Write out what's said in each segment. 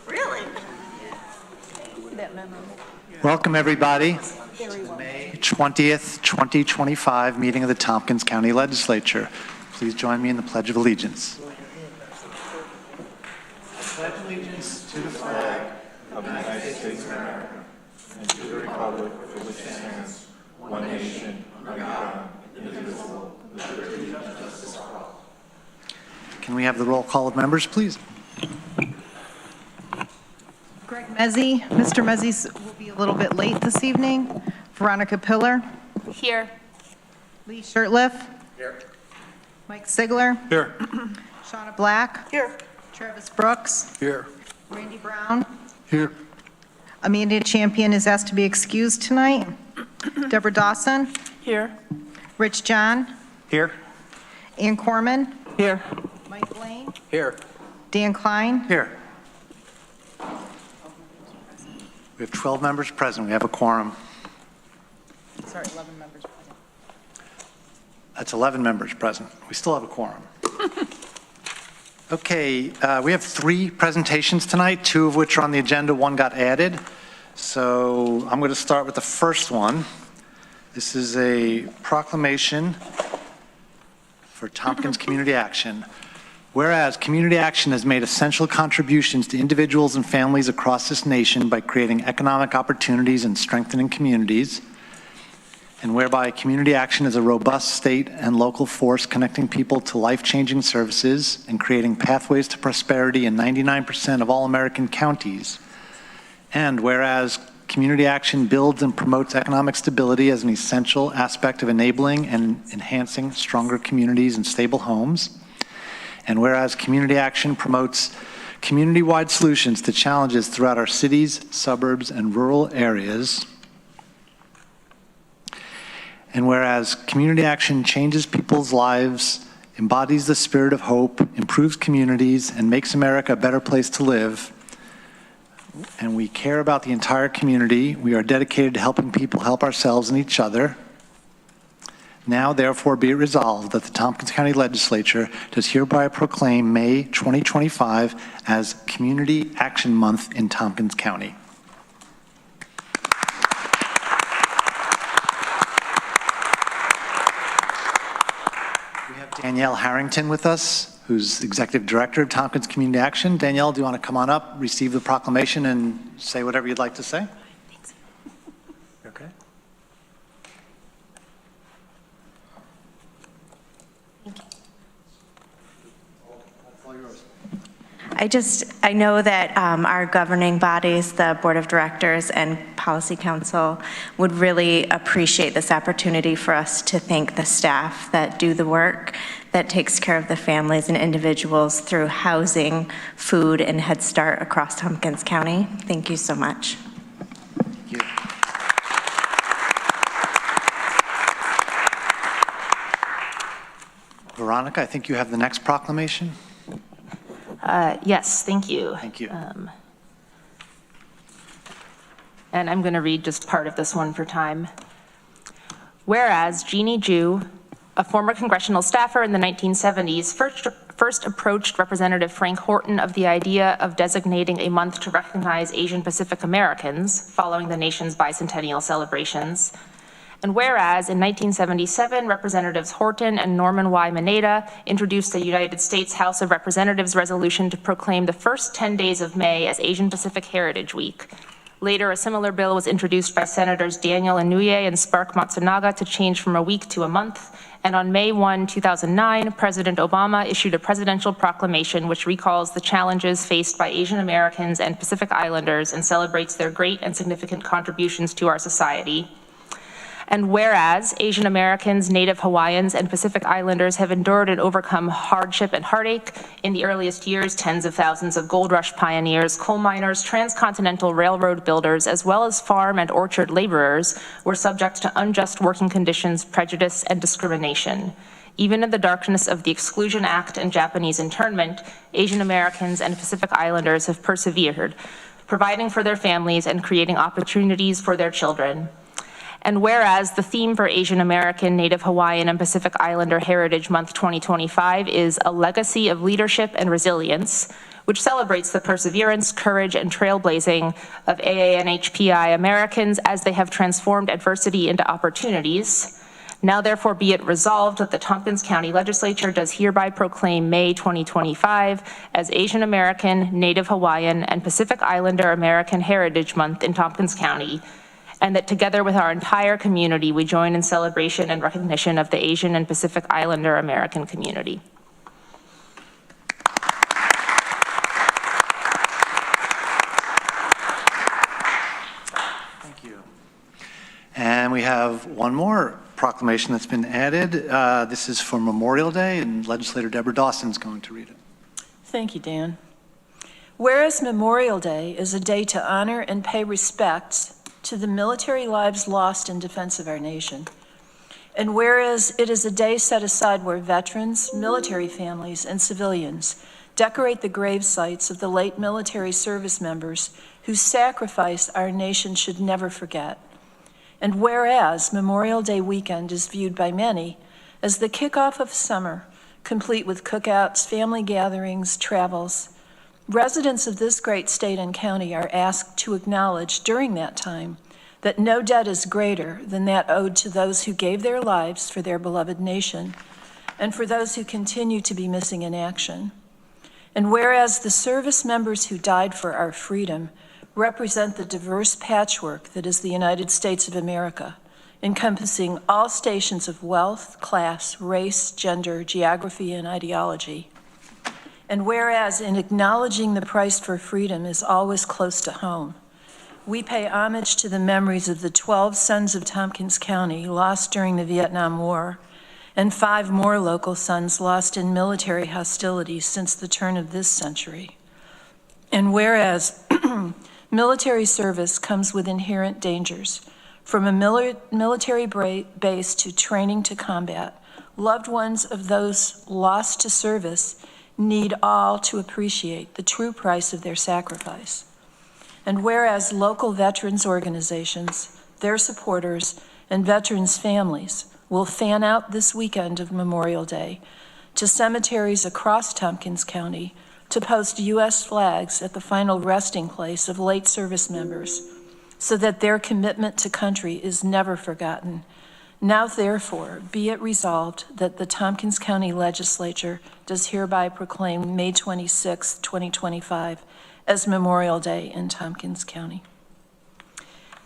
Really? Welcome, everybody, to the May 20th, 2025 meeting of the Tompkins County Legislature. Please join me in the Pledge of Allegiance. I pledge allegiance to the flag of the United States of America and to the republic for which it stands, one nation, under God, indivisible, with liberty and justice for all. Can we have the roll call of members, please? Greg Mezzi. Mr. Mezzi will be a little bit late this evening. Veronica Pillar. Here. Lee Shirtliff. Here. Mike Sigler. Here. Shauna Black. Here. Travis Brooks. Here. Randy Brown. Here. Amanda Champion is asked to be excused tonight. Deborah Dawson. Here. Rich John. Here. Ann Corman. Here. Mike Lane. Here. Dan Klein. Here. We have 12 members present. We have a quorum. Sorry, 11 members present. That's 11 members present. We still have a quorum. Okay, we have 3 presentations tonight, 2 of which are on the agenda, 1 got added. So I'm going to start with the first one. This is a proclamation for Tompkins Community Action. Whereas Community Action has made essential contributions to individuals and families across this nation by creating economic opportunities and strengthening communities, and whereby Community Action is a robust state and local force connecting people to life-changing services and creating pathways to prosperity in 99% of all American counties. And whereas Community Action builds and promotes economic stability as an essential aspect of enabling and enhancing stronger communities and stable homes. And whereas Community Action promotes community-wide solutions to challenges throughout our cities, suburbs, and rural areas. And whereas Community Action changes people's lives, embodies the spirit of hope, improves communities, and makes America a better place to live, and we care about the entire community, we are dedicated to helping people help ourselves and each other. Now, therefore, be it resolved that the Tompkins County Legislature does hereby proclaim May 2025 as Community Action Month in Tompkins County. We have Danielle Harrington with us, who's Executive Director of Tompkins Community Action. Danielle, do you want to come on up, receive the proclamation, and say whatever you'd like to say? Thanks. Okay. I know that our governing bodies, the Board of Directors and Policy Council, would really appreciate this opportunity for us to thank the staff that do the work, that takes care of the families and individuals through housing, food, and Head Start across Tompkins County. Thank you so much. Thank you. Veronica, I think you have the next proclamation. Yes, thank you. Thank you. And I'm going to read just part of this one for time. Whereas Jeannie Jew, a former congressional staffer in the 1970s, first approached Representative Frank Horton of the idea of designating a month to recognize Asian Pacific Americans following the nation's bicentennial celebrations. And whereas in 1977, Representatives Horton and Norman Y. Mineta introduced a United States House of Representatives resolution to proclaim the first 10 days of May as Asian Pacific Heritage Week. Later, a similar bill was introduced by Senators Daniel Inouye and Spark Matsunaga to change from a week to a month. And on May 1, 2009, President Obama issued a presidential proclamation which recalls the challenges faced by Asian Americans and Pacific Islanders and celebrates their great and significant contributions to our society. And whereas Asian Americans, Native Hawaiians, and Pacific Islanders have endured and overcome hardship and heartache, in the earliest years, tens of thousands of gold rush pioneers, coal miners, transcontinental railroad builders, as well as farm and orchard laborers were subject to unjust working conditions, prejudice, and discrimination. Even in the darkness of the Exclusion Act and Japanese internment, Asian Americans and Pacific Islanders have persevered, providing for their families and creating opportunities for their children. And whereas the theme for Asian American, Native Hawaiian, and Pacific Islander Heritage Month 2025 is A Legacy of Leadership and Resilience, which celebrates the perseverance, courage, and trailblazing of AANHPI Americans as they have transformed adversity into opportunities. Now therefore be it resolved that the Tompkins County Legislature does hereby proclaim May 2025 as Asian American, Native Hawaiian, and Pacific Islander American Heritage Month in Tompkins County, and that together with our entire community, we join in celebration and recognition of the Asian and Pacific Islander American community. Thank you. And we have one more proclamation that's been added. This is for Memorial Day, and Legislator Deborah Dawson is going to read it. Thank you, Dan. Whereas Memorial Day is a day to honor and pay respects to the military lives lost in defense of our nation, and whereas it is a day set aside where veterans, military families, and civilians decorate the grave sites of the late military service members whose sacrifice our nation should never forget, and whereas Memorial Day weekend is viewed by many as the kickoff of summer, complete with cookouts, family gatherings, travels, residents of this great state and county are asked to acknowledge during that time that no debt is greater than that owed to those who gave their lives for their beloved nation and for those who continue to be missing in action. And whereas the service members who died for our freedom represent the diverse patchwork that is the United States of America, encompassing all stations of wealth, class, race, gender, geography, and ideology. And whereas in acknowledging the price for freedom is always close to home, we pay homage to the memories of the 12 sons of Tompkins County lost during the Vietnam War, and 5 more local sons lost in military hostilities since the turn of this century. And whereas military service comes with inherent dangers, from a military base to training to combat, loved ones of those lost to service need all to appreciate the true price of their sacrifice. And whereas local veterans organizations, their supporters, and veterans' families will fan out this weekend of Memorial Day to cemeteries across Tompkins County to post U.S. flags at the final resting place of late service members so that their commitment to country is never forgotten. Now, therefore, be it resolved that the Tompkins County Legislature does hereby proclaim May 26, 2025 as Memorial Day in Tompkins County.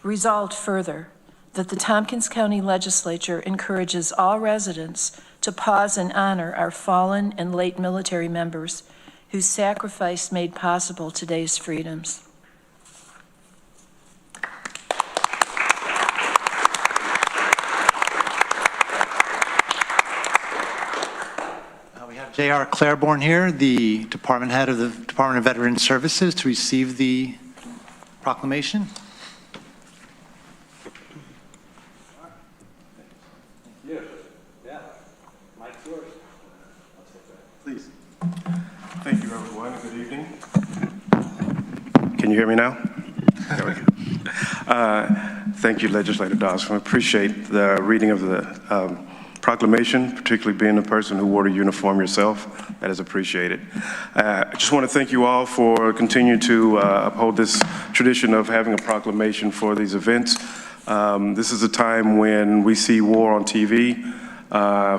Resolved further that the Tompkins County Legislature encourages all residents to pause and honor our fallen and late military members whose sacrifice made possible today's freedoms. J.R. Claiborne here, the department head of the Department of Veterans Services, to receive the proclamation. Yeah. Mike's yours. Please. Thank you, everyone. Good evening. Can you hear me now? There we go. Thank you, Legislator Dawson. I appreciate the reading of the proclamation, particularly being a person who wore the uniform yourself. That is appreciated. I just want to thank you all for continuing to uphold this tradition of having a proclamation for these events. This is a time when we see war on TV.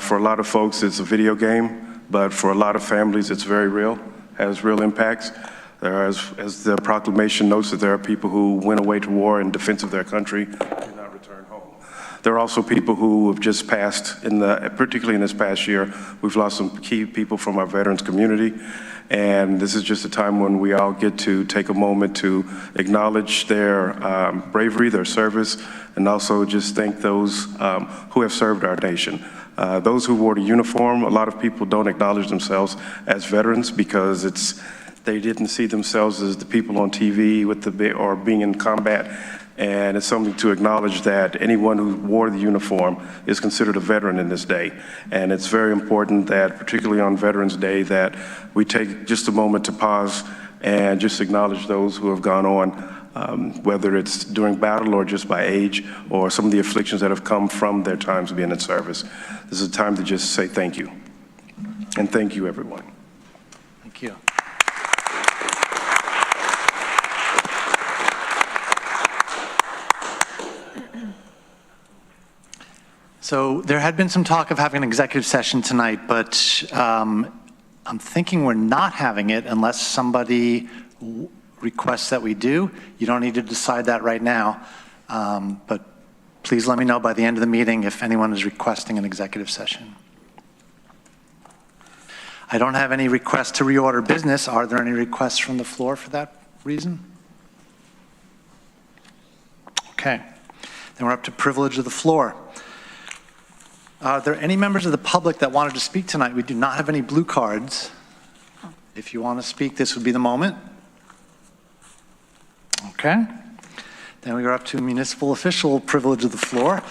For a lot of folks, it's a video game, but for a lot of families, it's very real, has real impacts. As the proclamation notes, that there are people who went away to war in defense of their country and did not return home. There are also people who have just passed, particularly in this past year. We've lost some key people from our veterans community, and this is just a time when we all get to take a moment to acknowledge their bravery, their service, and also just thank those who have served our nation. Those who wore the uniform, a lot of people don't acknowledge themselves as veterans because they didn't see themselves as the people on TV or being in combat. And it's something to acknowledge that anyone who wore the uniform is considered a veteran in this day. And it's very important that, particularly on Veterans Day, that we take just a moment to pause and just acknowledge those who have gone on whether it's during battle or just by age or some of the afflictions that have come from their times of being in service. This is a time to just say thank you. And thank you, everyone. Thank you. So there had been some talk of having an executive session tonight, but I'm thinking we're not having it unless somebody requests that we do. You don't need to decide that right now, but please let me know by the end of the meeting if anyone is requesting an executive session. I don't have any requests to reorder business. Are there any requests from the floor for that reason? Okay, then we're up to privilege of the floor. Are there any members of the public that wanted to speak tonight? We do not have any blue cards. If you want to speak, this would be the moment. Okay. Then we are up to municipal official privilege of the floor.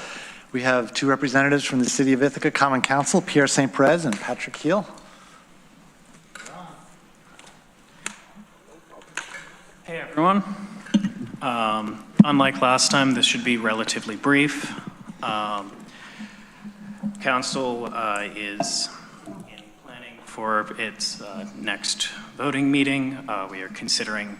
We have two representatives from the City of Ithaca Common Council, Pierre St. Perez and Patrick Heel. Hey everyone. Unlike last time, this should be relatively brief. Council is in planning for its next voting meeting. We are considering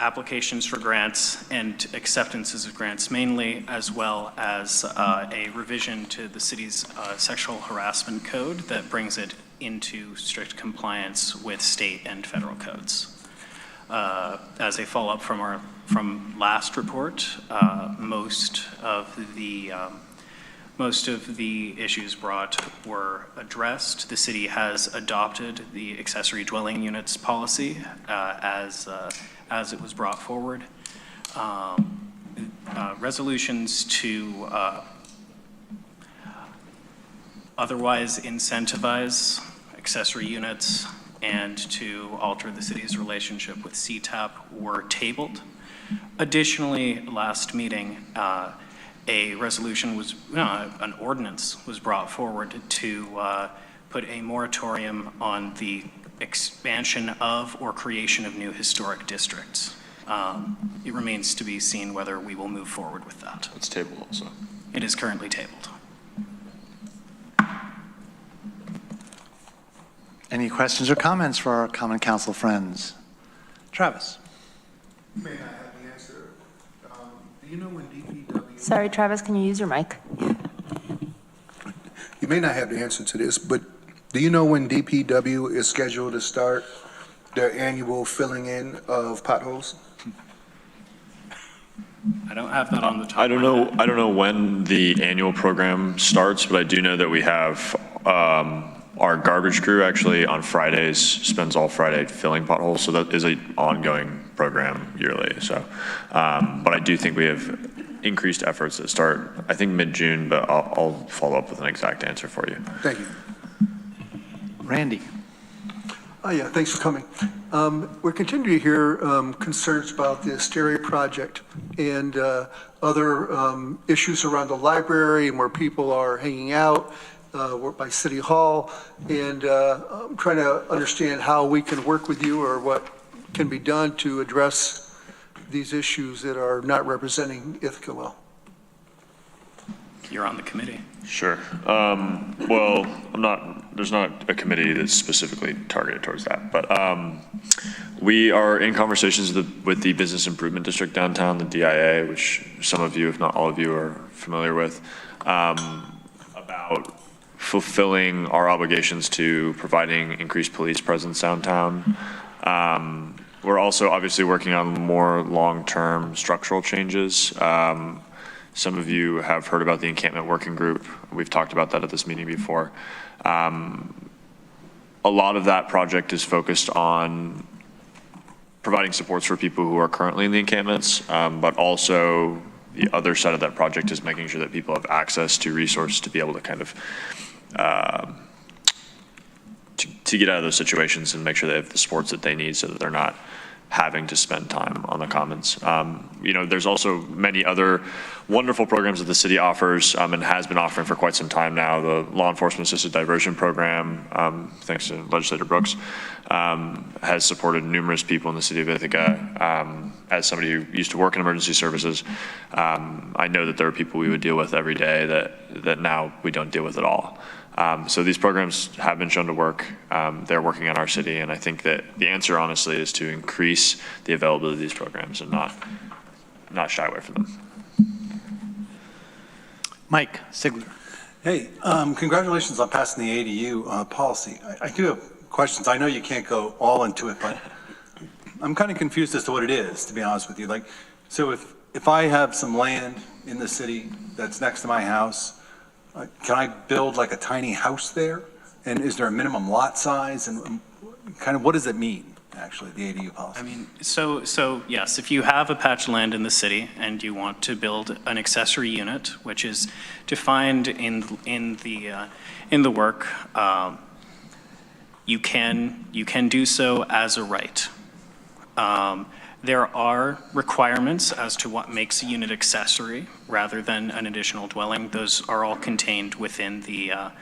applications for grants and acceptances of grants mainly, as well as a revision to the city's sexual harassment code that brings it into strict compliance with state and federal codes. As a follow-up from last report, most of the issues brought were addressed. The city has adopted the accessory dwelling units policy as it was brought forward. Resolutions to otherwise incentivize accessory units and to alter the city's relationship with CTAP were tabled. Additionally, last meeting, a resolution was, an ordinance was brought forward to put a moratorium on the expansion of or creation of new historic districts. It remains to be seen whether we will move forward with that. It's tabled also. It is currently tabled. Any questions or comments for our Common Council friends? Travis. You may not have the answer. Do you know when DPW... Sorry, Travis, can you use your mic? You may not have the answer to this, but do you know when DPW is scheduled to start their annual filling in of potholes? I don't have that on the top. I don't know when the annual program starts, but I do know that we have our garbage crew actually on Fridays spends all Friday filling potholes. So that is an ongoing program yearly. So, but I do think we have increased efforts that start, I think mid-June, but I'll follow up with an exact answer for you. Thank you. Randy. Oh, yeah, thanks for coming. We're continuing to hear concerns about the Asteria project and other issues around the library and where people are hanging out by City Hall. And I'm trying to understand how we can work with you or what can be done to address these issues that are not representing Ithaca well. You're on the committee. Sure. Well, there's not a committee that's specifically targeted towards that, but we are in conversations with the Business Improvement District downtown, the DIA, which some of you, if not all of you, are familiar with, about fulfilling our obligations to providing increased police presence downtown. We're also obviously working on more long-term structural changes. Some of you have heard about the encampment working group. We've talked about that at this meeting before. A lot of that project is focused on providing supports for people who are currently in the encampments, but also the other side of that project is making sure that people have access to resources to be able to kind of to get out of those situations and make sure they have the supports that they need so that they're not having to spend time on the commons. There's also many other wonderful programs that the city offers and has been offering for quite some time now. The Law Enforcement Assisted Diversion Program, thanks to Legislator Brooks, has supported numerous people in the city of Ithaca. As somebody who used to work in emergency services, I know that there are people we would deal with every day that now we don't deal with at all. So these programs have been shown to work. They're working in our city, and I think that the answer, honestly, is to increase the availability of these programs and not shy away from them. Mike Sigler. Hey, congratulations on passing the ADU policy. I do have questions. I know you can't go all into it, but I'm kind of confused as to what it is, to be honest with you. Like, so if I have some land in the city that's next to my house, can I build like a tiny house there? And is there a minimum lot size? And kind of what does it mean, actually, the ADU policy? I mean, so yes, if you have a patch of land in the city and you want to build an accessory unit, which is defined in the work, you can do so as a right. There are requirements as to what makes a unit accessory rather than an additional dwelling. Those are all contained within the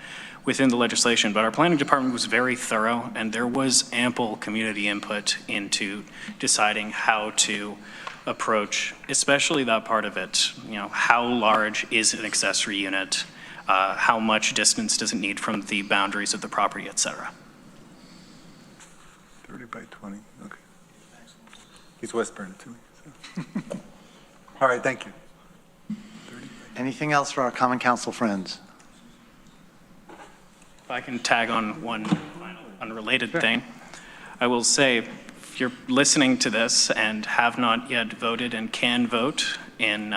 legislation. But our planning department was very thorough, and there was ample community input into deciding how to approach, especially that part of it. You know, how large is an accessory unit? How much distance does it need from the boundaries of the property, et cetera? 30 by 20, okay. He's whispering to me. So. All right, thank you. Anything else for our common council friends? If I can tag on one final unrelated thing, I will say, if you're listening to this and have not yet voted and can vote in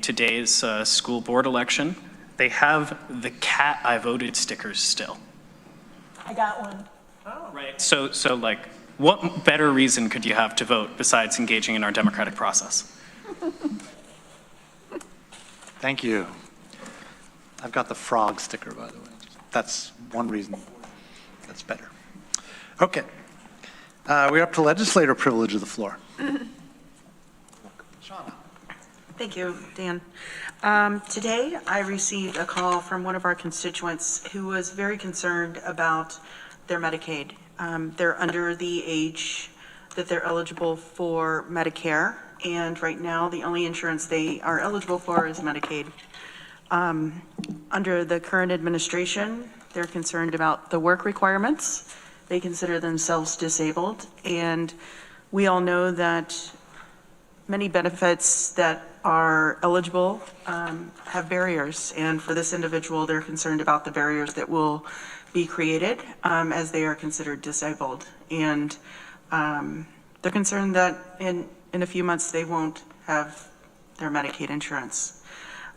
today's school board election, they have the cat I voted stickers still. I got one. Oh. Right. So like, what better reason could you have to vote besides engaging in our democratic process? Thank you. I've got the frog sticker, by the way. That's one reason that's better. Okay. We're up to legislator privilege of the floor. Shauna. Thank you, Dan. Today, I received a call from one of our constituents who was very concerned about their Medicaid. They're under the age that they're eligible for Medicare, and right now, the only insurance they are eligible for is Medicaid. Under the current administration, they're concerned about the work requirements. They consider themselves disabled, and we all know that many benefits that are eligible have barriers, and for this individual, they're concerned about the barriers that will be created as they are considered disabled. And they're concerned that in a few months they won't have their Medicaid insurance.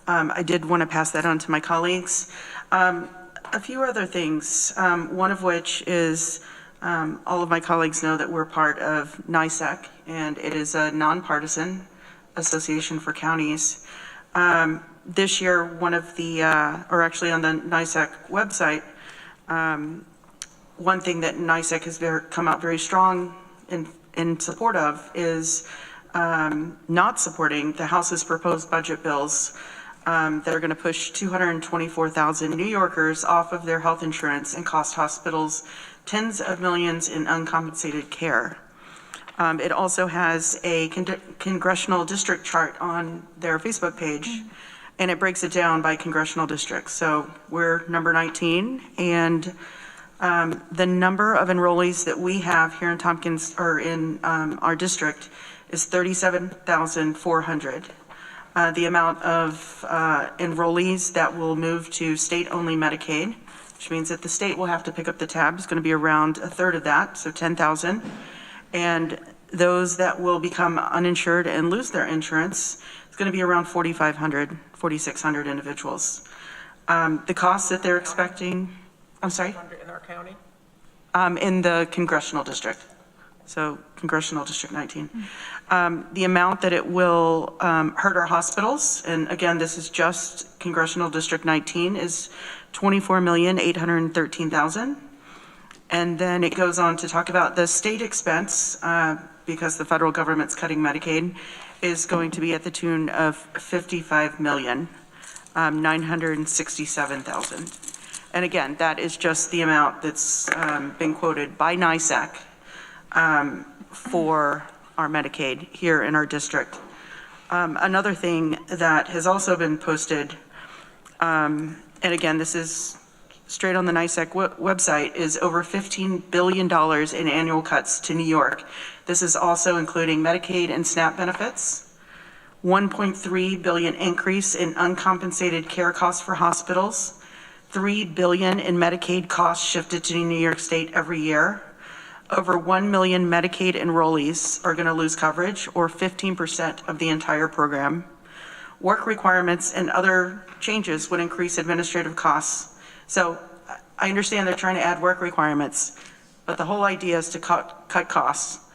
I did want to pass that on to my colleagues. A few other things, one of which is all of my colleagues know that we're part of NYSEC, and it is a nonpartisan association for counties. This year, one of the, or actually on the NYSEC website, one thing that NYSEC has come out very strong in support of is not supporting the House's proposed budget bills that are going to push 224,000 New Yorkers off of their health insurance and cost hospitals tens of millions in uncompensated care. It also has a congressional district chart on their Facebook page, and it breaks it down by congressional districts. So we're number 19, and the number of enrollees that we have here in Tompkins, or in our district, is 37,400. The amount of enrollees that will move to state-only Medicaid, which means that the state will have to pick up the tab, is going to be around a third of that, so 10,000. And those that will become uninsured and lose their insurance is going to be around 4,500, 4,600 individuals. The costs that they're expecting, I'm sorry? In our county? In the congressional district. So congressional district 19. The amount that it will hurt our hospitals, and again, this is just congressional district 19, is $24,813,000. And then it goes on to talk about the state expense, because the federal government's cutting Medicaid, is going to be at the tune of $55,967,000. And again, that is just the amount that's been quoted by NISAC for our Medicaid here in our district. Another thing that has also been posted, and again, this is straight on the NISAC website, is over $15 billion in annual cuts to New York. This is also including Medicaid and SNAP benefits, $1.3 billion increase in uncompensated care costs for hospitals, $3 billion in Medicaid costs shifted to New York State every year. Over 1 million Medicaid enrollees are going to lose coverage, or 15% of the entire program. Work requirements and other changes would increase administrative costs. So I understand they're trying to add work requirements, but the whole idea is to cut costs.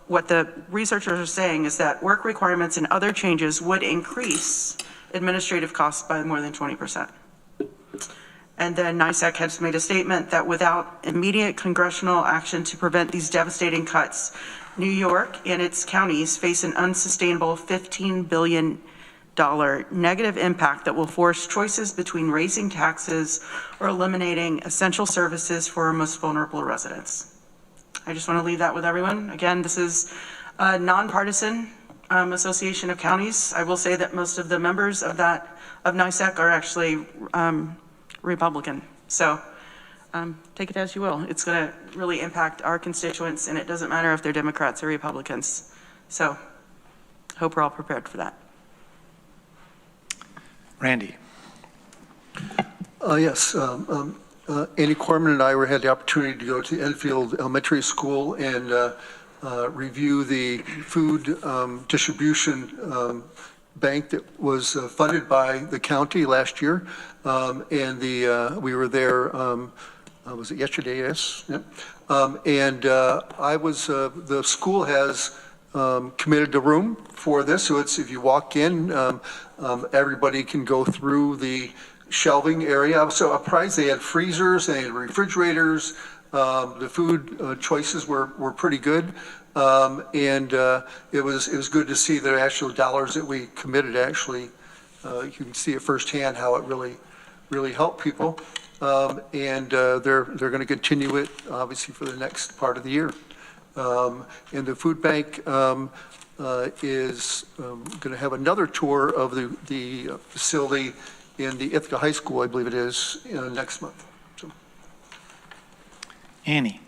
What the researchers are saying is that work requirements and other changes would increase administrative costs by more than 20%. And then NISAC has made a statement that without immediate congressional action to prevent these devastating cuts, New York and its counties face an unsustainable $15 billion negative impact that will force choices between raising taxes or eliminating essential services for our most vulnerable residents. I just want to leave that with everyone. Again, this is a nonpartisan association of counties. I will say that most of the members of NISAC are actually Republican. So take it as you will. It's going to really impact our constituents, and it doesn't matter if they're Democrats or Republicans. So hope we're all prepared for that. Randy. Yes. Andy Corman and I had the opportunity to go to Enfield Elementary School and review the food distribution bank that was funded by the county last year. And we were there, was it yesterday? Yes. Yep. The school has committed a room for this. So it's, if you walk in, everybody can go through the shelving area. I was so surprised they had freezers, they had refrigerators. The food choices were pretty good. It was good to see the actual dollars that we committed. Actually, you can see it firsthand how it really helped people. They're going to continue it obviously for the next part of the year. And the food bank is going to have another tour of the facility in the Ithaca High School, I believe it is, next month. So. Annie.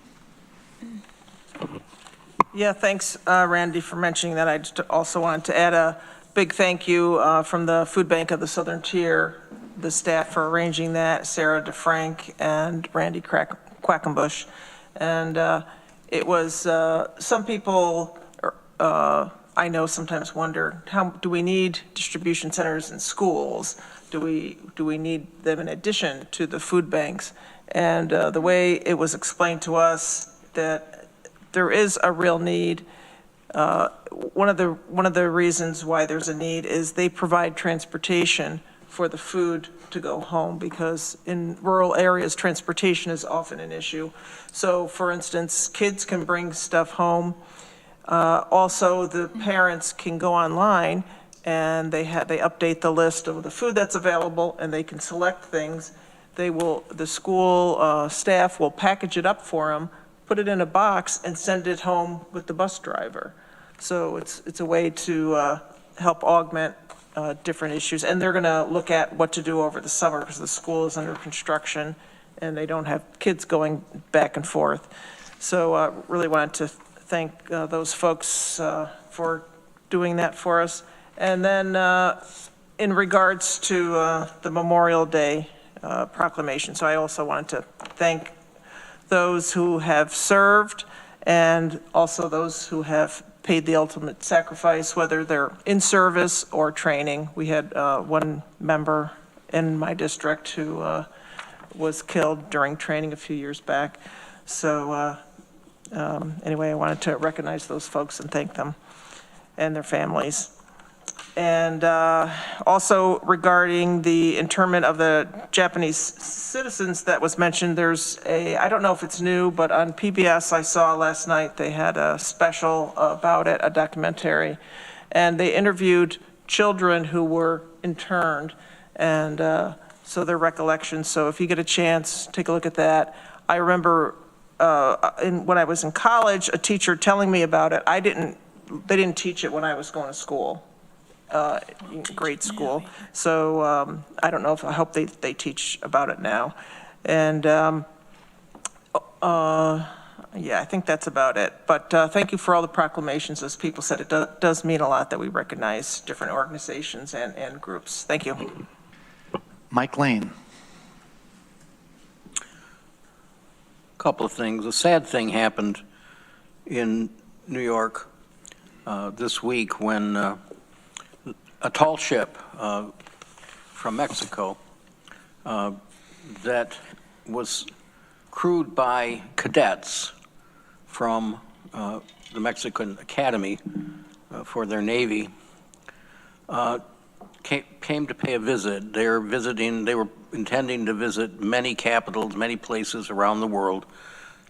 Yeah, thanks, Randy, for mentioning that. I just also wanted to add a big thank you from the Food Bank of the Southern Tier, the staff for arranging that, Sarah DeFrank and Randy Quackenbush. And it was, some people I know sometimes wonder, how do we need distribution centers in schools? Do we need them in addition to the food banks? And the way it was explained to us that there is a real need. One of the reasons why there's a need is they provide transportation for the food to go home, because in rural areas, transportation is often an issue. So for instance, kids can bring stuff home. Also, the parents can go online and they update the list of the food that's available, and they can select things. The school staff will package it up for them, put it in a box, and send it home with the bus driver. So it's a way to help augment different issues. And they're going to look at what to do over the summer, because the school is under construction and they don't have kids going back and forth. So really wanted to thank those folks for doing that for us. And then in regards to the Memorial Day proclamation, so I also wanted to thank those who have served and also those who have paid the ultimate sacrifice, whether they're in service or training. We had one member in my district who was killed during training a few years back. So anyway, I wanted to recognize those folks and thank them and their families. And also regarding the internment of the Japanese citizens that was mentioned, there's I don't know if it's new, but on PBS I saw last night they had a special about it, a documentary. and they interviewed children who were interned, and so their recollections. So if you get a chance, take a look at that. I remember when I was in college, a teacher telling me about it. They didn't teach it when I was going to school, grade school. So I don't know I hope they teach about it now. And yeah, I think that's about it. But thank you for all the proclamations. As people said, it does mean a lot that we recognize different organizations and groups. Thank you. Mike Lane. Couple of things. A sad thing happened in New York this week when a tall ship from Mexico that was crewed by cadets from the Mexican Academy for their Navy came to pay a visit. They were intending to visit many capitals, many places around the world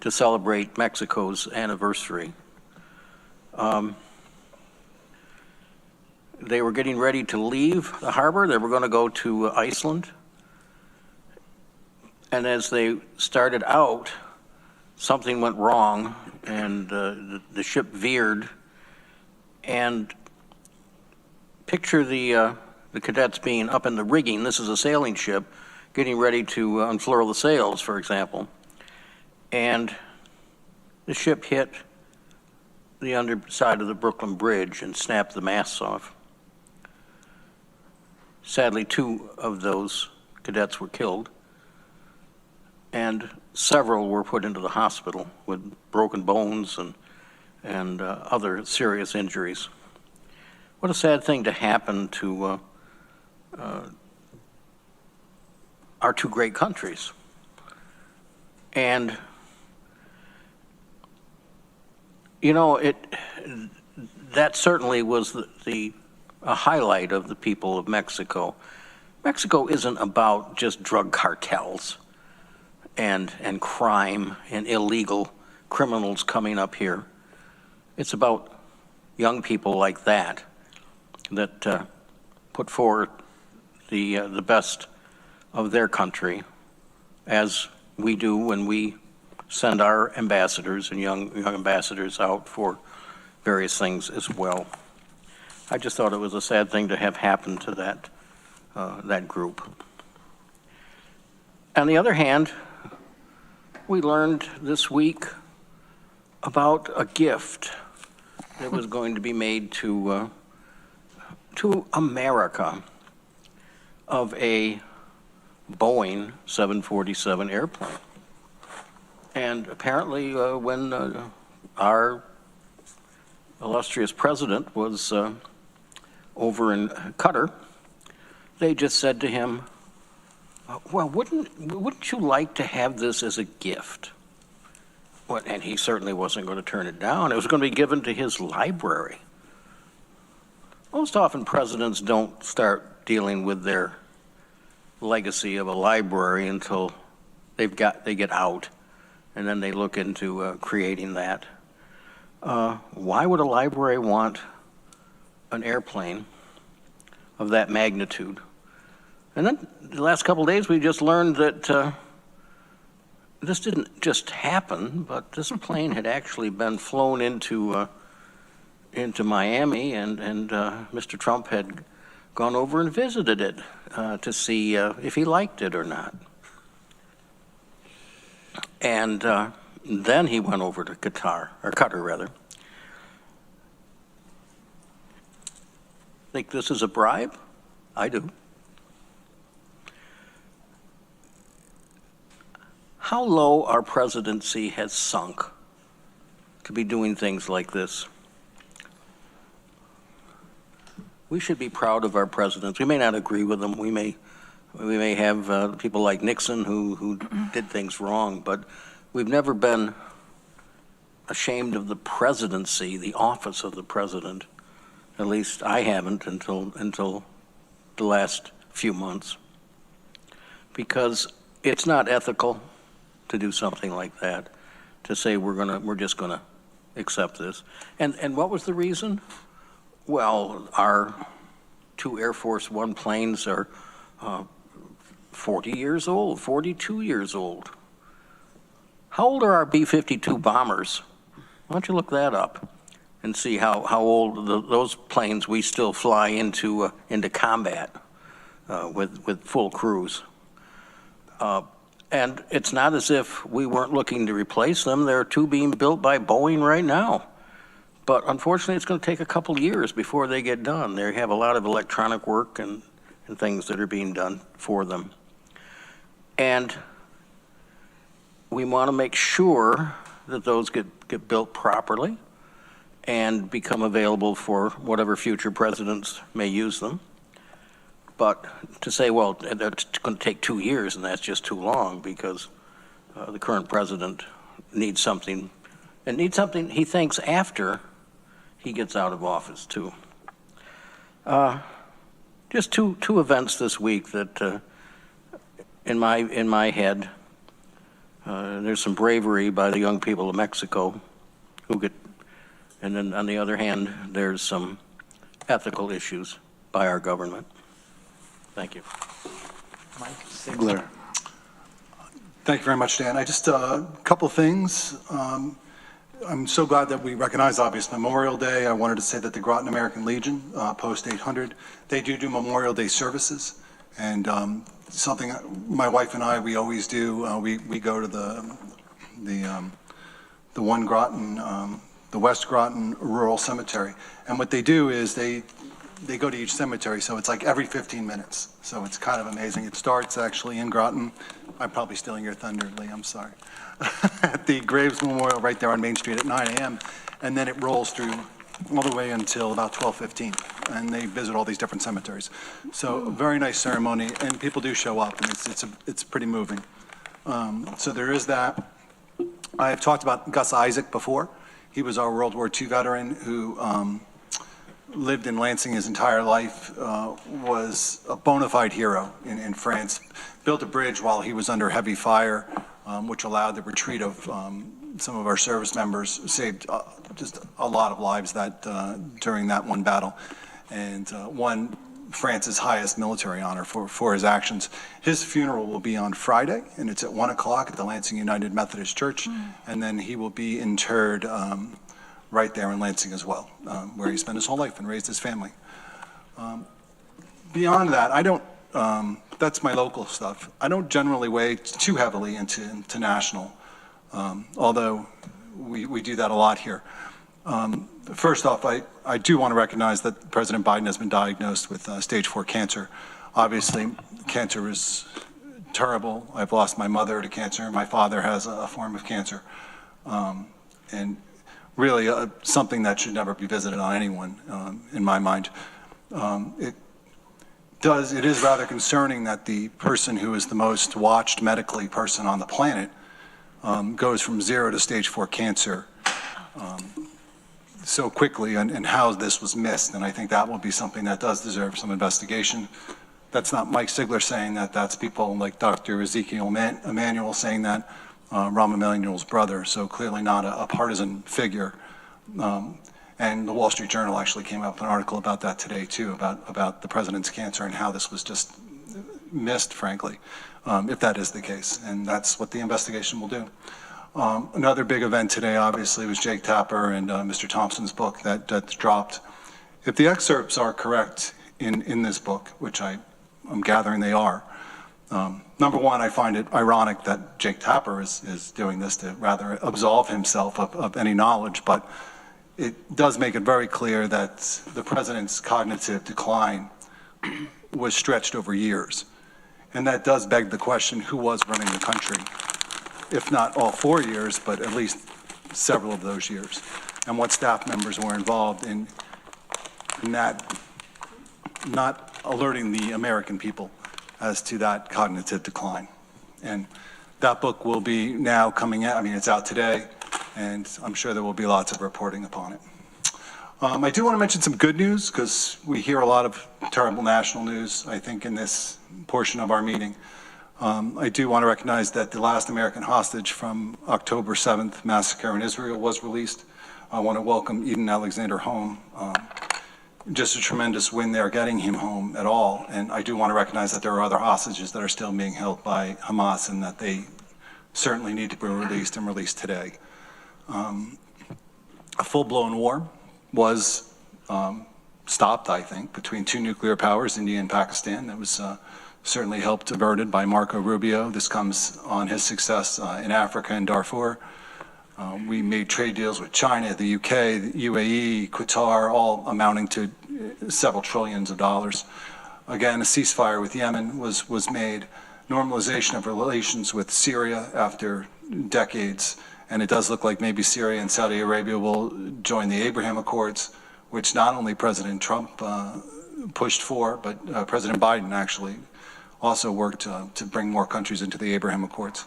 to celebrate Mexico's anniversary. They were getting ready to leave the harbor. They were going to go to Iceland. And as they started out, something went wrong, and the ship veered. And picture the cadets being up in the rigging. This is a sailing ship, getting ready to unfurl the sails, for example. And the ship hit the underside of the Brooklyn Bridge and snapped the masts off. Sadly, 2 of those cadets were killed, and several were put into the hospital with broken bones and other serious injuries. What a sad thing to happen to our 2 great countries. And you know, that certainly was a highlight of the people of Mexico. Mexico isn't about just drug cartels and crime and illegal criminals coming up here. It's about young people like that put forward the best of their country, as we do when we send our ambassadors and young ambassadors out for various things as well. I just thought it was a sad thing to have happened to that group. On the other hand, we learned this week about a gift that was going to be made to America of a Boeing 747 airplane. And apparently when our illustrious president was over in Qatar, they just said to him, well, wouldn't you like to have this as a gift? Well, and he certainly wasn't going to turn it down. It was going to be given to his library. Most often presidents don't start dealing with their legacy of a library until they get out, and then they look into creating that. Why would a library want an airplane of that magnitude? And then the last couple of days we just learned that this didn't just happen, but this plane had actually been flown into Miami, and Mr. Trump had gone over and visited it to see if he liked it or not. And then he went over to Qatar rather. Think this is a bribe? I do. How low our presidency has sunk to be doing things like this. We should be proud of our presidents. We may not agree with them. We may have people like Nixon who did things wrong, but we've never been ashamed of the presidency, the office of the president. At least I haven't until the last few months, because it's not ethical to do something like that, to say we're just gonna accept this. And what was the reason? Well, our two Air Force One planes are 40 years old, 42 years old. How old are our B-52 bombers? Why don't you look that up and see how old those planes we still fly into combat with full crews. And it's not as if we weren't looking to replace them. There are two being built by Boeing right now. But unfortunately, it's going to take a couple years before they get done. They have a lot of electronic work and things that are being done for them. And we want to make sure that those get built properly and become available for whatever future presidents may use them. But to say, well, it's going to take 2 years, and that's just too long because the current president needs something, and needs something he thinks after he gets out of office, too. Just two events this week that, in my head, there's some bravery by the young people of Mexico and then on the other hand, there's some ethical issues by our government. Thank you. Mike Sigler. Thank you very much, Dan. I just, a couple things. I'm so glad that we recognize, obviously, Memorial Day. I wanted to say that the Groton American Legion, Post 800, they do Memorial Day services. And something my wife and I, we always do, we go to the one Groton, the West Groton Rural Cemetery. And what they do is they go to each cemetery, so it's like every 15 minutes. So it's kind of amazing. It starts actually in Groton. I'm probably stealing your thunder, Lee, I'm sorry. At the Graves Memorial right there on Main Street at 9 a.m. And then it rolls through all the way until about 12:15. And they visit all these different cemeteries. So very nice ceremony, and people do show up, and it's pretty moving. So there is that. I have talked about Gus Isaac before. He was our World War II veteran who lived in Lansing his entire life, was a bona fide hero in France, built a bridge while he was under heavy fire, which allowed the retreat of some of our service members, saved just a lot of lives during that one battle, and won France's highest military honor for his actions. His funeral will be on Friday, and it's at 1 o'clock at the Lansing United Methodist Church, and then he will be interred right there in Lansing as well, where he spent his whole life and raised his family. Beyond that, I don't, that's my local stuff. I don't generally weigh too heavily into national, although we do that a lot here. First off, I do want to recognize that President Biden has been diagnosed with stage 4 cancer. Obviously, cancer is terrible. I've lost my mother to cancer. My father has a form of cancer. And really something that should never be visited on anyone, in my mind. It is rather concerning that the person who is the most watched medically person on the planet goes from 0 to stage 4 cancer so quickly, and how this was missed. And I think that will be something that does deserve some investigation. That's not Mike Sigler saying that, that's people like Dr. Ezekiel Emanuel saying that, Rahm Emanuel's brother, so clearly not a partisan figure. And the Wall Street Journal actually came up with an article about that today too, about the president's cancer and how this was just missed, frankly, if that is the case. And that's what the investigation will do. Another big event today, obviously, was Jake Tapper and Mr. Thompson's book that dropped. If the excerpts are correct in this book, which I'm gathering they are, number one, I find it ironic that Jake Tapper is doing this to rather absolve himself of any knowledge, but it does make it very clear that the president's cognitive decline was stretched over years. And that does beg the question, who was running the country? If not all 4 years, but at least several of those years. And what staff members were involved in that, not alerting the American people as to that cognitive decline. And that book will be now coming out. I mean, it's out today, and I'm sure there will be lots of reporting upon it. I do want to mention some good news, because we hear a lot of terrible national news, I think, in this portion of our meeting. I do want to recognize that the last American hostage from October 7th massacre in Israel was released. I want to welcome Eden Alexander home. just a tremendous win there getting him home at all. And I do want to recognize that there are other hostages that are still being held by Hamas and that they certainly need to be released and released today. A full-blown war was stopped, I think, between two nuclear powers, India and Pakistan. That was certainly helped averted by Marco Rubio. This comes on his success in Africa and Darfur. We made trade deals with China, the UK, the UAE, Qatar, all amounting to several trillions of dollars. Again, a ceasefire with Yemen was made, normalization of relations with Syria after decades, and it does look like maybe Syria and Saudi Arabia will join the Abraham Accords, which not only President Trump pushed for, but President Biden actually also worked to bring more countries into the Abraham Accords.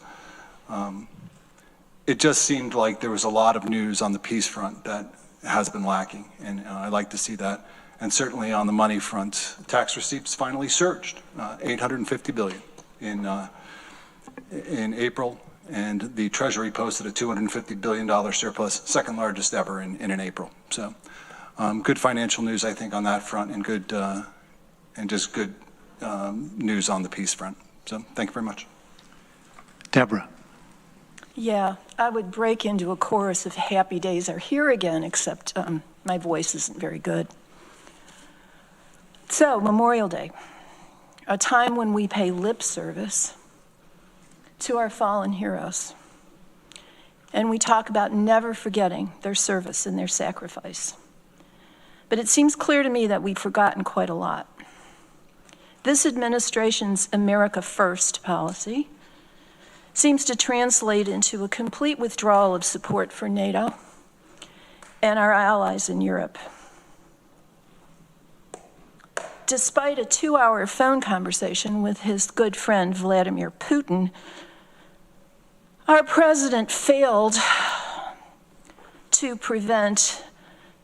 It just seemed like there was a lot of news on the peace front that has been lacking, and I like to see that. And certainly on the money front, tax receipts finally surged, $850 billion in April, and the Treasury posted a $250 billion surplus, second largest ever in an April. So good financial news, I think, on that front, and good and just good news on the peace front. So thank you very much. Deborah. Yeah, I would break into a chorus of happy days are here again, except my voice isn't very good. So, Memorial Day, a time when we pay lip service to our fallen heroes. And we talk about never forgetting their service and their sacrifice. But it seems clear to me that we've forgotten quite a lot. This administration's America First policy seems to translate into a complete withdrawal of support for NATO and our allies in Europe. Despite a 2-hour phone conversation with his good friend Vladimir Putin, our president failed to prevent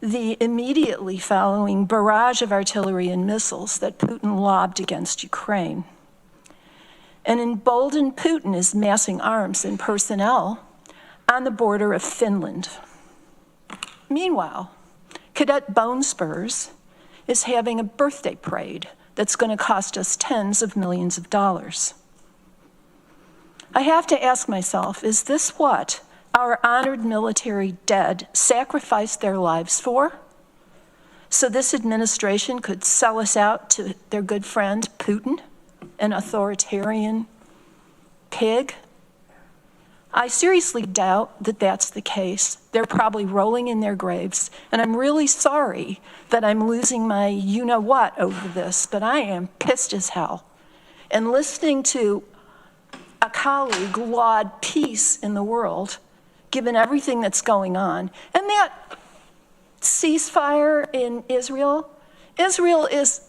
the immediately following barrage of artillery and missiles that Putin lobbed against Ukraine. And emboldened Putin is massing arms and personnel on the border of Finland. Meanwhile, Cadet Bone Spurs is having a birthday parade that's going to cost us tens of millions of dollars. I have to ask myself, is this what our honored military dead sacrificed their lives for? So this administration could sell us out to their good friend Putin, an authoritarian pig? I seriously doubt that that's the case. They're probably rolling in their graves, and I'm really sorry that I'm losing my you-know-what over this, but I am pissed as hell. And listening to a colleague laud peace in the world, given everything that's going on, and that ceasefire in Israel is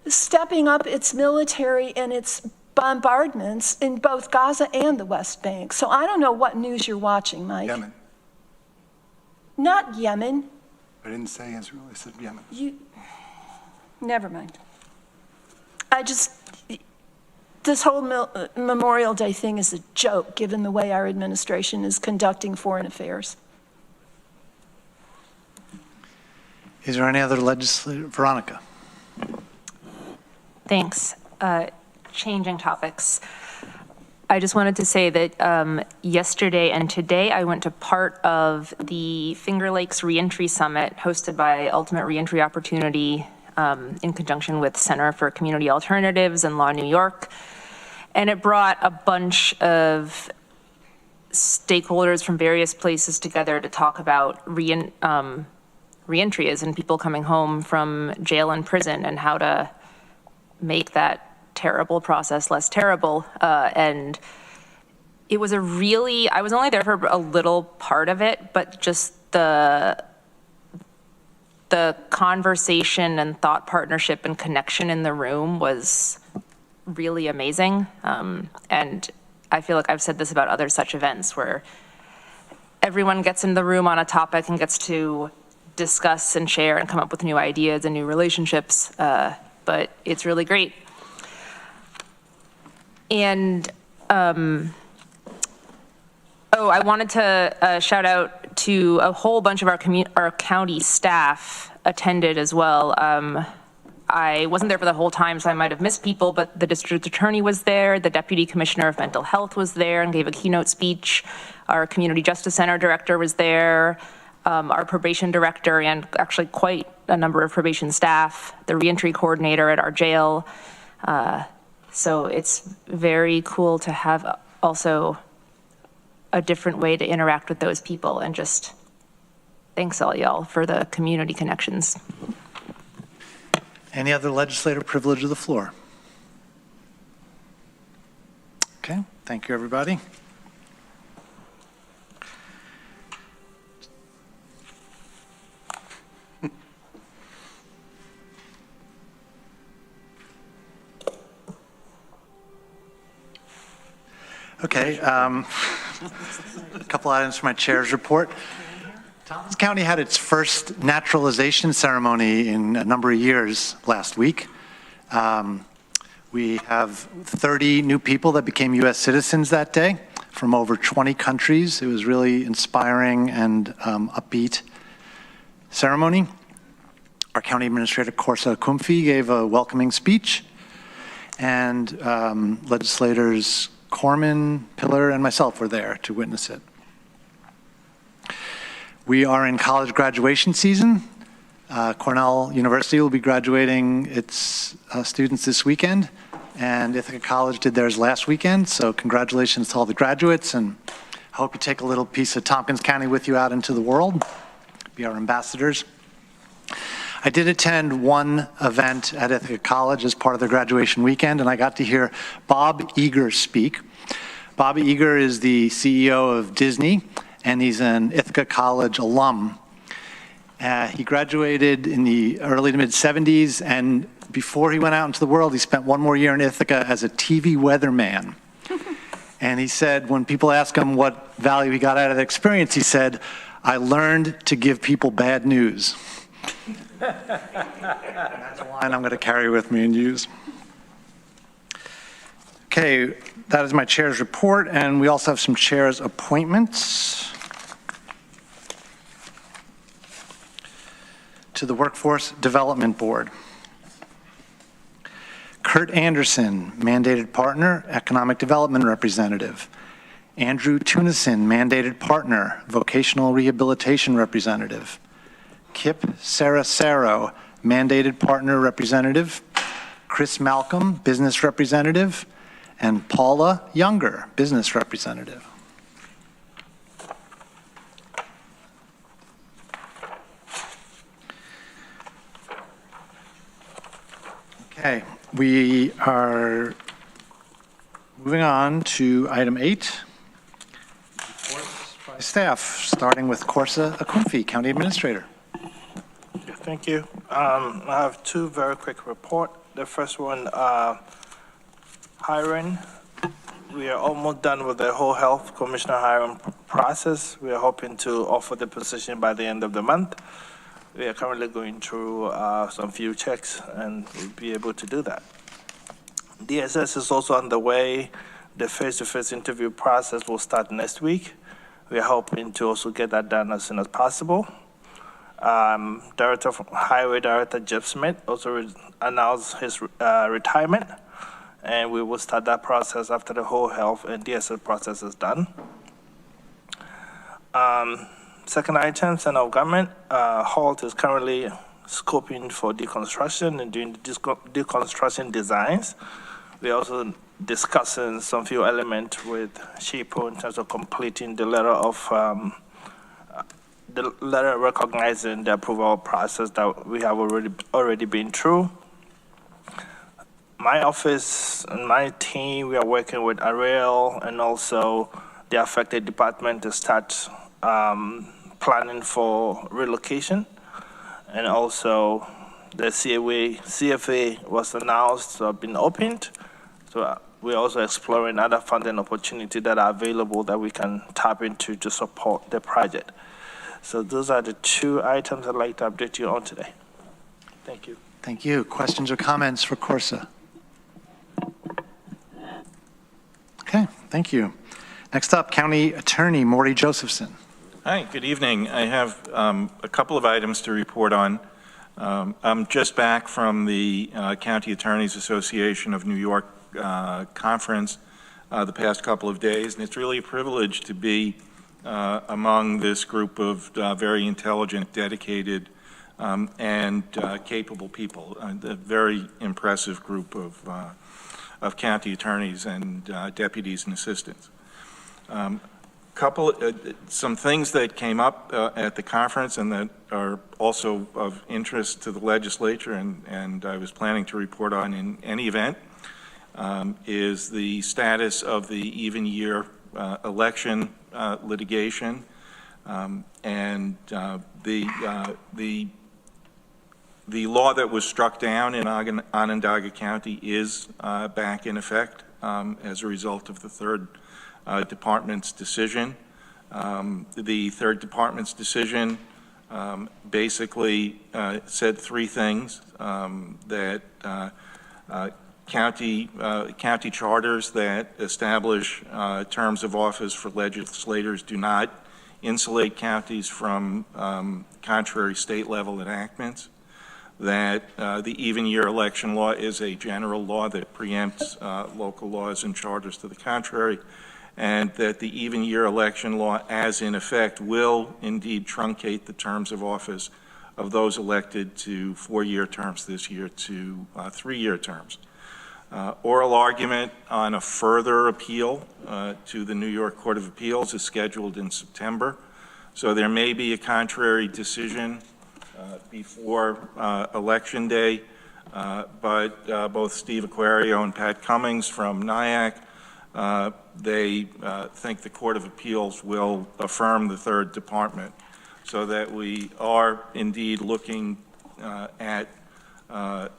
stepping up its military and its bombardments in both Gaza and the West Bank. So I don't know what news you're watching, Mike. Yemen. Not Yemen. I didn't say Israel, I said Yemen. Never mind. This whole Memorial Day thing is a joke, given the way our administration is conducting foreign affairs. Is there any other legislative? Veronica. Thanks. Changing topics. I just wanted to say that yesterday and today I went to part of the Finger Lakes Reentry Summit hosted by Ultimate Reentry Opportunity in conjunction with Center for Community Alternatives and Law New York. And it brought a bunch of stakeholders from various places together to talk about reentry and people coming home from jail and prison and how to make that terrible process less terrible. And it was I was only there for a little part of it, but just the conversation and thought partnership and connection in the room was really amazing. And I feel like I've said this about other such events where everyone gets in the room on a topic and gets to discuss and share and come up with new ideas and new relationships. But it's really great. And I wanted to shout out to a whole bunch of our county staff attended as well. I wasn't there for the whole time, so I might have missed people, but the district attorney was there, the deputy commissioner of mental health was there and gave a keynote speech. Our community justice center director was there, our probation director, and actually quite a number of probation staff, the reentry coordinator at our jail. So it's very cool to have also a different way to interact with those people, and just thanks all y'all for the community connections. Any other legislator privilege of the floor? Okay, thank you, everybody. Okay, a couple items for my chair's report. Tompkins County had its first naturalization ceremony in a number of years last week. We have 30 new people that became U.S. citizens that day from over 20 countries. It was really inspiring and upbeat ceremony. Our County Administrator, Corsa Kumfi, gave a welcoming speech, and legislators Corman, Pillar, and myself were there to witness it. We are in college graduation season. Cornell University will be graduating its students this weekend, and Ithaca College did theirs last weekend, so congratulations to all the graduates, and I hope you take a little piece of Tompkins County with you out into the world, be our ambassadors. I did attend one event at Ithaca College as part of the graduation weekend, and I got to hear Bob Iger speak. Bob Iger is the CEO of Disney, and he's an Ithaca College alum. He graduated in the early to mid 70s, and before he went out into the world, he spent one more year in Ithaca as a TV weatherman. And he said, when people ask him what value he got out of the experience, he said, "I learned to give people bad news." That's a line I'm going to carry with me and use. Okay, that is my chair's report, and we also have some chair's appointments. To the Workforce Development Board. Kurt Anderson, mandated partner, economic development representative. Andrew Tunison, mandated partner, vocational rehabilitation representative. Kip Saracero, mandated partner representative. Chris Malcolm, business representative. And Paula Younger, business representative. Okay, we are moving on to item 8, reports by staff, starting with Corsa Akumfi, County Administrator. Thank you. I have two very quick reports. The first one, hiring. We are almost done with the whole health commissioner hiring process. We are hoping to offer the position by the end of the month. We are currently going through some few checks, and we'll be able to do that. DSS is also underway. The face-to-face interview process will start next week. We are hoping to also get that done as soon as possible. Highway Director Jeff Smith also announced his retirement, and we will start that process after the whole health and DSS process is done. Second item, center of government. HALT is currently scoping for deconstruction and doing the deconstruction designs. We're also discussing some few elements with SHPO in terms of completing the letter recognizing the approval process that we have already been through. My office and my team, we are working with AREL and also the affected department to start planning for relocation, and also the CFA was announced to have been opened. So we're also exploring other funding opportunities that are available that we can tap into to support the project. So those are the two items I'd like to update you on today. Thank you. Thank you. Questions or comments for Corsa? Okay, thank you. Next up, County Attorney Maury Josephson. Hi, good evening. I have a couple of items to report on. I'm just back from the County Attorneys Association of New York conference the past couple of days, and it's really a privilege to be among this group of very intelligent, dedicated, and capable people. A very impressive group of county attorneys and deputies and assistants. Some things that came up at the conference and that are also of interest to the legislature, and I was planning to report on in any event, is the status of the even year election litigation, and the law that was struck down in Onondaga County is back in effect as a result of the third department's decision. The third department's decision basically said three things: that county charters that establish terms of office for legislators do not insulate counties from contrary state level enactments, that the even year election law is a general law that preempts local laws and charters to the contrary, and that the even year election law as in effect will indeed truncate the terms of office of those elected to 4-year terms this year to 3-year terms. Oral argument on a further appeal to the New York Court of Appeals is scheduled in September, so there may be a contrary decision before Election Day, but both Steve Aquario and Pat Cummings from NIAC, they think the Court of Appeals will affirm the third department, so that we are indeed looking at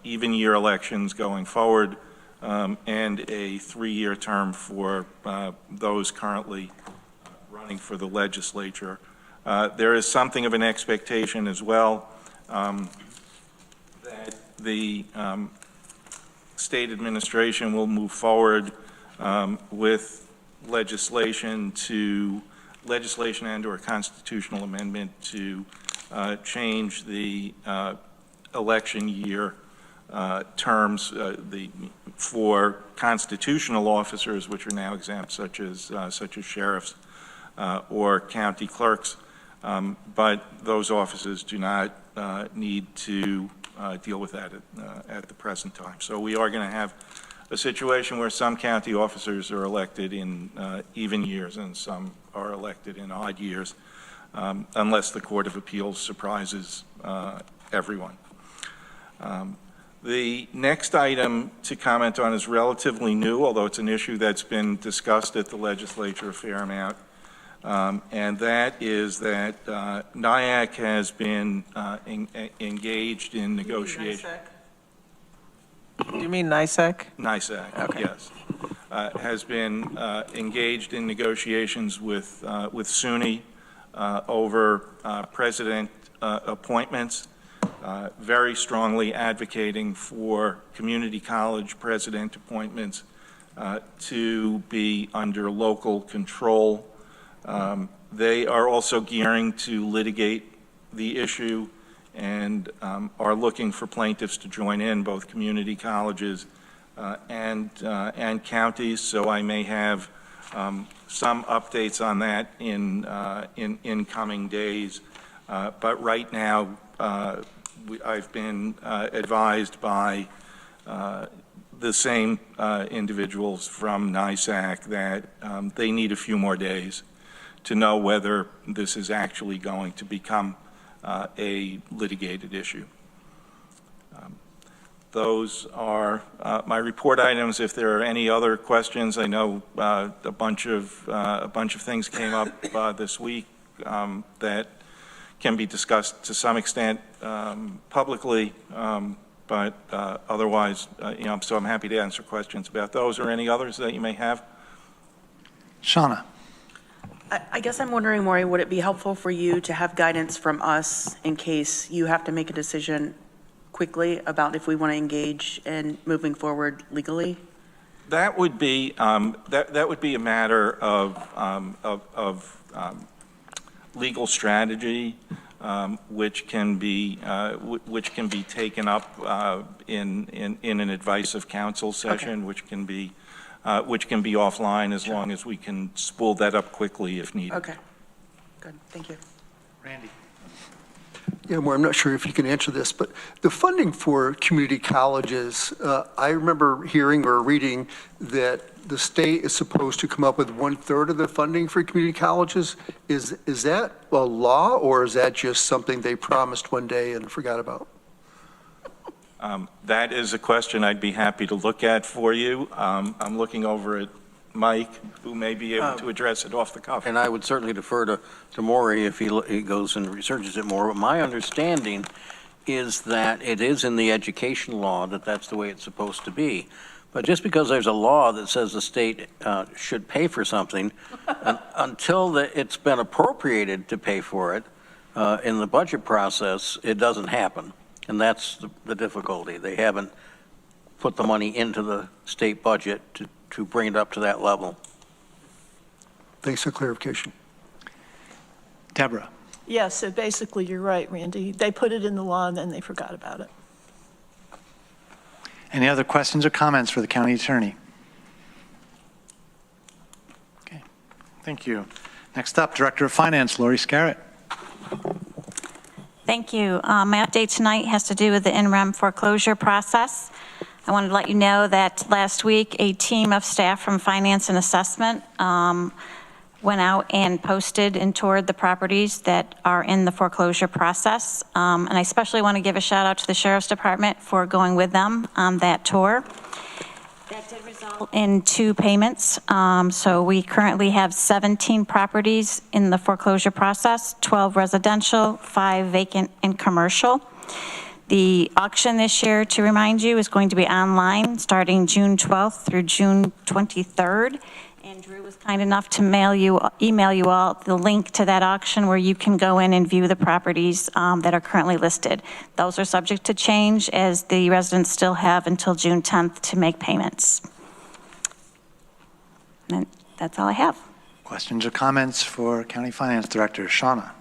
even year elections going forward, and a 3-year term for those currently running for the legislature. There is something of an expectation as well that the state administration will move forward with legislation and or constitutional amendment to change the election year terms for constitutional officers, which are now exempt, such as sheriffs or county clerks, but those offices do not need to deal with that at the present time. So we are going to have a situation where some county officers are elected in even years and some are elected in odd years, unless the Court of Appeals surprises everyone. The next item to comment on is relatively new, although it's an issue that's been discussed at the legislature a fair amount, and that is that NIAC has been engaged in negotiations. Do you mean NISAC? NISAC, okay. Yes. Has been engaged in negotiations with SUNY over president appointments, very strongly advocating for community college president appointments to be under local control. They are also gearing to litigate the issue and are looking for plaintiffs to join in, both community colleges and counties. So I may have some updates on that in coming days. But right now, I've been advised by the same individuals from NISAC that they need a few more days to know whether this is actually going to become a litigated issue. Those are my report items. If there are any other questions, I know a bunch of things came up this week that can be discussed to some extent publicly, but otherwise, so I'm happy to answer questions about those or any others that you may have. Shauna. I guess I'm wondering, Maury, would it be helpful for you to have guidance from us in case you have to make a decision quickly about if we want to engage in moving forward legally? That would be that would be a matter of legal strategy which can be taken up in an advice of council session, which can be offline as long as we can spool that up quickly if needed. Okay, good, thank you. Randy. Yeah, Maura, I'm not sure if you can answer this, but the funding for community colleges, I remember hearing or reading that the state is supposed to come up with 1/3 of the funding for community colleges. Is that a law, or is that just something they promised one day and forgot about? That is a question I'd be happy to look at for you. I'm looking over at Mike, who may be able to address it off the cuff. And I would certainly defer to Maury if he goes and researches it more. But my understanding is that it is in the education law that that's the way it's supposed to be. But just because there's a law that says the state should pay for something, until it's been appropriated to pay for it in the budget process, it doesn't happen. And that's the difficulty. They haven't put the money into the state budget to bring it up to that level. Thanks for clarification. Deborah. Yeah, so basically, you're right, Randy. They put it in the law and then they forgot about it. Any other questions or comments for the county attorney? Okay, thank you. Next up, Director of Finance, Lori Scarrett. Thank you. My update tonight has to do with the in-rem foreclosure process. I wanted to let you know that last week, a team of staff from Finance and Assessment went out and posted and toured the properties that are in the foreclosure process. And I especially want to give a shout out to the Sheriff's Department for going with them on that tour. That did result in 2 payments. So we currently have 17 properties in the foreclosure process, 12 residential, 5 vacant and commercial. The auction this year, to remind you, is going to be online starting June 12th through June 23rd. And Drew was kind enough to email you all the link to that auction where you can go in and view the properties that are currently listed. Those are subject to change as the residents still have until June 10th to make payments. And that's all I have. Questions or comments for County Finance Director Shauna?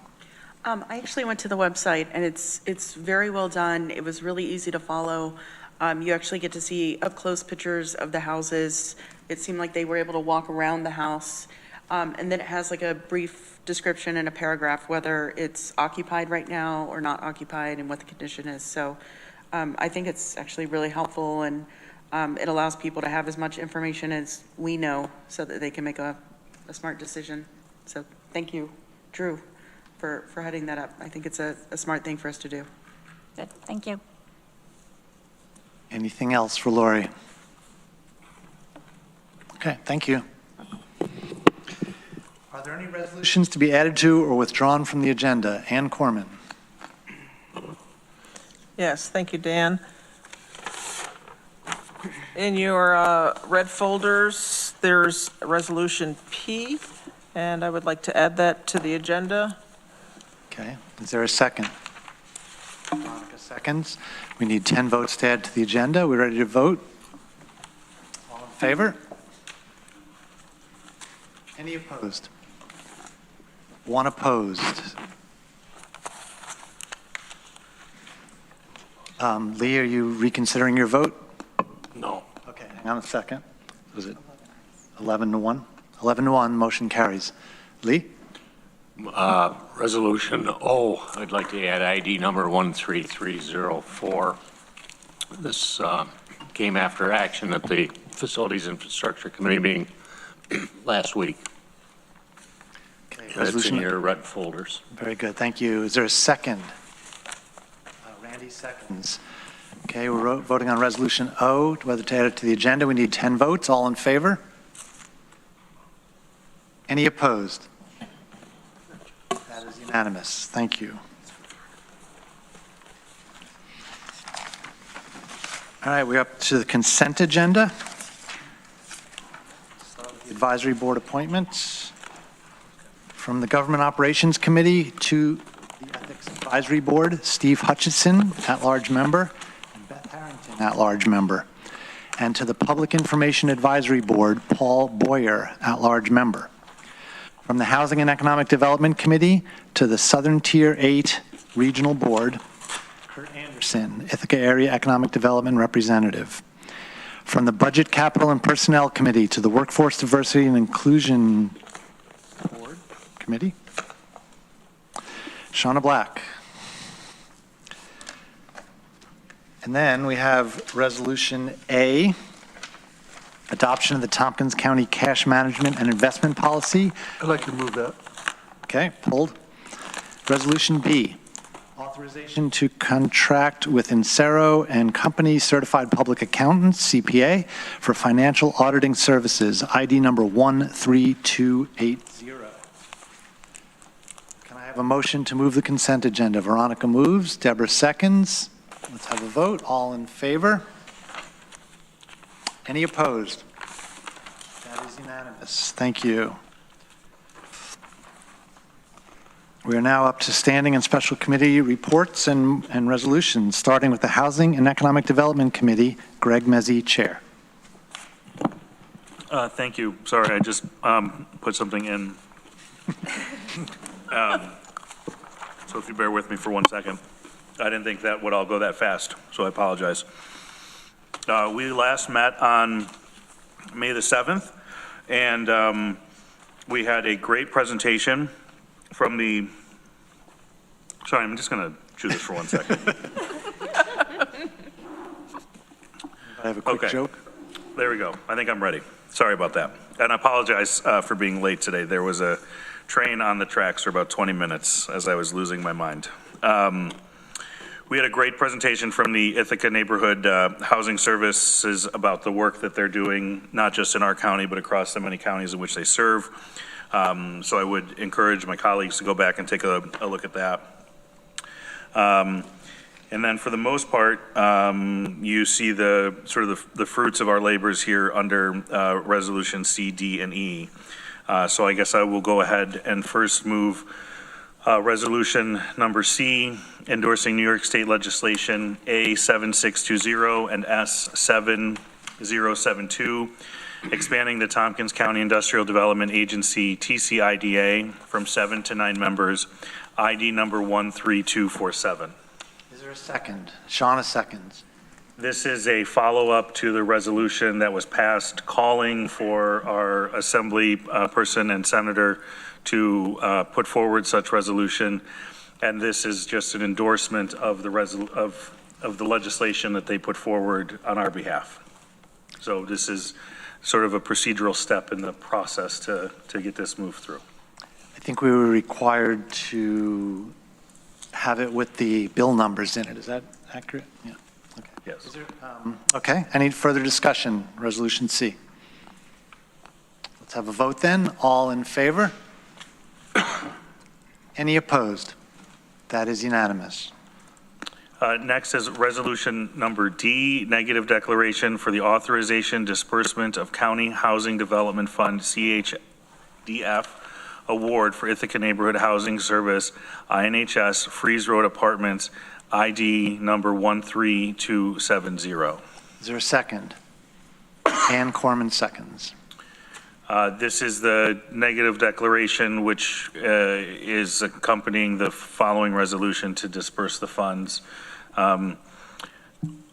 I actually went to the website, and it's very well done. It was really easy to follow. You actually get to see up-close pictures of the houses. It seemed like they were able to walk around the house. And then it has like a brief description and a paragraph, whether it's occupied right now or not occupied and what the condition is. So I think it's actually really helpful, and it allows people to have as much information as we know so that they can make a smart decision. So thank you, Drew, for heading that up. I think it's a smart thing for us to do. Good, thank you. Anything else for Lori? Okay, thank you. Are there any resolutions to be added to or withdrawn from the agenda? Ann Corman. Yes, thank you, Dan. In your red folders, there's Resolution P, and I would like to add that to the agenda. Okay, is there a second? Monica seconds. We need 10 votes to add to the agenda. We ready to vote? All in favor? Any opposed? One opposed. Lee, are you reconsidering your vote? No. Okay, hang on a second. Was it 11-1? 11-1, motion carries. Lee? Resolution O, I'd like to add ID number 13304. This came after action at the Facilities Infrastructure Committee meeting last week. Okay, That's in your red folders. Very good, thank you. Is there a second? Randy seconds. Okay, we're voting on Resolution O, whether to add it to the agenda. We need 10 votes. All in favor? Any opposed? That is unanimous. Thank you. All right, we're up to the consent agenda. The Advisory Board appointments. From the Government Operations Committee to the Ethics Advisory Board, Steve Hutchinson, at-large member, and Beth Harrington, at-large member. And to the Public Information Advisory Board, Paul Boyer, at-large member. From the Housing and Economic Development Committee to the Southern Tier 8 Regional Board, Kurt Anderson, Ithaca Area Economic Development Representative. From the Budget, Capital, and Personnel Committee to the Workforce Diversity and Inclusion Board Committee, Shauna Black. And then we have Resolution A, adoption of the Tompkins County Cash Management and Investment Policy. I'd like to move that. Okay, pulled. Resolution B, authorization to contract with Insero and Company Certified Public Accountants, CPA, for financial auditing services, ID number 13280. Can I have a motion to move the consent agenda? Veronica moves, Deborah seconds. Let's have a vote. All in favor? Any opposed? That is unanimous. Thank you. We are now up to standing and special committee reports and resolutions, starting with the Housing and Economic Development Committee. Greg Mezzi, Chair. Thank you. Sorry, I just put something in. So if you bear with me for 1 second. I didn't think that would all go that fast, so I apologize. We last met on May the 7th, and we had a great presentation from the, sorry, I'm just going to chew this for 1 second. I have a quick joke. There we go. I think I'm ready. Sorry about that. And I apologize for being late today. There was a train on the tracks for about 20 minutes as I was losing my mind. We had a great presentation from the Ithaca Neighborhood Housing Services about the work that they're doing, not just in our county, but across the many counties in which they serve. So I would encourage my colleagues to go back and take a look at that. And then for the most part, you see the sort of the fruits of our labors here under Resolution C, D, and E. So I guess I will go ahead and first move Resolution number C, endorsing New York State legislation A7620 and S7072, expanding the Tompkins County Industrial Development Agency TCIDA from 7 to 9 members, ID number 13247. Is there a second? Shauna seconds. This is a follow-up to the resolution that was passed calling for our assembly person and senator to put forward such resolution. And this is just an endorsement of the of the legislation that they put forward on our behalf. So this is sort of a procedural step in the process to get this moved through. I think we were required to have it with the bill numbers in it. Is that accurate? Yeah. Okay. Yes. Is there, okay. Any further discussion? Resolution C. Let's have a vote then. All in favor? Any opposed? That is unanimous. Next is resolution number D, negative declaration for the authorization disbursement of County Housing Development Fund CHDF award for Ithaca Neighborhood Housing Service INHS Freeze Road Apartments ID number 13270. Is there a second? Ann Corman seconds. This is the negative declaration which is accompanying the following resolution to disperse the funds.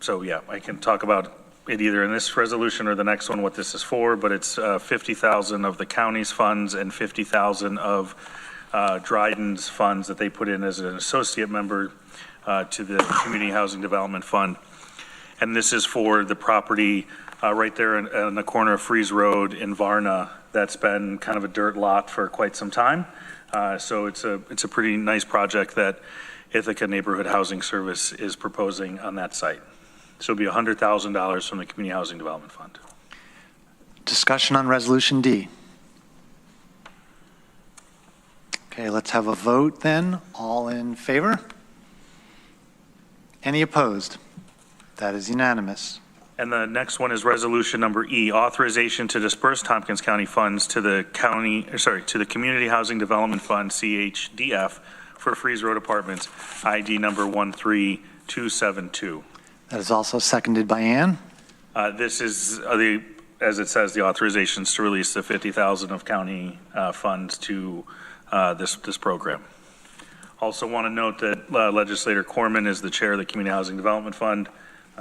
So yeah, I can talk about it either in this resolution or the next one, what this is for, but it's 50,000 of the county's funds and 50,000 of Dryden's funds that they put in as an associate member to the Community Housing Development Fund. And this is for the property right there in the corner of Freeze Road in Varna that's been kind of a dirt lot for quite some time. So it's a pretty nice project that Ithaca Neighborhood Housing Service is proposing on that site. So it'll be $100,000 from the Community Housing Development Fund. Discussion on Resolution D. Okay, let's have a vote then. All in favor? Any opposed? That is unanimous. And the next one is resolution number E, authorization to disperse Tompkins County funds to the Community Housing Development Fund, CHDF, for Freeze Road Apartments, ID number 13272. That is also seconded by Ann. This is as it says, the authorizations to release the 50,000 of county funds to this program. Also want to note that Legislator Corman is the chair of the Community Housing Development Fund,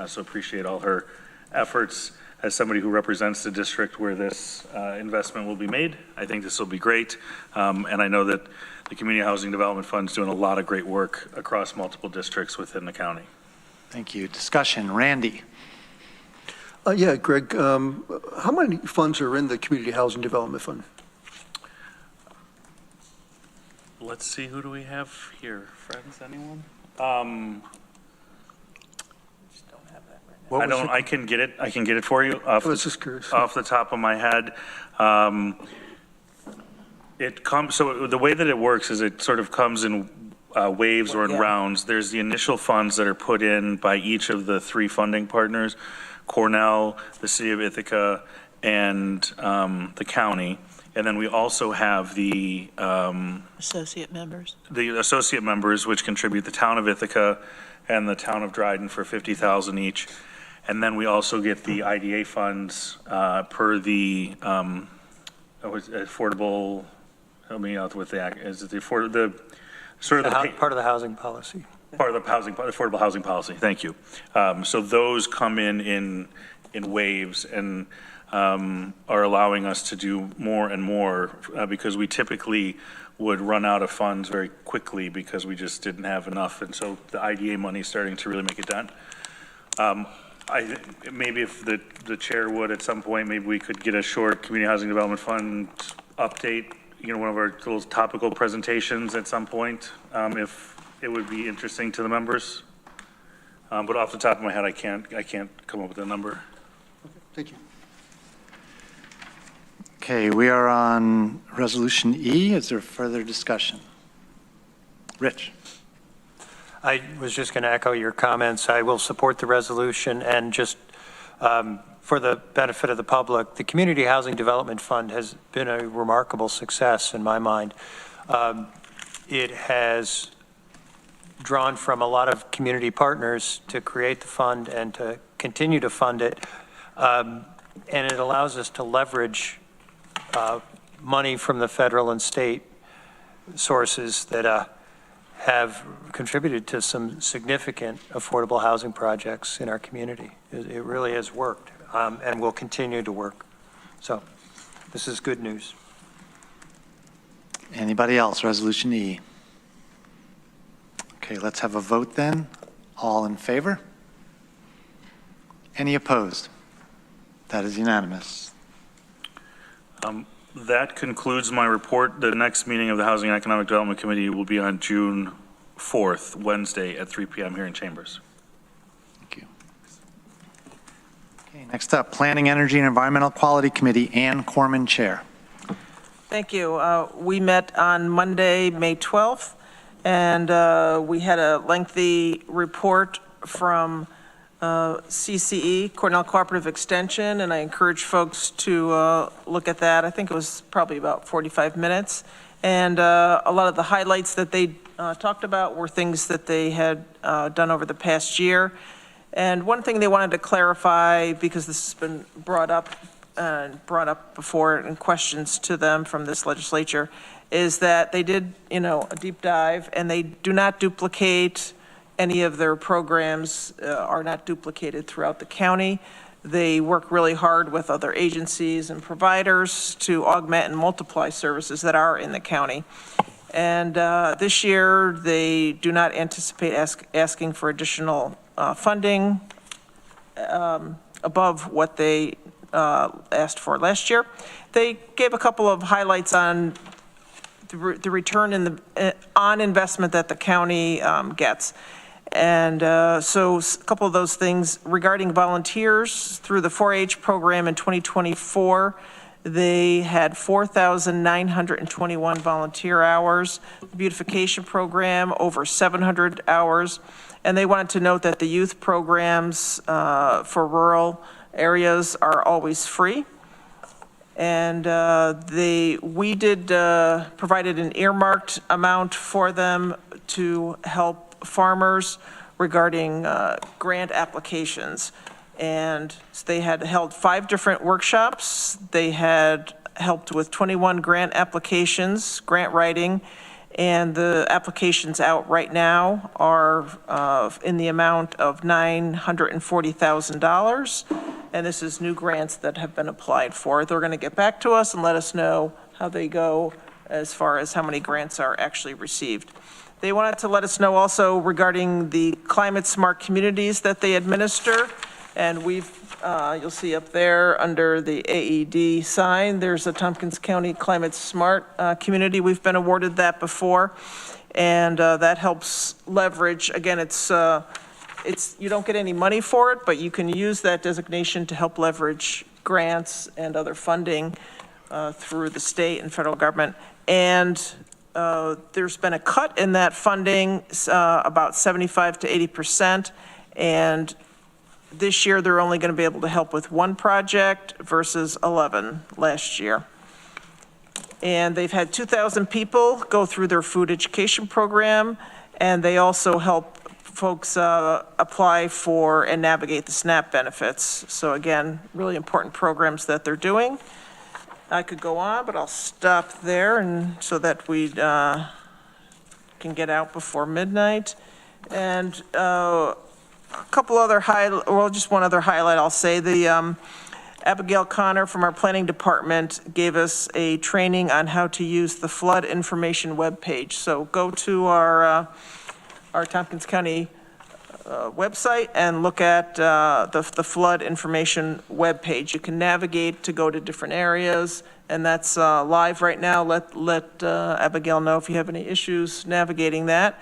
so appreciate all her efforts. As somebody who represents the district where this investment will be made, I think this will be great. And I know that the Community Housing Development Fund is doing a lot of great work across multiple districts within the county. Thank you. Discussion, Randy. Yeah, Greg, how many funds are in the Community Housing Development Fund? Let's see, who do we have here? Friends, anyone? I can get it for you off the top of my head. So the way that it works is it sort of comes in waves or in rounds. There's the initial funds that are put in by each of the three funding partners, Cornell, the City of Ithaca, and the county. And then we also have the Associate members. The associate members, which contribute the town of Ithaca and the town of Dryden for $50,000 each. And then we also get the IDA funds per the affordable. Help me out with that. Is it the part of the housing policy? Part of the affordable housing policy. Thank you. So those come in waves and are allowing us to do more and more because we typically would run out of funds very quickly because we just didn't have enough. And so the IDA money is starting to really make it done. Maybe if the chair would at some point, maybe we could get a short Community Housing Development Fund update, one of our little topical presentations at some point, if it would be interesting to the members. But off the top of my head, I can't come up with a number. Thank you. Okay, we are on Resolution E. Is there further discussion? Rich. I was just going to echo your comments. I will support the resolution, and just for the benefit of the public, the Community Housing Development Fund has been a remarkable success in my mind. It has drawn from a lot of community partners to create the fund and to continue to fund it, and it allows us to leverage money from the federal and state sources that have contributed to some significant affordable housing projects in our community. It really has worked and will continue to work. So this is good news. Anybody else? Resolution E. Okay, let's have a vote then. All in favor? Any opposed? That is unanimous. That concludes my report. The next meeting of the Housing and Economic Development Committee will be on June 4th, Wednesday at 3 p.m. here in Chambers. Thank you. Okay, next up, Planning, Energy, and Environmental Quality Committee, Ann Corman, Chair. Thank you. We met on Monday, May 12th, and we had a lengthy report from CCE, Cornell Cooperative Extension, and I encourage folks to look at that. I think it was probably about 45 minutes. And a lot of the highlights that they talked about were things that they had done over the past year. And one thing they wanted to clarify, because this has been brought up before in questions to them from this legislature, is that they did, a deep dive, and they do not duplicate any of their programs, are not duplicated throughout the county. They work really hard with other agencies and providers to augment and multiply services that are in the county. And this year, they do not anticipate asking for additional funding above what they asked for last year. They gave a couple of highlights on the return on investment that the county gets. And so a couple of those things regarding volunteers through the 4-H program in 2024, they had 4,921 volunteer hours. The beautification program, over 700 hours. And they wanted to note that the youth programs for rural areas are always free. And we did provided an earmarked amount for them to help farmers regarding grant applications. And so they had held 5 different workshops. They had helped with 21 grant applications, grant writing, And the applications out right now are in the amount of $940,000. And this is new grants that have been applied for. They're going to get back to us and let us know how they go as far as how many grants are actually received. They wanted to let us know also regarding the climate smart communities that they administer. And you'll see up there under the AED sign, there's a Tompkins County Climate Smart community. We've been awarded that before. And that helps leverage, again, you don't get any money for it, but you can use that designation to help leverage grants and other funding through the state and federal government. And there's been a cut in that funding, about 75 to 80%. And this year, they're only going to be able to help with one project versus 11 last year. And they've had 2,000 people go through their food education program, and they also help folks apply for and navigate the SNAP benefits. So again, really important programs that they're doing. I could go on, but I'll stop there and so that we can get out before midnight. And a couple other just one other highlight I'll say. The Abigail Connor from our planning department gave us a training on how to use the flood information webpage. So go to our Tompkins County website and look at the flood information webpage. You can navigate to go to different areas, and that's live right now. Let Abigail know if you have any issues navigating that.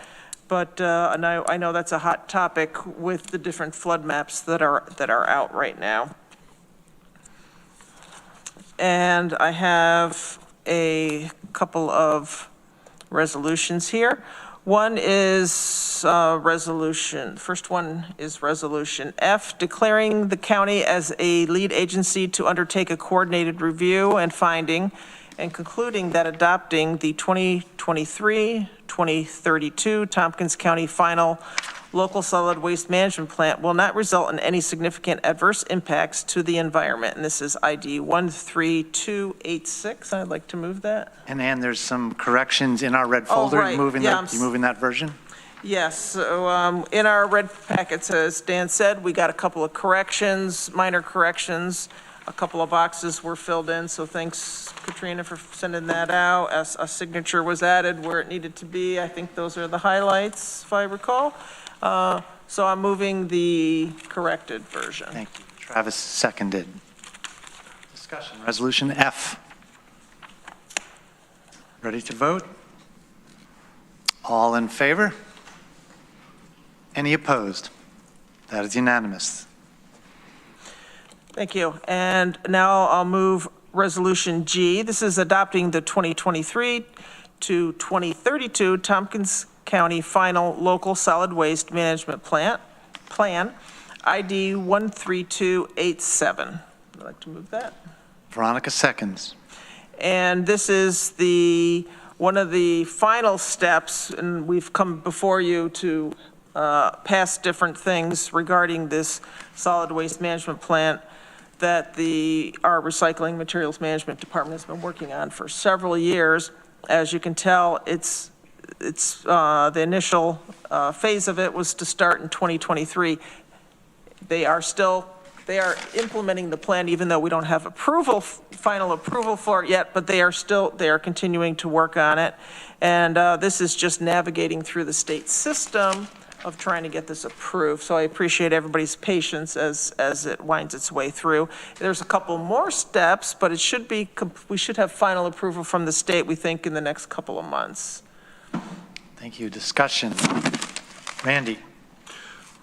But and I know that's a hot topic with the different flood maps that are out right now. And I have a couple of resolutions here. One is first one is Resolution F, declaring the county as a lead agency to undertake a coordinated review and finding, and concluding that adopting the 2023-2032 Tompkins County Final Local Solid Waste Management Plant will not result in any significant adverse impacts to the environment. And this is ID 13286. I'd like to move that. And Ann, there's some corrections in our red folder. Right. You moving that version? Yes. So in our red packets, as Dan said, we got a couple of corrections, minor corrections. A couple of boxes were filled in, so thanks, Katrina, for sending that out. As a signature was added where it needed to be. I think those are the highlights, if I recall. So I'm moving the corrected version. Thank you. Travis seconded. Discussion, Resolution F. Ready to vote? All in favor? Any opposed? That is unanimous. Thank you. And now I'll move Resolution G. This is adopting the 2023 to 2032 Tompkins County Final Local Solid Waste Management Plan, ID 13287. I'd like to move that. Veronica seconds. And this is one of the final steps, and we've come before you to pass different things regarding this solid waste management plant that our recycling materials management department has been working on for several years. As you can tell, it's the initial phase of it was to start in 2023. They are implementing the plan, even though we don't have final approval for it yet, but they are continuing to work on it. And this is just navigating through the state system of trying to get this approved. So I appreciate everybody's patience as it winds its way through. There's a couple more steps, but we should have final approval from the state, we think, in the next couple of months. Thank you. Discussion. Randy.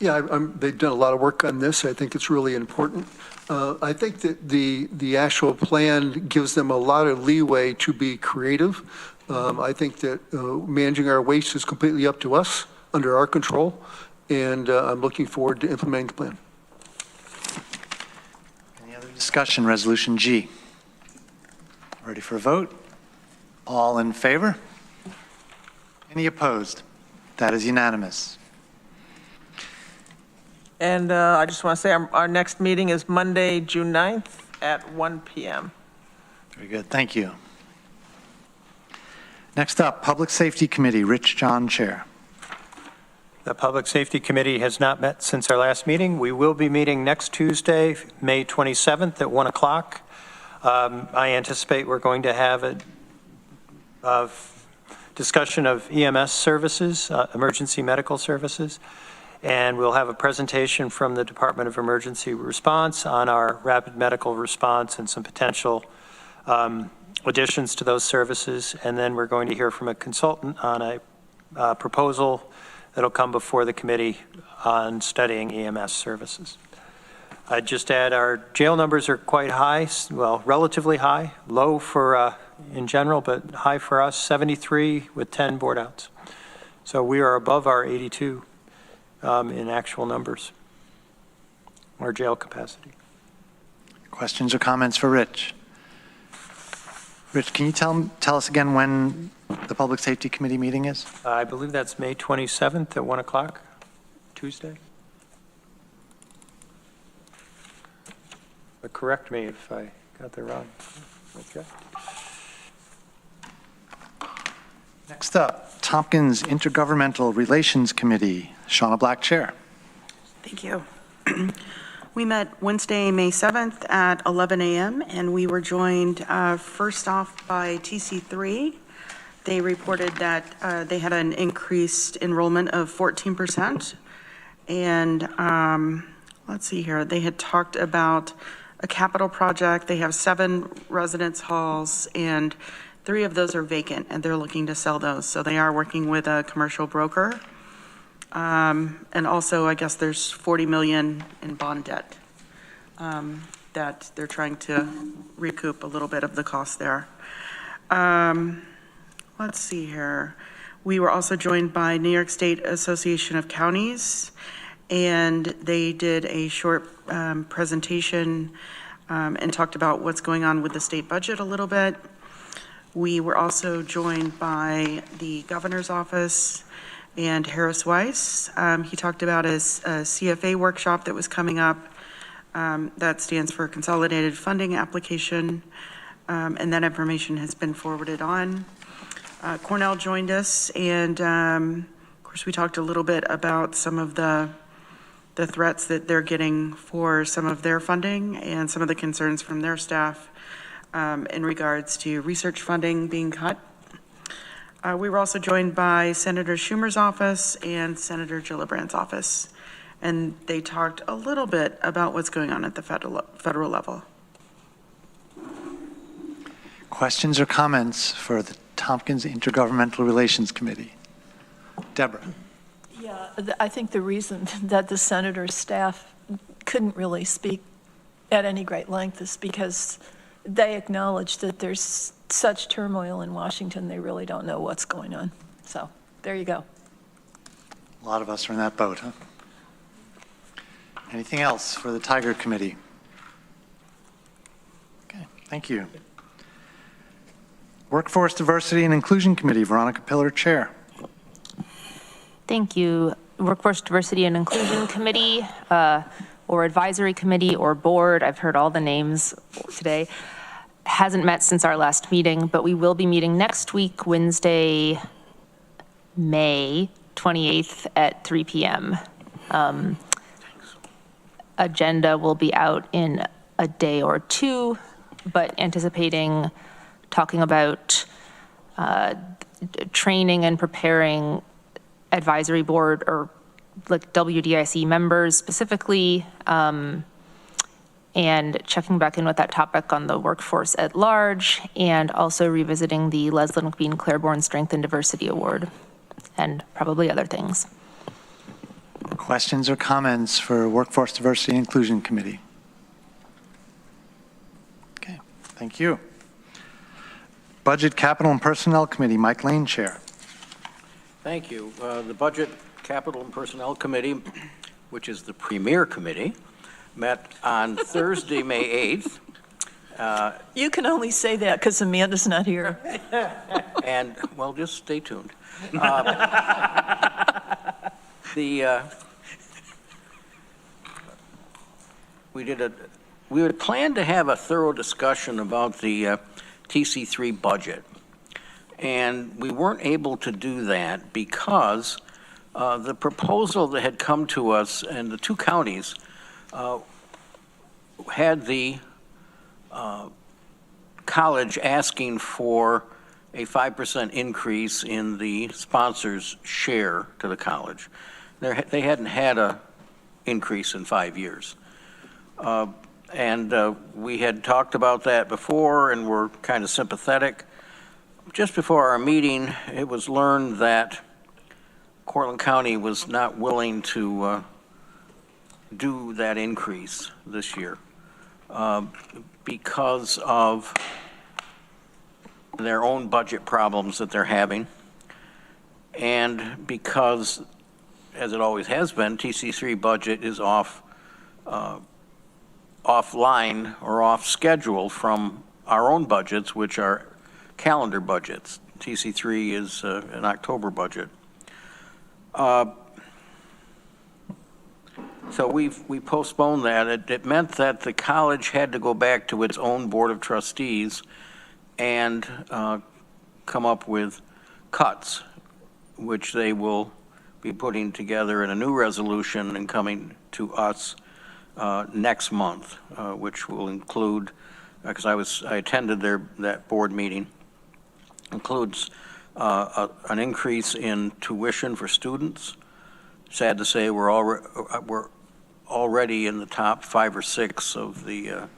Yeah, they've done a lot of work on this. I think it's really important. I think that the actual plan gives them a lot of leeway to be creative. I think that managing our waste is completely up to us, under our control, and I'm looking forward to implementing the plan. Any other discussion? Resolution G. Ready for a vote? All in favor? Any opposed? That is unanimous. And I just want to say our next meeting is Monday, June 9th at 1 p.m. Very good. Thank you. Next up, Public Safety Committee, Rich John, Chair. The Public Safety Committee has not met since our last meeting. We will be meeting next Tuesday, May 27th at 1 o'clock. I anticipate we're going to have a discussion of EMS services, emergency medical services, and we'll have a presentation from the Department of Emergency Response on our rapid medical response and some potential additions to those services. And then we're going to hear from a consultant on a proposal that'll come before the committee on studying EMS services. I'd just add our jail numbers are quite high, well, relatively high, low for in general, but high for us, 73 with 10 board outs. So we are above our 82 in actual numbers, our jail capacity. Questions or comments for Rich? Rich, can you tell us again when the Public Safety Committee meeting is? I believe that's May 27th at 1 o'clock, Tuesday. But correct me if I got that wrong. Okay. Next up, Tompkins Intergovernmental Relations Committee, Shauna Black, Chair. Thank you. We met Wednesday, May 7th at 11 a.m. and we were joined first off by TC3. They reported that they had an increased enrollment of 14%. And let's see here, they had talked about a capital project. They have 7 residence halls and 3 of those are vacant and they're looking to sell those. So they are working with a commercial broker. And also, I guess there's 40 million in bond debt that they're trying to recoup a little bit of the cost there. Let's see here. We were also joined by New York State Association of Counties, and they did a short presentation and talked about what's going on with the state budget a little bit. We were also joined by the governor's office and Harris Weiss. He talked about a CFA workshop that was coming up. That stands for Consolidated Funding Application, and that information has been forwarded on. Cornell joined us, and of course we talked a little bit about some of the threats that they're getting for some of their funding and some of the concerns from their staff in regards to research funding being cut. We were also joined by Senator Schumer's office and Senator Gillibrand's office, and they talked a little bit about what's going on at the federal level. Questions or comments for the Tompkins Intergovernmental Relations Committee? Deborah. Yeah, I think the reason that the senator's staff couldn't really speak at any great length is because they acknowledge that there's such turmoil in Washington, they really don't know what's going on. So there you go. A lot of us are in that boat, huh? Anything else for the Tiger Committee? Okay, thank you. Workforce Diversity and Inclusion Committee, Veronica Pillar, Chair. Thank you. Workforce Diversity and Inclusion Committee, or Advisory Committee, or Board, I've heard all the names today, hasn't met since our last meeting, but we will be meeting next week, Wednesday, May 28th at 3 p.m. Agenda will be out in a day or two, but anticipating talking about training and preparing advisory board or like WDIC members specifically, and checking back in with that topic on the workforce at large, and also revisiting the Leslie McBean Claiborne Strength and Diversity Award, and probably other things. Questions or comments for Workforce Diversity and Inclusion Committee? Okay, thank you. Budget, Capital, and Personnel Committee, Mike Lane, Chair. Thank you. The Budget, Capital, and Personnel Committee, which is the premier committee, met on Thursday, May 8th. You can only say that because Amanda's not here. And, well, just stay tuned. We had planned to have a thorough discussion about the TC3 budget. And we weren't able to do that because the proposal that had come to us, and the two counties had the college asking for a 5% increase in the sponsor's share to the college. They hadn't had a increase in 5 years. And we had talked about that before and were kind of sympathetic. Just before our meeting, it was learned that Cortland County was not willing to do that increase this year because of their own budget problems that they're having, and because, as it always has been, TC3 budget is offline or off schedule from our own budgets, which are calendar budgets. TC3 is an October budget. So we postponed that. It meant that the college had to go back to its own board of trustees and come up with cuts, which they will be putting together in a new resolution and coming to us next month, which will include, because I attended that board meeting, includes an increase in tuition for students. Sad to say, we're already in the top 5 or 6 of the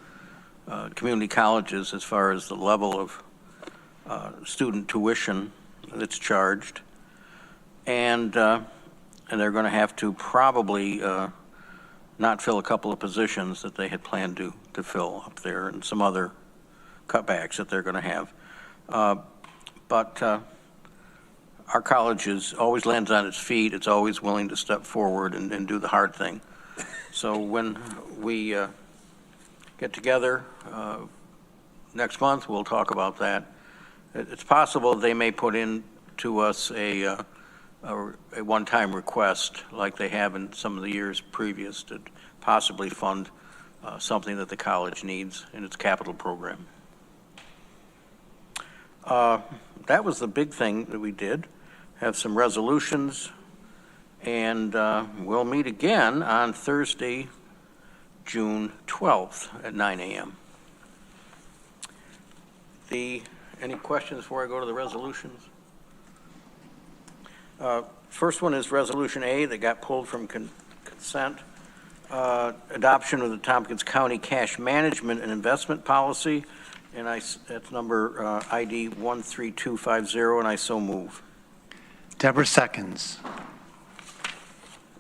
community colleges as far as the level of student tuition that's charged. And they're going to have to probably not fill a couple of positions that they had planned to fill up there, and some other cutbacks that they're going to have. But our college always lands on its feet. It's always willing to step forward and do the hard thing. So when we get together next month, we'll talk about that. It's possible they may put in to us a one-time request like they have in some of the years previous to possibly fund something that the college needs in its capital program. That was the big thing that we did. Have some resolutions, and we'll meet again on Thursday, June 12th at 9 a.m. Any questions before I go to the resolutions? First one is Resolution A that got pulled from consent. Adoption of the Tompkins County Cash Management and Investment Policy, and that's number ID 13250, and I so move. Deborah seconds.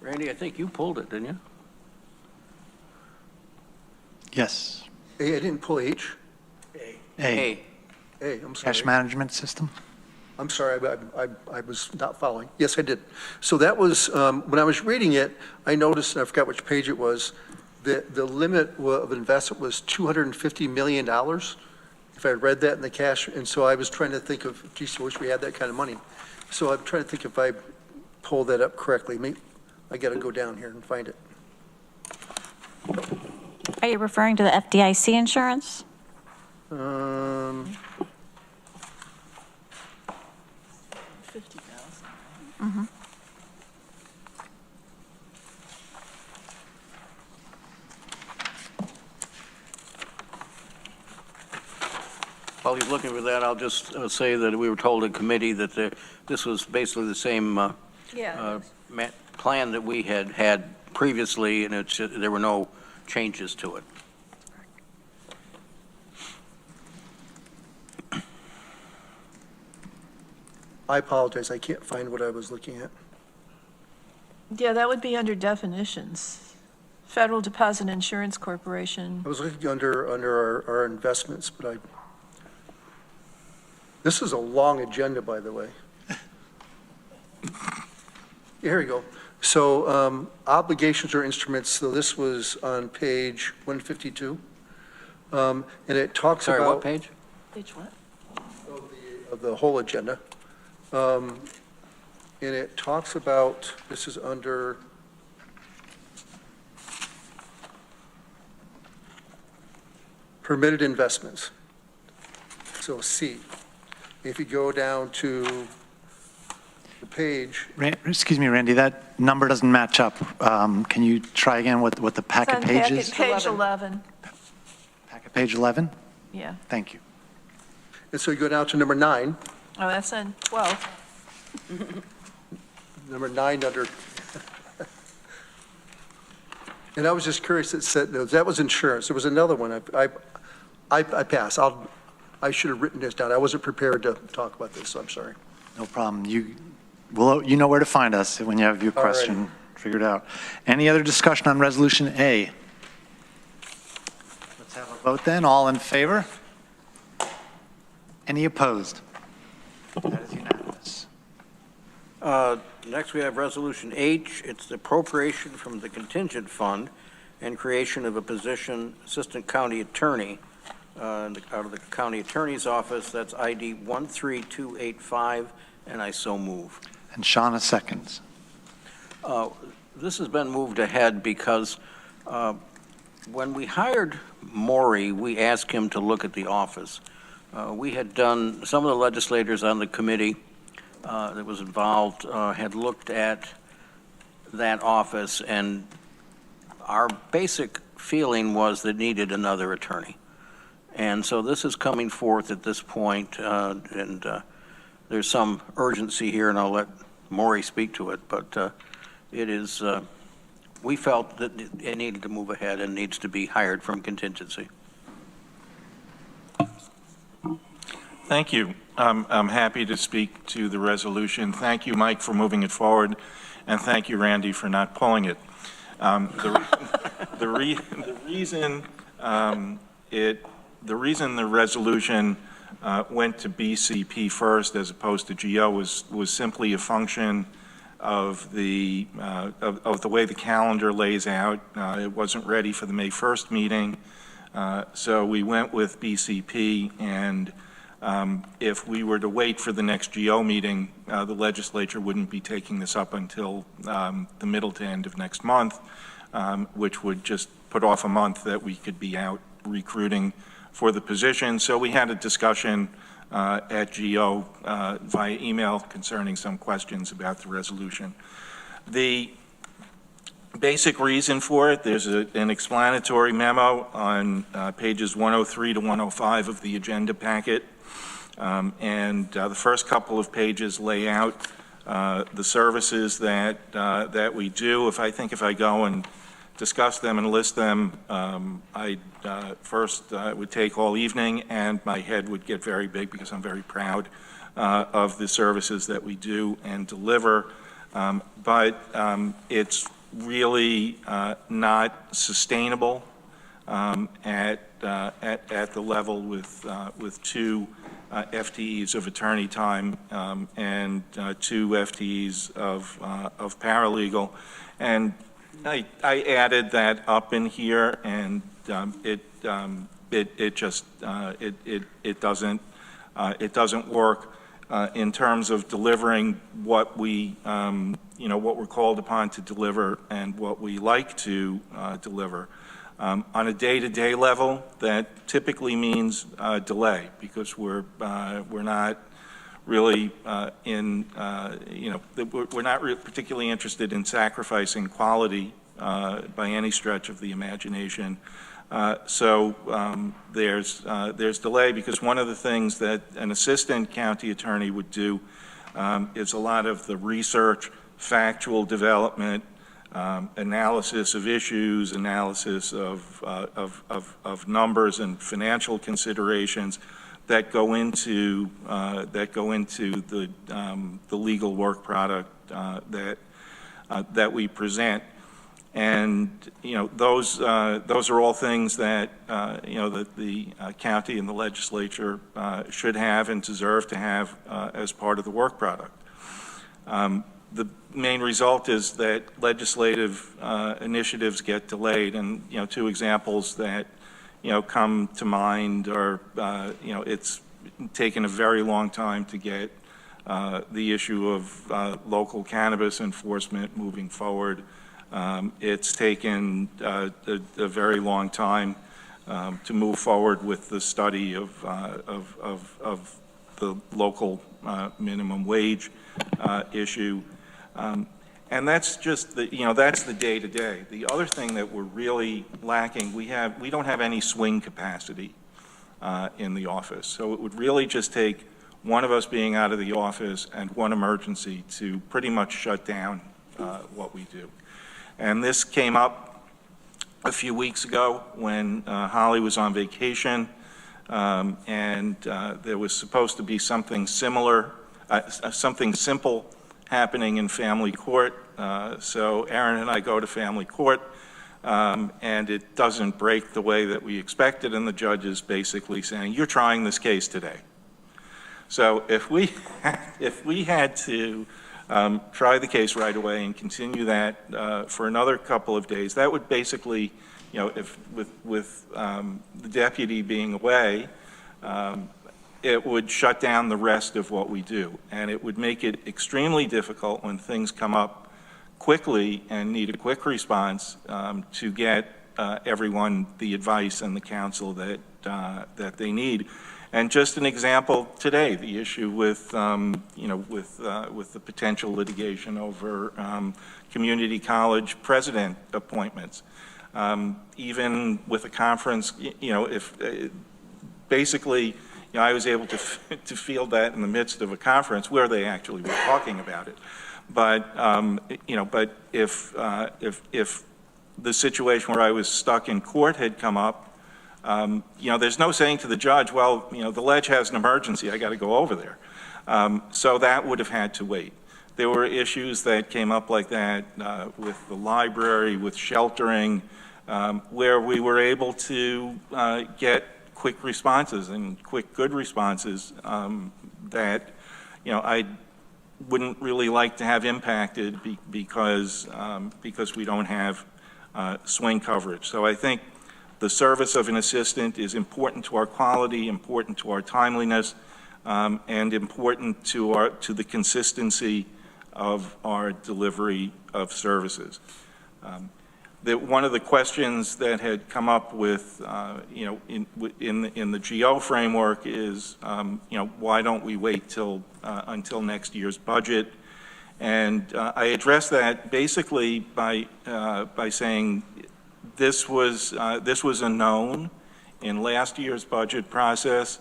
Randy, I think you pulled it, didn't you? Yes. I didn't pull H. A. I'm sorry. Cash management system. I'm sorry, I was not following. Yes, I did. So that was, when I was reading it, I noticed, and I forgot which page it was, that the limit of investment was $250 million, if I read that in the cash. And so I was trying to think of, geez, I wish we had that kind of money. So I'm trying to think if I pulled that up correctly. Maybe I got to go down here and find it. Are you referring to the FDIC insurance? 50,000. Mm-hmm. While he's looking for that, I'll just say that we were told in committee that this was basically the same plan that we had previously, and there were no changes to it. I apologize, I can't find what I was looking at. Yeah, that would be under definitions. Federal Deposit Insurance Corporation. I was looking under our investments, but this is a long agenda, by the way. Here we go. So obligations or instruments, so this was on page 152. And it talks about. Sorry, what page? Page what? Of the whole agenda. And it talks about, this is under permitted investments. So C. If you go down to the page, Excuse me, Randy, that number doesn't match up. Can you try again what the packet page is? Page 11. Packet page 11? Yeah. Thank you. and so you go down to number 9. Oh, that's on 12. Number 9 under, and I was just curious, it said, no, that was insurance. There was another one. I pass. I should have written this down. I wasn't prepared to talk about this, so I'm sorry. No problem. You know where to find us when you have your All right. question figured out. Any other discussion on Resolution A? Let's have a vote then. All in favor? Any opposed? That is unanimous. Next, we have Resolution H. It's the appropriation from the contingent fund and creation of a position, Assistant County Attorney, out of the County Attorney's Office. That's ID 13285, and I so move. And Shauna seconds. This has been moved ahead because when we hired Maury, we asked him to look at the office. We had done, some of the legislators on the committee that was involved had looked at that office, and our basic feeling was that needed another attorney. And so this is coming forth at this point, and there's some urgency here, and I'll let Maury speak to it, but it is, we felt that it needed to move ahead and needs to be hired from contingency. Thank you. I'm happy to speak to the resolution. Thank you, Mike, for moving it forward, and thank you, Randy, for not pulling it. The reason the resolution went to BCP first as opposed to GO was simply a function of the way the calendar lays out. It wasn't ready for the May 1st meeting, so we went with BCP, and if we were to wait for the next GO meeting, the legislature wouldn't be taking this up until the middle to end of next month, which would just put off a month that we could be out recruiting for the position. So we had a discussion at GO via email concerning some questions about the resolution. The basic reason for it, there's an explanatory memo on pages 103 to 105 of the agenda packet. And the first couple of pages lay out the services that we do. If I go and discuss them and list them, I first would take all evening, and my head would get very big because I'm very proud of the services that we do and deliver. But it's really not sustainable at the level with two FTEs of attorney time and 2 FTEs of paralegal. And I added that up in here, and it doesn't work in terms of delivering what we what we're called upon to deliver and what we like to deliver. On a day-to-day level, that typically means delay, because we're not really we're not particularly interested in sacrificing quality by any stretch of the imagination. So there's delay, because one of the things that an assistant county attorney would do is a lot of the research, factual development, analysis of issues, analysis of numbers and financial considerations that go into the legal work product that we present. And those are all things that that the county and the legislature should have and deserve to have as part of the work product. The main result is that legislative initiatives get delayed, and 2 examples that come to mind are it's taken a very long time to get the issue of local cannabis enforcement moving forward. It's taken a very long time to move forward with the study of the local minimum wage issue. And that's just the, that's the day-to-day. The other thing that we're really lacking, we don't have any swing capacity in the office. So it would really just take one of us being out of the office and one emergency to pretty much shut down what we do. And this came up a few weeks ago when Holly was on vacation, and there was supposed to be something similar, something simple happening in family court. So Aaron and I go to family court, and it doesn't break the way that we expected, and the judge is basically saying, you're trying this case today. So if we had to try the case right away and continue that for another couple of days, that would basically, if with the deputy being away, it would shut down the rest of what we do. And it would make it extremely difficult when things come up quickly and need a quick response to get everyone the advice and the counsel that they need. And just an example today, the issue with, with the potential litigation over community college president appointments. Even with a conference, if basically, I was able to field that in the midst of a conference where they actually were talking about it. But but if the situation where I was stuck in court had come up, there's no saying to the judge, well, the ledge has an emergency, I got to go over there. So that would have had to wait. There were issues that came up like that with the library, with sheltering, where we were able to get quick responses and quick good responses that I wouldn't really like to have impacted because we don't have swing coverage. So I think the service of an assistant is important to our quality, important to our timeliness, and important to the consistency of our delivery of services. One of the questions that had come up with, in the GO framework is, why don't we wait until next year's budget? And I addressed that basically by saying this was a known in last year's budget process.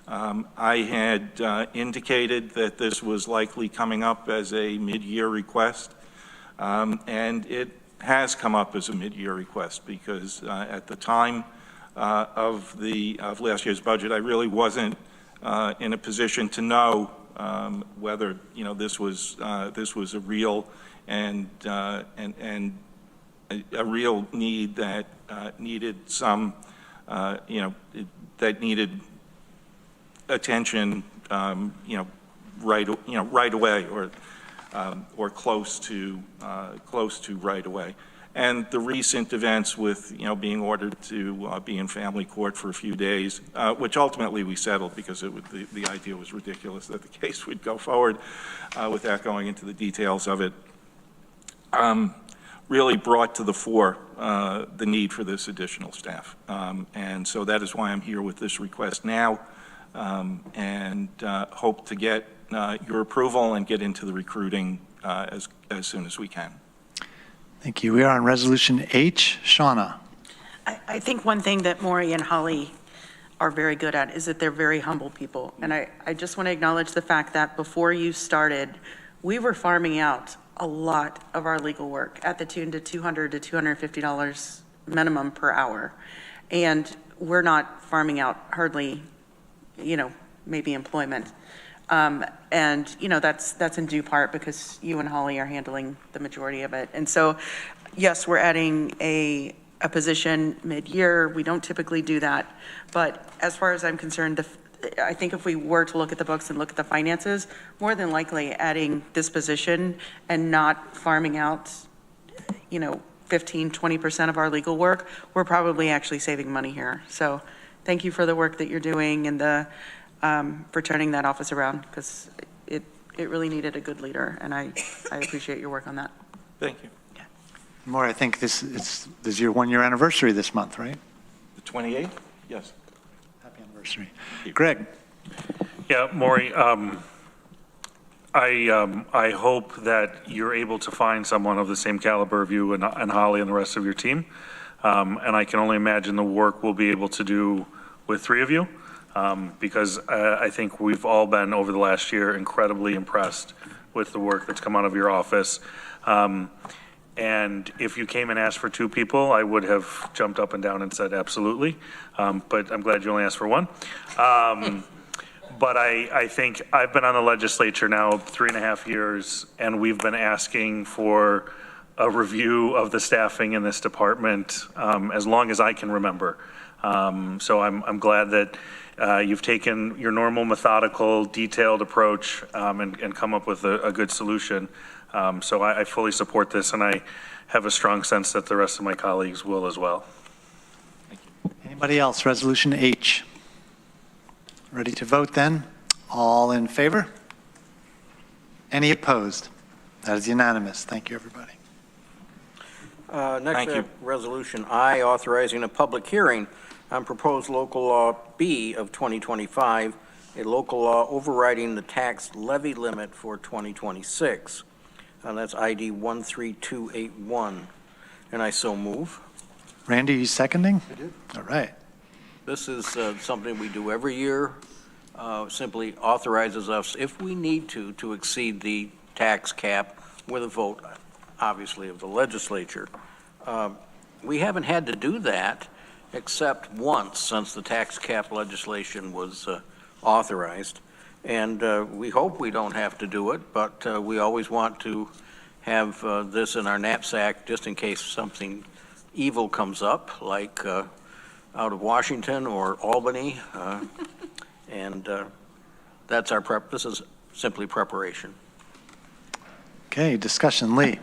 I had indicated that this was likely coming up as a mid-year request, and it has come up as a mid-year request because at the time of last year's budget, I really wasn't in a position to know whether this was a real and a real need that needed some that needed attention right away or close to right away. And the recent events with, being ordered to be in family court for a few days, which ultimately we settled because the idea was ridiculous that the case would go forward without going into the details of it, really brought to the fore the need for this additional staff. And so that is why I'm here with this request now, and hope to get your approval and get into the recruiting as soon as we can. Thank you. We are on Resolution H. Shauna. I think one thing that Maury and Holly are very good at is that they're very humble people. And I just want to acknowledge the fact that before you started, we were farming out a lot of our legal work at the tune to $200 to $250 minimum per hour. And we're not farming out hardly, maybe employment. And, that's in due part because you and Holly are handling the majority of it. And so, yes, we're adding a position mid-year. We don't typically do that. But as far as I'm concerned, I think if we were to look at the books and look at the finances, more than likely adding this position and not farming out, 15, 20% of our legal work, we're probably actually saving money here. So thank you for the work that you're doing and for turning that office around, because it really needed a good leader, and I appreciate your work on that. Thank you. Maury, I think this is your one-year anniversary this month, right? The 28th? Yes. Happy anniversary. Greg. Yeah, Maury, I hope that you're able to find someone of the same caliber of you and Holly and the rest of your team. And I can only imagine the work we'll be able to do with three of you, because I think we've all been, over the last year, incredibly impressed with the work that's come out of your office. And if you came and asked for two people, I would have jumped up and down and said absolutely. But I'm glad you only asked for one. But I think I've been on the legislature now 3.5 years, and we've been asking for a review of the staffing in this department as long as I can remember. So I'm glad that you've taken your normal methodical, detailed approach and come up with a good solution. So I fully support this, and I have a strong sense that the rest of my colleagues will as well. Anybody else? Resolution H. Ready to vote then? All in favor? Any opposed? That is unanimous. Thank you, everybody. Next, we have Resolution I, authorizing a public hearing on proposed local law B of 2025, a local law overriding the tax levy limit for 2026. That's ID 13281. And I so move. Randy, are you seconding? I did. All right. This is something we do every year. Simply authorizes us, if we need to exceed the tax cap with a vote, obviously, of the legislature. We haven't had to do that except once since the tax cap legislation was authorized. And we hope we don't have to do it, but we always want to have this in our knapsack just in case something evil comes up, like out of Washington or Albany. And that's our prep. This is simply preparation. Okay, discussion. Lee.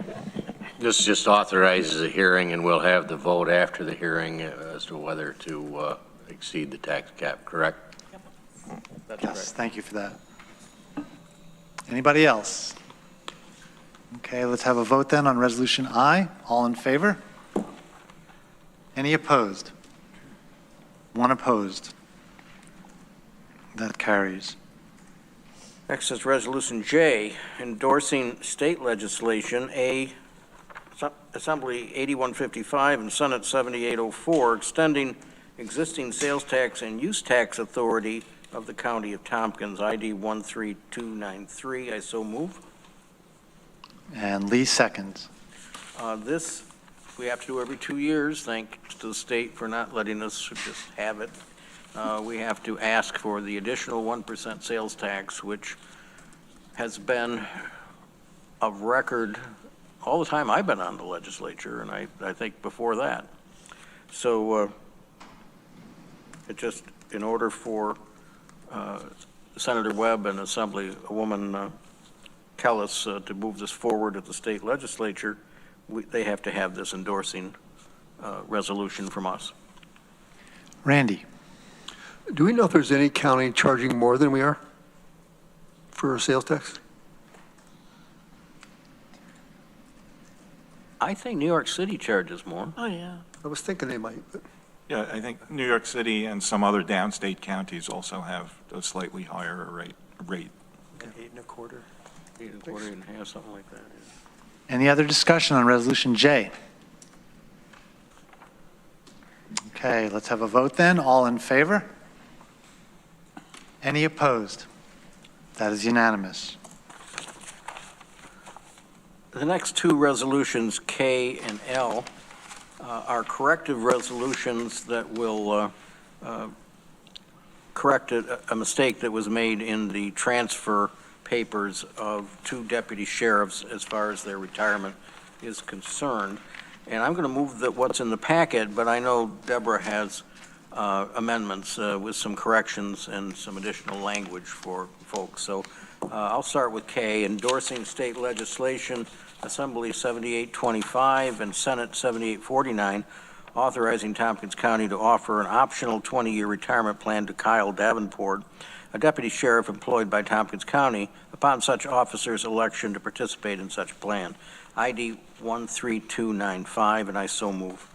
This just authorizes a hearing, and we'll have the vote after the hearing as to whether to exceed the tax cap, correct? That's Yes, correct. thank you for that. Anybody else? Okay, let's have a vote then on Resolution I. All in favor? Any opposed? One opposed. That carries. Next is Resolution J, endorsing state legislation, Assembly 8155 and Senate 7804, extending existing sales tax and use tax authority of the County of Tompkins, ID 13293. I so move. And Lee seconds. This we have to do every 2 years, thanks to the state for not letting us just have it. We have to ask for the additional 1% sales tax, which has been of record all the time I've been on the legislature, and I think before that. So it just, in order for Senator Webb and Assemblywoman Kellis to move this forward at the state legislature, they have to have this endorsing resolution from us. Randy. Do we know if there's any county charging more than we are for sales tax? I think New York City charges more. Oh, yeah. I was thinking they might, but. Yeah, I think New York City and some other downstate counties also have a slightly higher rate. 8 1/4. 8 1/4, something like that. Yeah. Any other discussion on Resolution J? Okay, let's have a vote then. All in favor? Any opposed? That is unanimous. The next two resolutions, K and L, are corrective resolutions that will correct a mistake that was made in the transfer papers of 2 deputy sheriffs as far as their retirement is concerned. And I'm going to move what's in the packet, but I know Deborah has amendments with some corrections and some additional language for folks. So I'll start with K, endorsing state legislation, Assembly 7825 and Senate 7849, authorizing Tompkins County to offer an optional 20-year retirement plan to Kyle Davenport, a deputy sheriff employed by Tompkins County, upon such officer's election to participate in such plan. ID 13295, and I so move.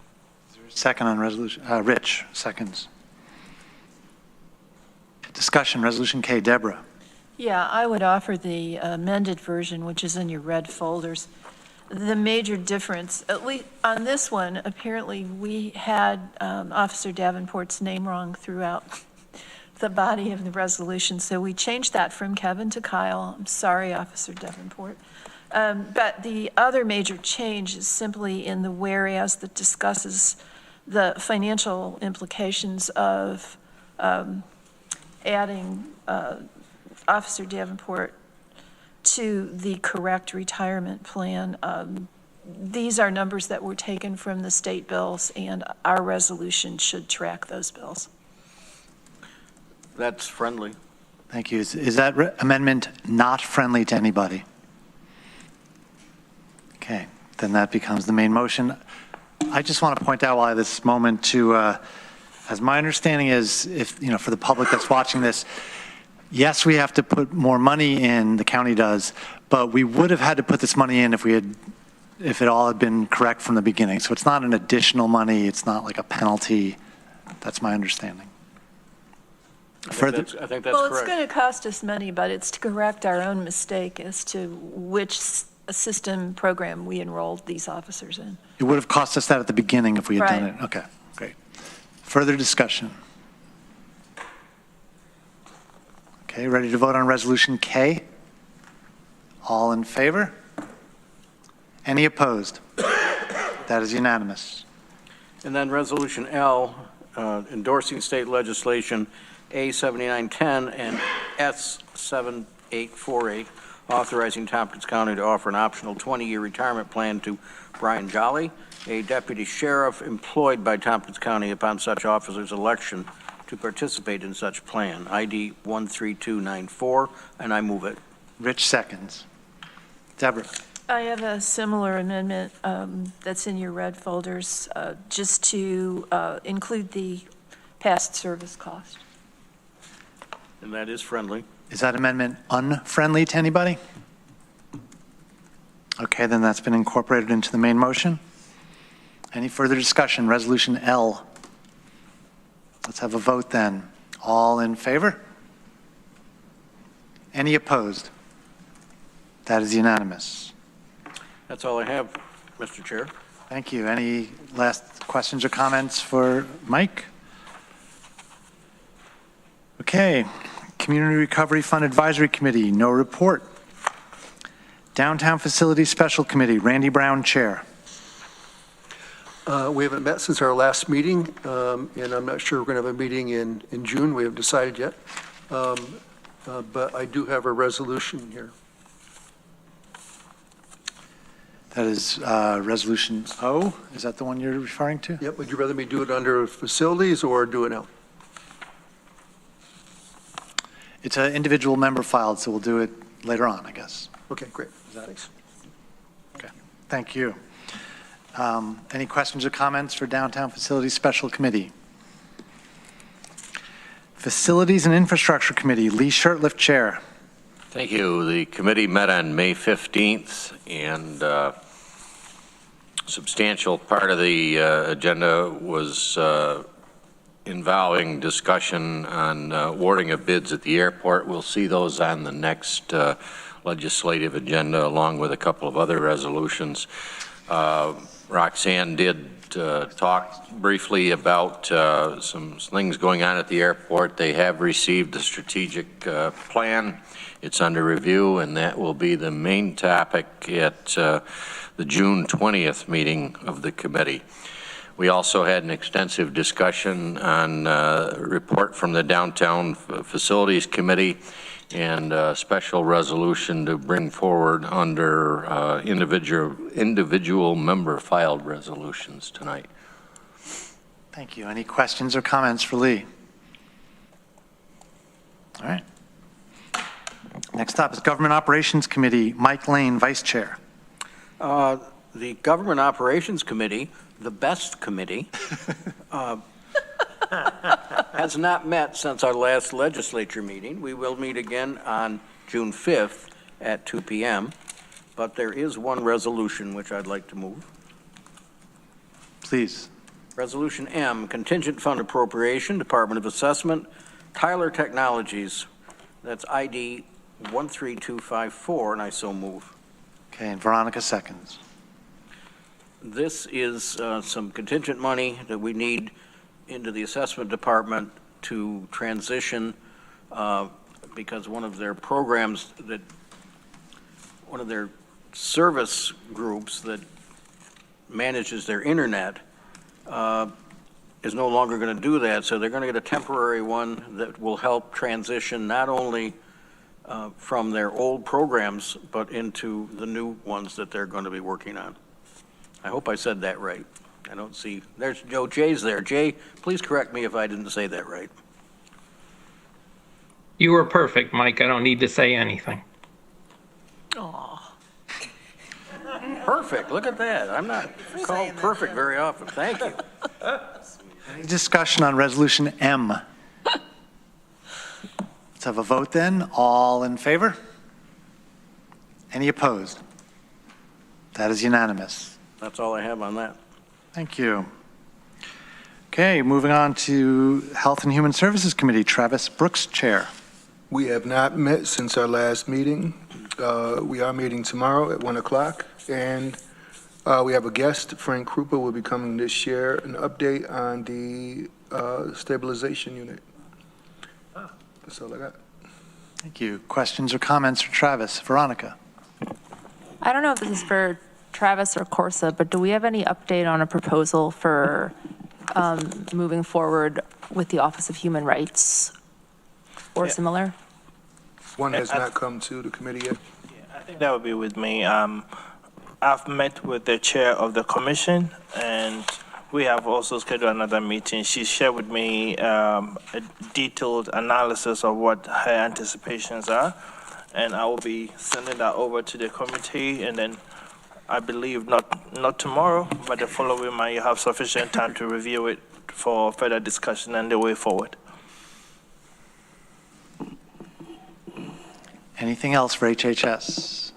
Second on resolution, Rich, seconds. Discussion, Resolution K. Deborah. Yeah, I would offer the amended version, which is in your red folders. The major difference, at least on this one, apparently we had Officer Davenport's name wrong throughout the body of the resolution, so we changed that from Kevin to Kyle. I'm sorry, Officer Davenport. But the other major change is simply in the whereas that discusses the financial implications of adding Officer Davenport to the correct retirement plan. These are numbers that were taken from the state bills, and our resolution should track those bills. That's friendly. Thank you. Is that amendment not friendly to anybody? Okay, then that becomes the main motion. I just want to point out why this moment to, as my understanding is, if, for the public that's watching this, yes, we have to put more money in, the county does, but we would have had to put this money in if it all had been correct from the beginning. So it's not an additional money, it's not like a penalty. That's my understanding. I think that's Well, correct. it's going to cost us money, but it's to correct our own mistake as to which system program we enrolled these officers in. It would have cost us that at the beginning if we had done Right. it. Okay, great. Further discussion? Okay, ready to vote on Resolution K? All in favor? Any opposed? That is unanimous. And then Resolution L, endorsing state legislation A7910 and S7848, authorizing Tompkins County to offer an optional 20-year retirement plan to Brian Jolly, a deputy sheriff employed by Tompkins County upon such officer's election to participate in such plan, ID 13294, and I move it. Rich seconds. Deborah. I have a similar amendment that's in your red folders, just to include the past service cost. And that is friendly. Is that amendment unfriendly to anybody? Okay, then that's been incorporated into the main motion. Any further discussion? Resolution L. Let's have a vote then. All in favor? Any opposed? That is unanimous. That's all I have, Mr. Chair. Thank you. Any last questions or comments for Mike? Okay. Community Recovery Fund Advisory Committee, no report. Downtown Facilities Special Committee, Randy Brown, Chair. We haven't met since our last meeting, and I'm not sure we're going to have a meeting in June. We haven't decided yet. But I do have a resolution here. That is Resolution O. Is that the one you're referring to? Yep. Would you rather me do it under facilities or do it now? It's an individual member filed, so we'll do it later on, I guess. Okay, great. Thanks. Okay, thank you. Any questions or comments for Downtown Facilities Special Committee? Facilities and Infrastructure Committee, Lee Shurtleff, Chair. Thank you. The committee met on May 15th, and a substantial part of the agenda was involving discussion on awarding of bids at the airport. We'll see those on the next legislative agenda, along with a couple of other resolutions. Roxanne did talk briefly about some things going on at the airport. They have received the strategic plan. It's under review, and that will be the main topic at the June 20th meeting of the committee. We also had an extensive discussion on a report from the Downtown Facilities Committee and a special resolution to bring forward under individual member filed resolutions tonight. Thank you. Any questions or comments for Lee? All right. Next up is Government Operations Committee, Mike Lane, Vice Chair. The Government Operations Committee, the best committee, has not met since our last legislature meeting. We will meet again on June 5th at 2 p.m., but there is one resolution which I'd like to move. Please. Resolution M, Contingent Fund Appropriation, Department of Assessment, Tyler Technologies, that's ID 13254, and I so move. Okay, and Veronica seconds. This is some contingent money that we need into the assessment department to transition because one of their programs that, one of their service groups that manages their internet is no longer going to do that. So they're going to get a temporary one that will help transition not only from their old programs, but into the new ones that they're going to be working on. I hope I said that right. I don't see, there's Joe, Jay's there. Jay, please correct me if I didn't say that right. You were perfect, Mike. I don't need to say anything. Oh. Perfect, look at that. I'm not called perfect very often. Thank you. Any discussion on Resolution M? Let's have a vote then. All in favor? Any opposed? That is unanimous. That's all I have on that. Thank you. Okay, moving on to Health and Human Services Committee. Travis Brooks, Chair. We have not met since our last meeting. We are meeting tomorrow at 1 o'clock, and we have a guest. Frank Krupa will be coming to share an update on the stabilization unit. That's all I got. Thank you. Questions or comments for Travis? Veronica. I don't know if this is for Travis or Corsa, but do we have any update on a proposal for moving forward with the Office of Human Rights or similar? One has not come to the committee yet. I think that would be with me. I've met with the chair of the commission, and we have also scheduled another meeting. She shared with me a detailed analysis of what her anticipations are, and I will be sending that over to the committee, and then I believe not tomorrow, but the following month, you have sufficient time to review it for further discussion and the way forward. Anything else for HHS?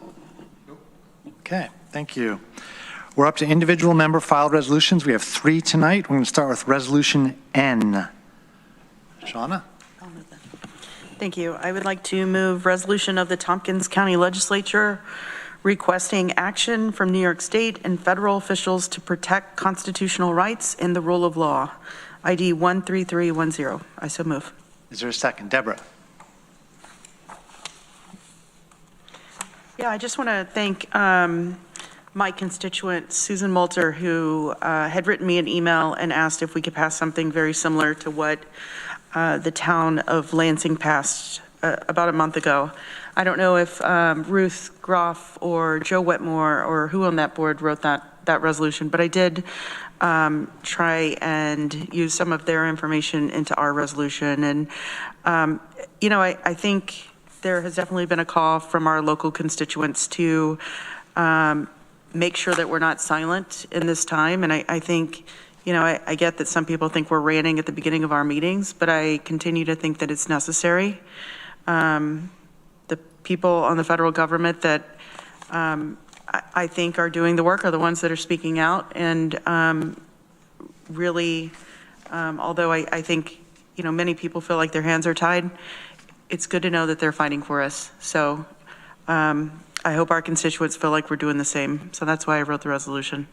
Okay, thank you. We're up to individual member filed resolutions. We have 3 tonight. We're going to start with Resolution N. Shauna? Thank you. I would like to move resolution of the Tompkins County Legislature requesting action from New York State and federal officials to protect constitutional rights and the rule of law. ID 13310. I so move. Is there a second? Deborah? Yeah, I just want to thank my constituent, Susan Moulter, who had written me an email and asked if we could pass something very similar to what the town of Lansing passed about a month ago. I don't know if Ruth Groff or Joe Wetmore or who on that board wrote that resolution, but I did try and use some of their information into our resolution. And, you know, I think there has definitely been a call from our local constituents to make sure that we're not silent in this time. And I think, you know, I get that some people think we're ranting at the beginning of our meetings, but I continue to think that it's necessary. The people on the federal government that I think are doing the work are the ones that are speaking out. And really, although I think, you know, many people feel like their hands are tied, it's good to know that they're fighting for us. So I hope our constituents feel like we're doing the same. So that's why I wrote the resolution.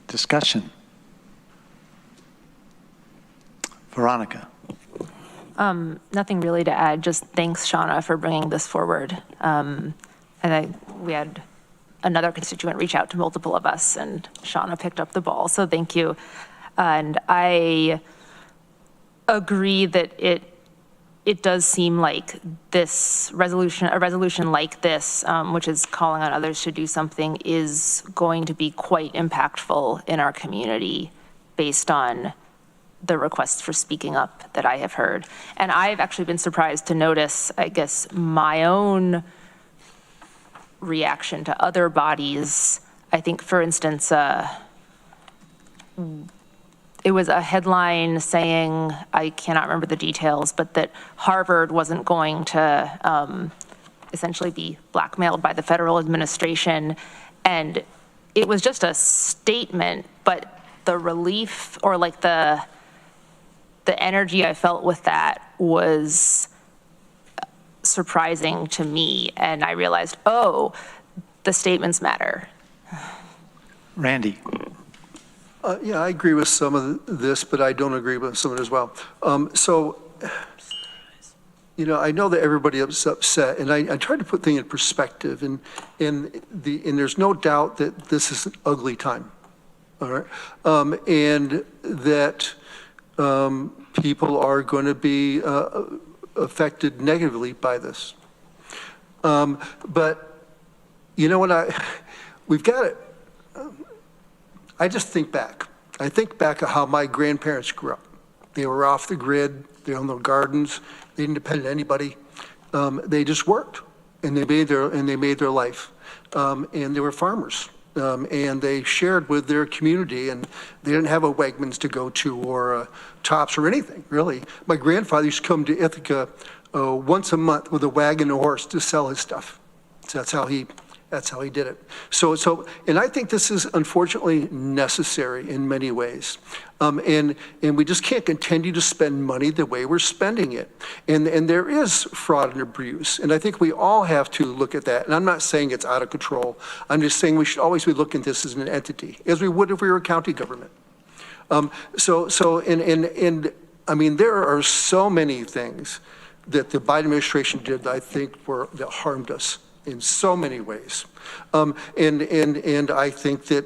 Discussion. Veronica. Nothing really to add, just thanks, Shauna, for bringing this forward. We had another constituent reach out to multiple of us, and Shauna picked up the ball, so thank you. And I agree that it does seem like this resolution, a resolution like this, which is calling on others to do something, is going to be quite impactful in our community based on the requests for speaking up that I have heard. And I've actually been surprised to notice, I guess, my own reaction to other bodies. I think, for instance, it was a headline saying, I cannot remember the details, but that Harvard wasn't going to essentially be blackmailed by the federal administration. And it was just a statement, but the relief, or like the energy I felt with that was surprising to me, and I realized, oh, the statements matter. Randy. Yeah, I agree with some of this, but I don't agree with some of it as well. I know that everybody is upset, and I try to put things in perspective, and there's no doubt that this is an ugly time, all right? And that people are going to be affected negatively by this. But you know what, we've got it. I just think back. I think back of how my grandparents grew up. They were off the grid, they owned their gardens, they didn't depend on anybody. They just worked, and they made their life. And they were farmers, and they shared with their community, and they didn't have a Wegmans to go to or a Tops or anything, really. My grandfather used to come to Ithaca once a month with a wagon and a horse to sell his stuff. So that's how he did it. And I think this is unfortunately necessary in many ways. And we just can't continue to spend money the way we're spending it. And there is fraud and abuse. And I think we all have to look at that. And I'm not saying it's out of control. I'm just saying we should always be looking at this as an entity, as we would if we were a county government. I mean, there are so many things that the Biden administration did that I think that harmed us in so many ways. And I think that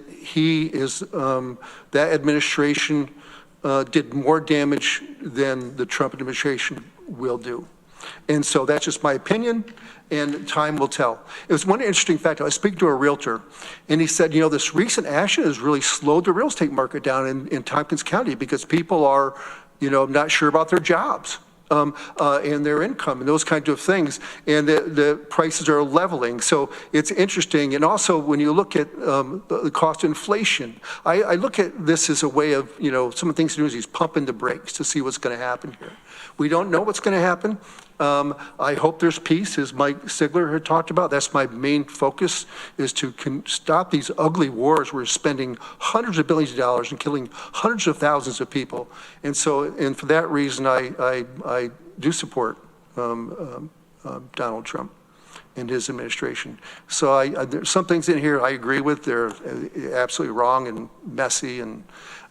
that administration did more damage than the Trump administration will do. And so that's just my opinion, and time will tell. It was one interesting fact. I was speaking to a realtor, and he said, this recent action has really slowed the real estate market down in Tompkins County because people are, not sure about their jobs. And their income and those kinds of things, and the prices are leveling. So it's interesting. And also when you look at the cost of inflation, I look at this as a way of, some of the things to do is he's pumping the brakes to see what's going to happen here. We don't know what's going to happen. I hope there's peace, as Mike Sigler had talked about. That's my main focus, is to stop these ugly wars. We're spending hundreds of billions of dollars and killing hundreds of thousands of people. And for that reason, I do support Donald Trump and his administration. So there's some things in here I agree with. They're absolutely wrong and messy,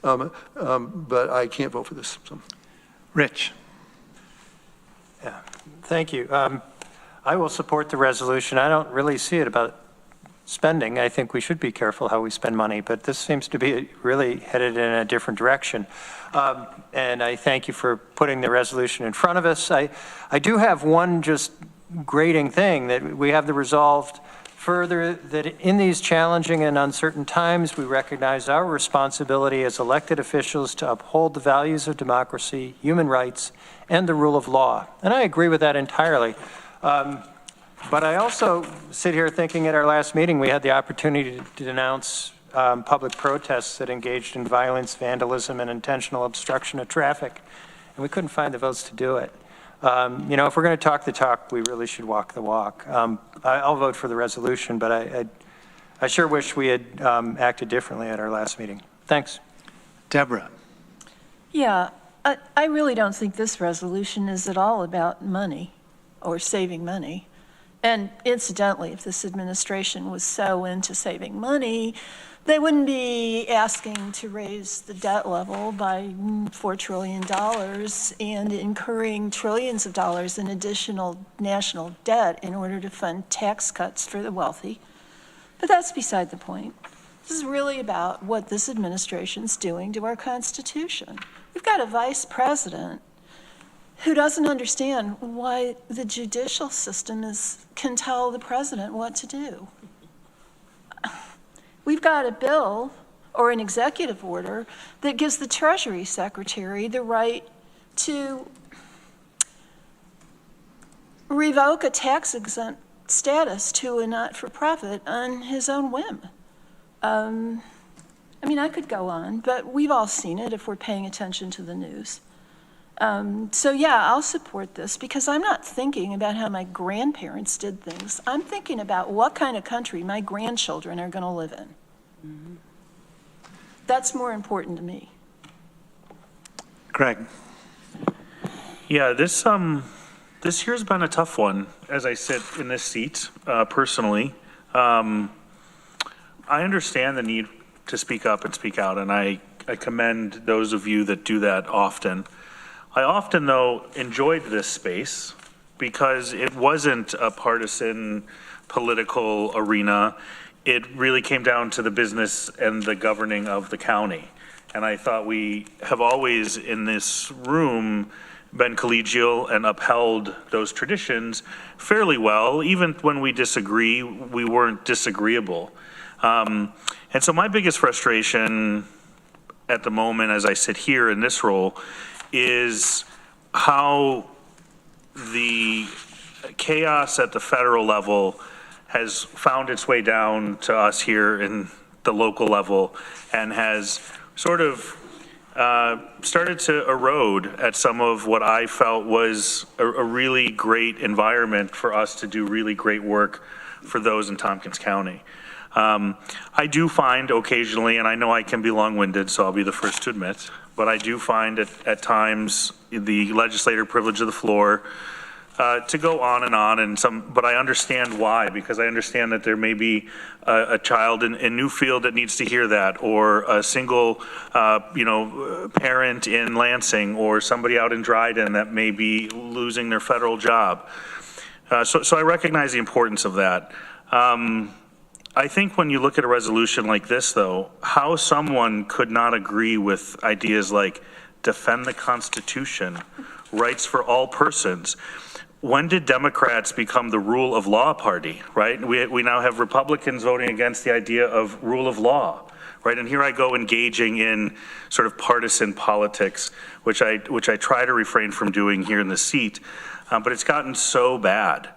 but I can't vote for this. So. Rich. Yeah, thank you. I will support the resolution. I don't really see it about spending. I think we should be careful how we spend money, but this seems to be really headed in a different direction. And I thank you for putting the resolution in front of us. I do have one just grating thing, that we have the resolved further that in these challenging and uncertain times, we recognize our responsibility as elected officials to uphold the values of democracy, human rights, and the rule of law. And I agree with that entirely. But I also sit here thinking at our last meeting, we had the opportunity to denounce public protests that engaged in violence, vandalism, and intentional obstruction of traffic. And we couldn't find the votes to do it. If we're going to talk the talk, we really should walk the walk. I'll vote for the resolution, but I sure wish we had acted differently at our last meeting. Thanks. Deborah. Yeah, I really don't think this resolution is at all about money or saving money. And incidentally, if this administration was so into saving money, they wouldn't be asking to raise the debt level by $4 trillion and incurring trillions of dollars in additional national debt in order to fund tax cuts for the wealthy. But that's beside the point. This is really about what this administration's doing to our Constitution. We've got a vice president who doesn't understand why the judicial system can tell the president what to do. We've got a bill or an executive order that gives the Treasury Secretary the right to revoke a tax-exempt status to a not-for-profit on his own whim. I could go on, but we've all seen it if we're paying attention to the news. So yeah, I'll support this because I'm not thinking about how my grandparents did things. I'm thinking about what kind of country my grandchildren are going to live in. Mm-hmm. That's more important to me. Greg. Yeah, this year's been a tough one as I sit in this seat, personally. I understand the need to speak up and speak out, and I commend those of you that do that often. I often, though, enjoyed this space because it wasn't a partisan political arena. It really came down to the business and the governing of the county. And I thought we have always in this room been collegial and upheld those traditions fairly well. Even when we disagree, we weren't disagreeable. And so my biggest frustration at the moment as I sit here in this role is how the chaos at the federal level has found its way down to us here in the local level and has sort of started to erode at some of what I felt was a really great environment for us to do really great work for those in Tompkins County. I do find occasionally, and I know I can be long-winded, so I'll be the first to admit, but I do find at times the legislator privilege of the floor to go on, and but I understand why, because I understand that there may be a child in Newfield that needs to hear that, or a single, parent in Lansing, or somebody out in Dryden that may be losing their federal job. So I recognize the importance of that. I think when you look at a resolution like this, though, how someone could not agree with ideas like defend the Constitution, rights for all persons. When did Democrats become the rule of law party, right? We now have Republicans voting against the idea of rule of law, right? And here I go engaging in sort of partisan politics, which I try to refrain from doing here in the seat, but it's gotten so bad.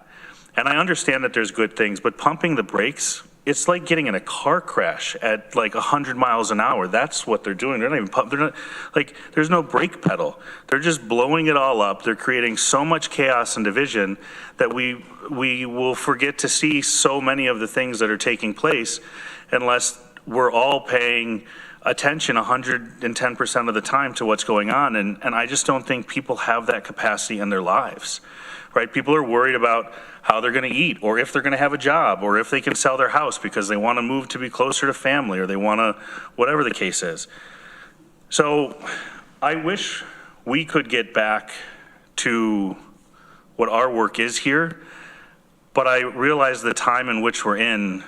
And I understand that there's good things, but pumping the brakes, it's like getting in a car crash at like 100 miles an hour. That's what they're doing. They're not even they're not, like, there's no brake pedal. They're just blowing it all up. They're creating so much chaos and division that we will forget to see so many of the things that are taking place unless we're all paying attention 110% of the time to what's going on. And I just don't think people have that capacity in their lives, right? People are worried about how they're going to eat, or if they're going to have a job, or if they can sell their house because they want to move to be closer to family, or they want to, whatever the case is. So I wish we could get back to what our work is here, but I realize the time in which we're in,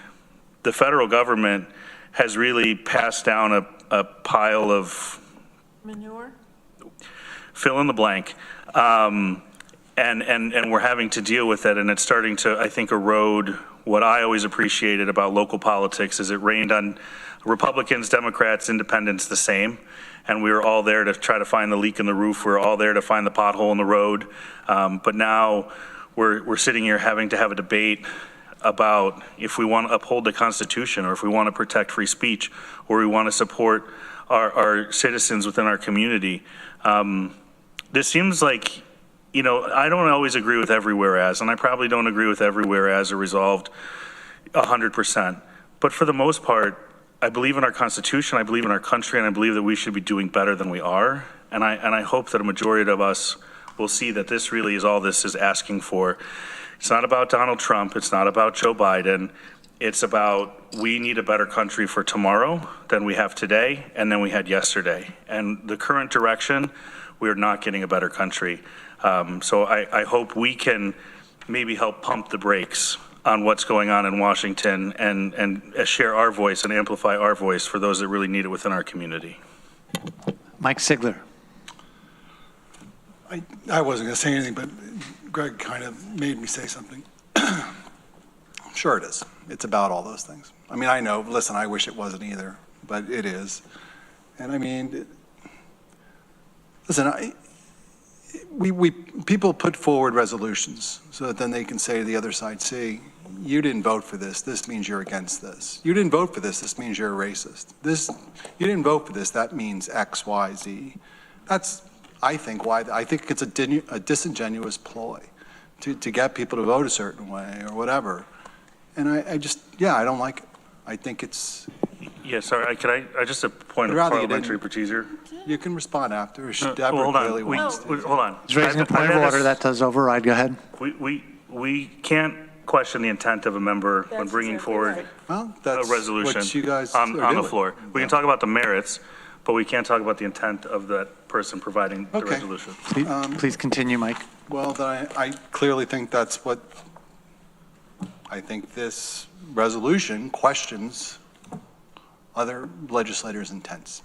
the federal government has really passed down a pile of Manure? fill in the blank. And we're having to deal with it, and it's starting to, I think, erode what I always appreciated about local politics is it rained on Republicans, Democrats, Independents the same, and we were all there to try to find the leak in the roof. We were all there to find the pothole in the road. But now we're sitting here having to have a debate about if we want to uphold the Constitution, or if we want to protect free speech, or we want to support our citizens within our community. This seems like, I don't always agree with every whereas, and I probably don't agree with every whereas or resolved 100%. But for the most part, I believe in our Constitution, I believe in our country, and I believe that we should be doing better than we are. And I hope that a majority of us will see that this really is all this is asking for. It's not about Donald Trump, it's not about Joe Biden. It's about we need a better country for tomorrow than we have today and than we had yesterday. And the current direction, we are not getting a better country. So I hope we can maybe help pump the brakes on what's going on in Washington and share our voice and amplify our voice for those that really need it within our community. Mike Sigler. I wasn't going to say anything, but Greg kind of made me say something. Sure it is. It's about all those things. I mean, I know, listen, I wish it wasn't either, but it is. And I mean, listen, people put forward resolutions so that then they can say to the other side, see, you didn't vote for this. This means you're against this. You didn't vote for this. This means you're a racist. You didn't vote for this. That means X, Y, Z. That's, I think, why I think it's a disingenuous ploy to get people to vote a certain way or whatever. And I just, I don't like it. I think it's Yeah, sorry, I just a point of I'd rather you parliamentary procedure? You can respond after. Well, Deborah hold on, clearly wants to. hold on. He's raising a point of order. That does override. Go ahead. We can't question the intent of a member when bringing forward Well, a that's resolution what you guys on are the doing. floor. We can talk about the merits, but we can't talk about the intent of that person providing the Okay. resolution. Please continue, Mike. Well, then I clearly think that's what, I think this resolution questions other legislators' intents.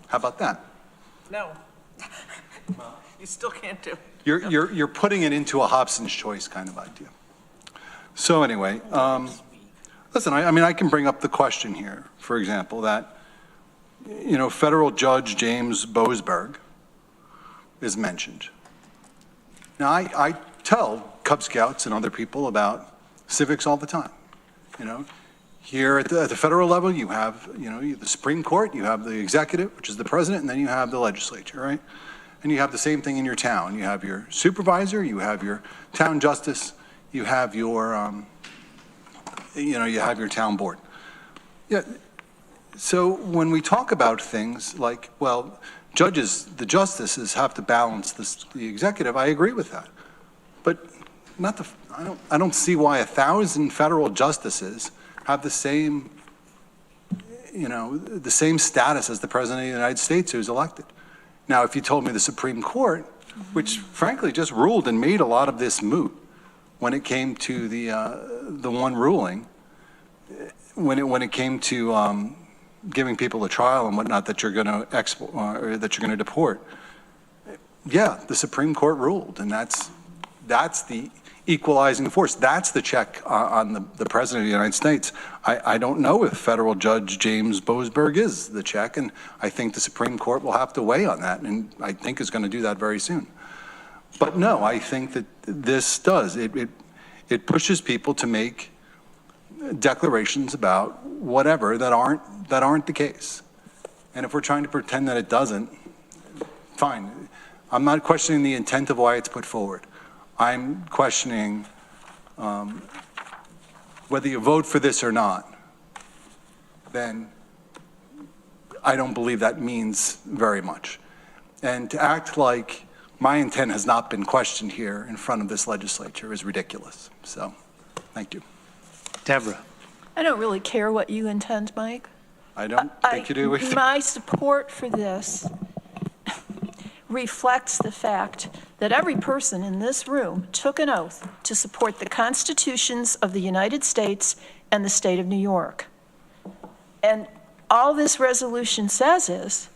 How about that? No. You still can't do. You're putting it into a Hobson's choice kind of idea. So anyway, listen, I mean, I can bring up the question here, for example, that, you know, federal judge James Boasberg is mentioned. Now, I tell Cub Scouts and other people about civics all the time. You know, here at the federal level, you have, you know, the Supreme Court, you have the executive, which is the president, and then you have the legislature, right? And you have the same thing in your town. You have your supervisor, you have your town justice, you have your, you know, you have your town board. Yeah. So when we talk about things like, well, judges, the justices have to balance the executive, I agree with that. But not the, I don't see why 1,000 federal justices have the same, you know, the same status as the President of the United States who's elected. Now, if you told me the Supreme Court, which frankly just ruled and made a lot of this moot when it came to the one ruling, when it came to giving people a trial and whatnot that you're going to or that you're going to deport, yeah, the Supreme Court ruled, and that's the equalizing force. That's the check on the President of the United States. I don't know if federal judge James Boasberg is the check, and I think the Supreme Court will have to weigh on that, and I think is going to do that very soon. But no, I think that this does. It pushes people to make declarations about whatever that aren't the case. And if we're trying to pretend that it doesn't, fine. I'm not questioning the intent of why it's put forward. I'm questioning whether you vote for this or not, then I don't believe that means very much. And to act like my intent has not been questioned here in front of this legislature is ridiculous. So, thank you. Deborah. I don't really care what you intend, Mike. I don't think you do either. My support for this reflects the fact that every person in this room took an oath to support the constitutions of the United States and the state of New York. And all this resolution says is,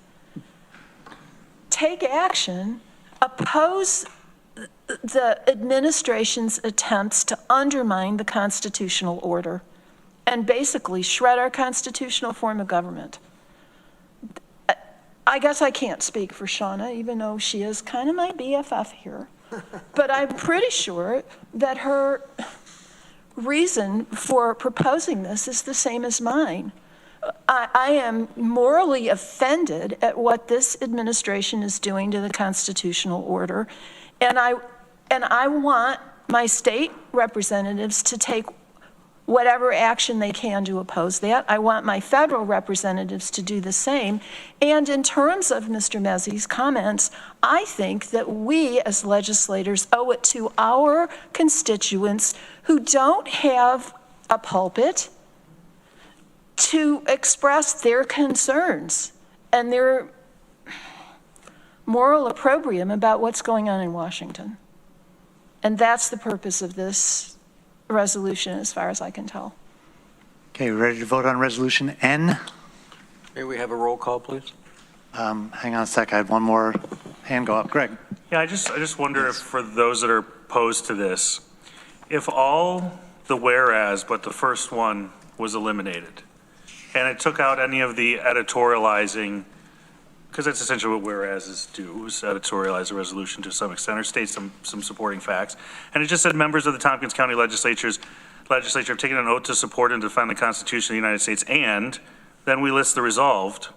take action, oppose the administration's attempts to undermine the constitutional order, and basically shred our constitutional form of government. I guess I can't speak for Shauna, even though she is kind of my BFF here. But I'm pretty sure that her reason for proposing this is the same as mine. I am morally offended at what this administration is doing to the constitutional order, and I want my state representatives to take whatever action they can to oppose that. I want my federal representatives to do the same. And in terms of Mr. Mezzi's comments, I think that we as legislators owe it to our constituents who don't have a pulpit to express their concerns and their moral opprobrium about what's going on in Washington. And that's the purpose of this resolution, as far as I can tell. Okay, ready to vote on resolution N? May we have a roll call, please? Hang on a sec, I had one more hand go up. Greg. Yeah, I just wonder if for those that are opposed to this, if all the whereas but the first one was eliminated, and it took out any of the editorializing, because that's essentially what whereases do, is editorialize a resolution to some extent or state some supporting facts. And it just said members of the Tompkins County Legislature have taken an oath to support and defend the Constitution of the United States, and then we list the resolved.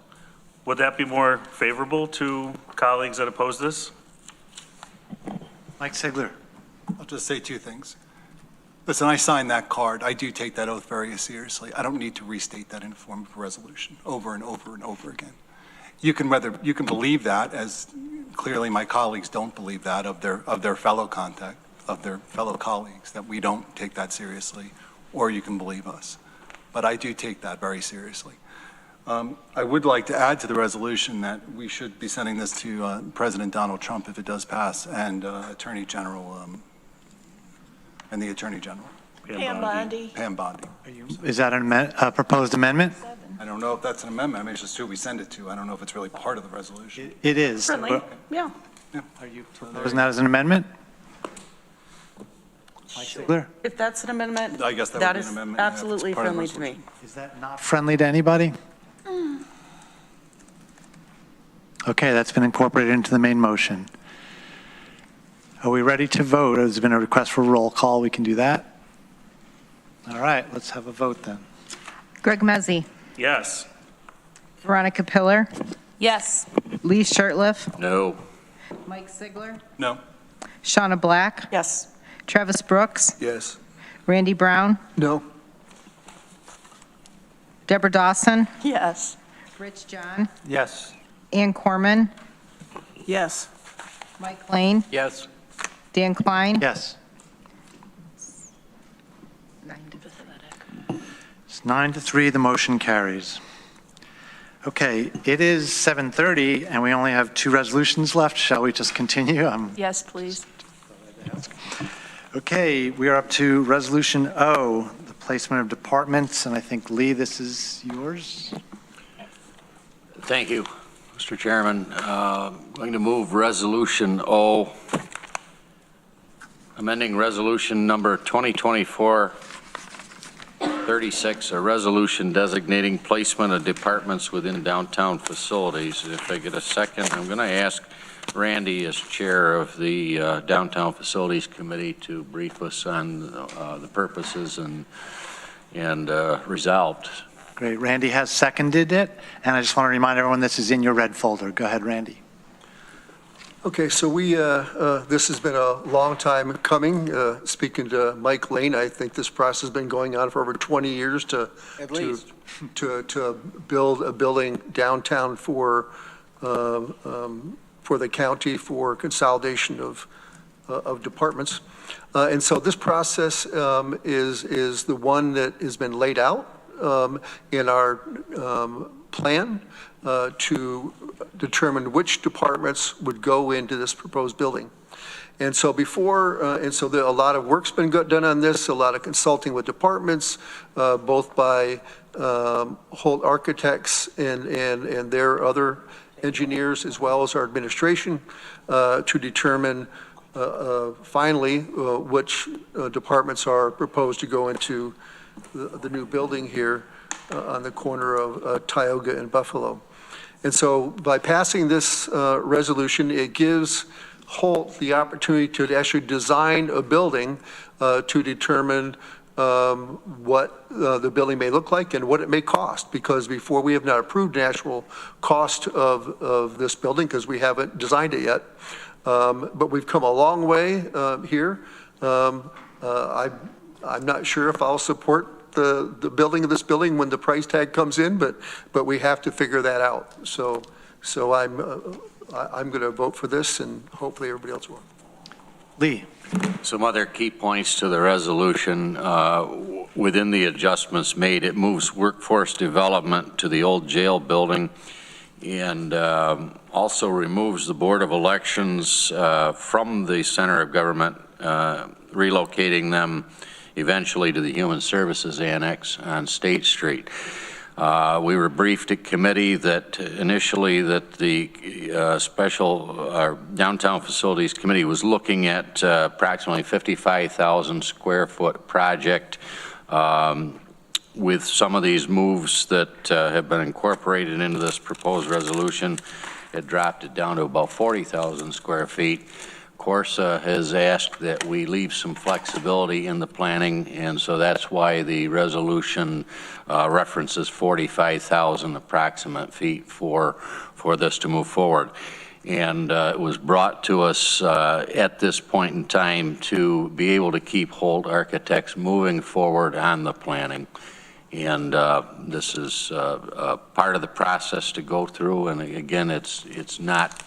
Would that be more favorable to colleagues that oppose this? Mike Sigler. I'll just say two things. Listen, I signed that card. I do take that oath very seriously. I don't need to restate that in a form of a resolution over and over and over again. You can believe that, as clearly my colleagues don't believe that of their fellow colleagues, that we don't take that seriously, or you can believe us. But I do take that very seriously. I would like to add to the resolution that we should be sending this to President Donald Trump if it does pass, and Attorney General, and the Attorney General. Pam Bondi. Pam Bondi. Is that a proposed amendment? I don't know if that's an amendment. I mean, it's just who we send it to. I don't know if it's really part of the resolution. It is. Friendly, yeah. Are you proposing that as an amendment? Sure. If that's an amendment, I guess that would be an amendment. is absolutely It's part of the friendly to me. Is that not friendly to anybody? Okay, that's been incorporated into the main motion. Are we ready to vote? There's been a request for roll call. We can do that. All right, let's have a vote then. Greg Mezzi. Yes. Veronica Pillar. Yes. Lee Shirtliff. No. Mike Sigler. No. Shauna Black. Yes. Travis Brooks. Yes. Randy Brown. No. Deborah Dawson. Yes. Rich John. Yes. Ann Corman. Yes. Mike Lane. Yes. Dan Klein. Yes. It's 9-3, the motion carries. Okay, it is 7:30 and we only have 2 resolutions left. Shall we just continue? Yes, please. Okay, we are up to Resolution O, the placement of departments, and I think, Lee, this is yours. Thank you, Mr. Chairman. Going to move Resolution O, amending Resolution number 2024-36, a resolution designating placement of departments within downtown facilities. If I get a second, I'm going to ask Randy, as chair of the Downtown Facilities Committee, to brief us on the purposes and resolved. Great, Randy has seconded it, and I just want to remind everyone this is in your red folder. Go ahead, Randy. Okay, so this has been a long time coming. Speaking to Mike Lane, I think this process has been going on for over 20 years to build a building downtown for the county for consolidation of departments. And so this process is the one that has been laid out in our plan to determine which departments would go into this proposed building. And so a lot of work's been done on this, a lot of consulting with departments, both by Holt Architects and their other engineers, as well as our administration, to determine finally which departments are proposed to go into the new building here on the corner of Tioga and Buffalo. And so by passing this resolution, it gives Holt the opportunity to actually design a building to determine what the building may look like and what it may cost, because before we have not approved the actual cost of this building because we haven't designed it yet. But we've come a long way here. I'm not sure if I'll support the building of this building when the price tag comes in, but we have to figure that out. So I'm going to vote for this, and hopefully everybody else will. Lee. Some other key points to the resolution. Within the adjustments made, it moves workforce development to the old jail building, and also removes the Board of Elections from the center of government, relocating them eventually to the Human Services Annex on State Street. We were briefed at committee that initially that the Downtown Facilities Committee was looking at approximately 55,000 square foot project. With some of these moves that have been incorporated into this proposed resolution, it dropped it down to about 40,000 square feet. Corsa has asked that we leave some flexibility in the planning, and so that's why the resolution references 45,000 approximate feet for this to move forward. And it was brought to us at this point in time to be able to keep Holt Architects moving forward on the planning. And this is part of the process to go through. And again, it's not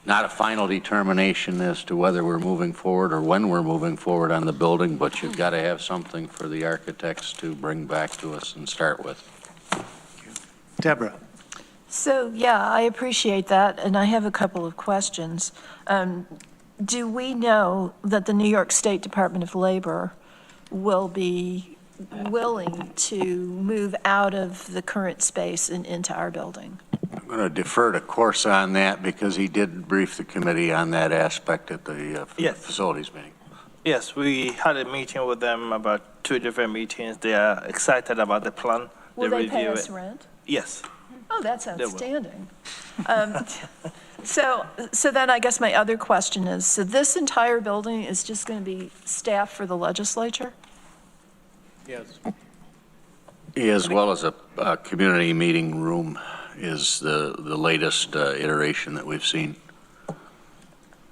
a final determination as to whether we're moving forward or when we're moving forward on the building, but you've got to have something for the architects to bring back to us and start with. Deborah. So, yeah, I appreciate that, and I have a couple of questions. Do we know that the New York State Department of Labor will be willing to move out of the current space and into our building? I'm going to defer to Corse on that because he did brief the committee on that aspect at the facilities meeting. Yes, we had a meeting with them about 2 different meetings. They are excited about the plan. Will they pay review us it. rent? Yes. Oh, that's They will. outstanding. So then I guess my other question is, so this entire building is just going to be staff for the legislature? Yes. As well as a community meeting room is the latest iteration that we've seen.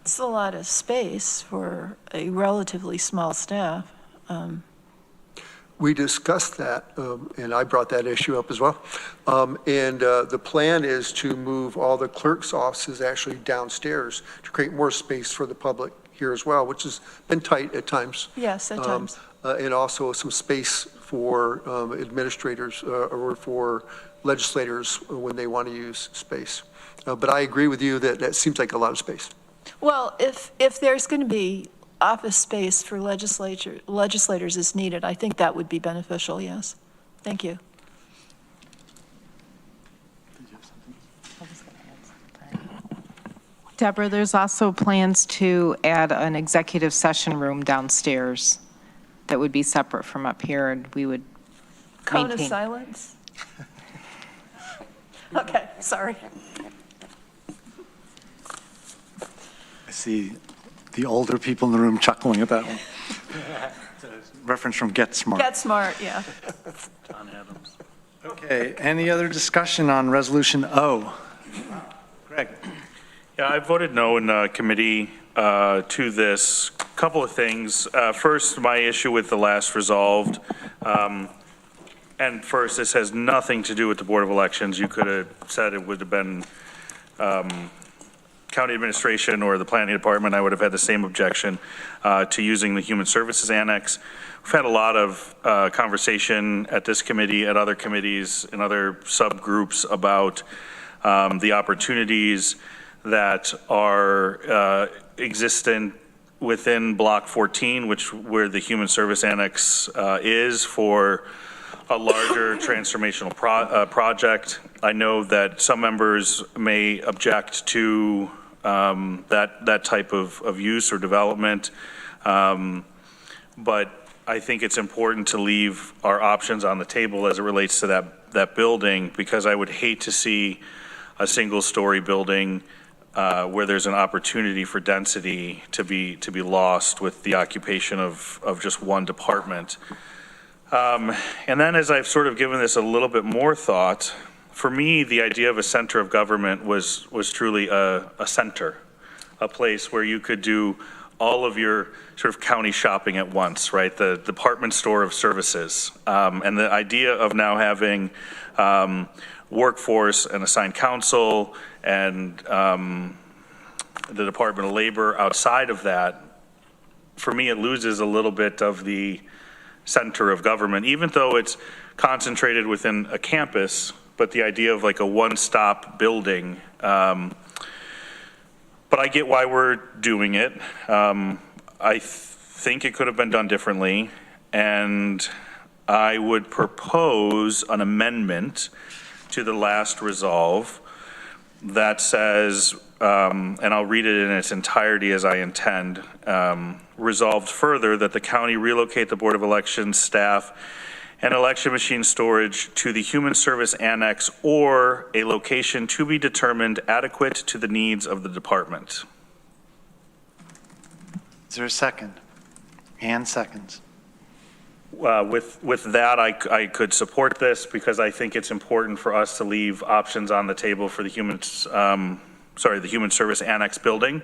It's a lot of space for a relatively small staff. We discussed that, and I brought that issue up as well. And the plan is to move all the clerk's offices actually downstairs to create more space for the public here as well, which has been tight at times. Yes, at times. And also some space for administrators or for legislators when they want to use space. But I agree with you that that seems like a lot of space. Well, if there's going to be office space for legislators is needed, I think that would be beneficial, yes. Thank you. Deborah, there's also plans to add an executive session room downstairs that would be separate from up here, and we would Cone of maintain. silence? Okay, sorry. I see the older people in the room chuckling at that one. Reference from Get Smart. Get smart, yeah. Don Adams. Okay, any other discussion on Resolution O? Greg. Yeah, I voted no in committee to this. Couple of things. First, my issue with the last resolved. And first, this has nothing to do with the Board of Elections. You could have said it would have been county administration or the planning department. I would have had the same objection to using the Human Services Annex. We've had a lot of conversation at this committee, at other committees, and other subgroups about the opportunities that are existent within Block 14, where the Human Service Annex is for a larger transformational project. I know that some members may object to that type of use or development, but I think it's important to leave our options on the table as it relates to that building, because I would hate to see a single-story building where there's an opportunity for density to be lost with the occupation of just one department. And then as I've sort of given this a little bit more thought, for me, the idea of a center of government was truly a center, a place where you could do all of your sort of county shopping at once, right? The department store of services. And the idea of now having workforce and assigned counsel and the Department of Labor outside of that, for me, it loses a little bit of the center of government, even though it's concentrated within a campus, but the idea of like a one-stop building. But I get why we're doing it. I think it could have been done differently, and I would propose an amendment to the last resolve that says, and I'll read it in its entirety as I intend, resolved further that the county relocate the Board of Elections staff and election machine storage to the Human Service Annex or a location to be determined adequate to the needs of the department. Is there a second? And seconds. With that, I could support this because I think it's important for us to leave options on the table for the Human the Human Service Annex building.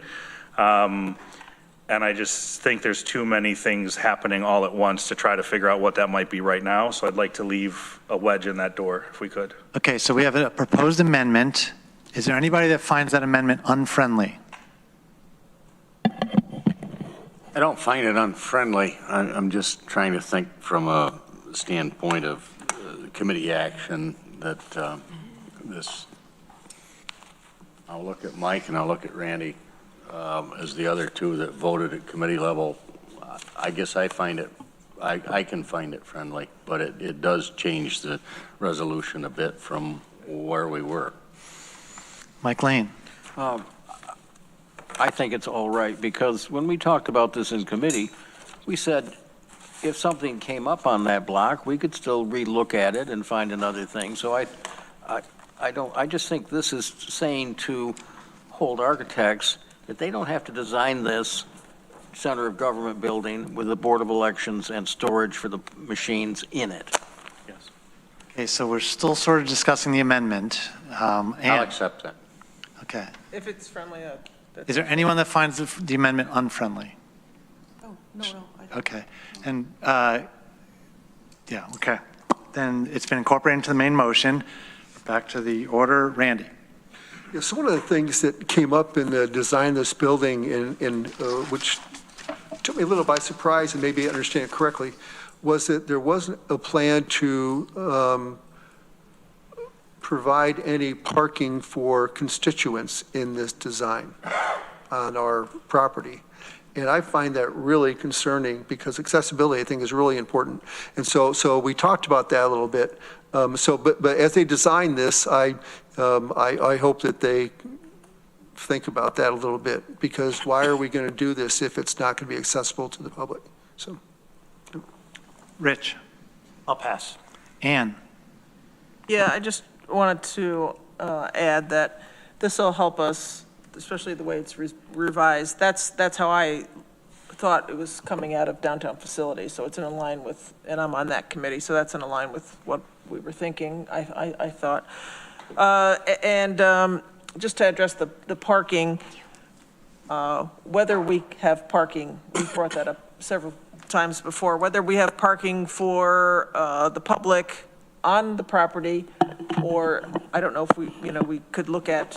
And I just think there's too many things happening all at once to try to figure out what that might be right now. So I'd like to leave a wedge in that door if we could. Okay, so we have a proposed amendment. Is there anybody that finds that amendment unfriendly? I don't find it unfriendly. I'm just trying to think from a standpoint of committee action that I'll look at Mike and I'll look at Randy as the other two that voted at committee level. I guess I find it, I can find it friendly, but it does change the resolution a bit from where we were. Mike Lane. I think it's all right, because when we talked about this in committee, we said if something came up on that block, we could still relook at it and find another thing. So I just think this is saying to hold architects that they don't have to design this center of government building with the Board of Elections and storage for the machines in it. Yes. Okay, so we're still sort of discussing the amendment. I'll accept that. Okay. If it's friendly, Is there anyone that finds the amendment unfriendly? Oh, no. Okay. And, yeah, okay. Then it's been incorporated into the main motion. Back to the order. Randy. Yeah, so one of the things that came up in the design of this building, which took me a little by surprise and maybe I understand it correctly, was that there wasn't a plan to provide any parking for constituents in this design on our property. And I find that really concerning because accessibility, I think, is really important. And so we talked about that a little bit. But as they design this, I hope that they think about that a little bit, because why are we going to do this if it's not going to be accessible to the public? So, Rich. I'll pass. Ann. Yeah, I just wanted to add that this will help us, especially the way it's revised. That's how I thought it was coming out of downtown facilities. So it's in line with, and I'm on that committee, so that's in line with what we were thinking, I thought. Just to address the parking, whether we have parking, we brought that up several times before, whether we have parking for the public on the property, or I don't know if we could look at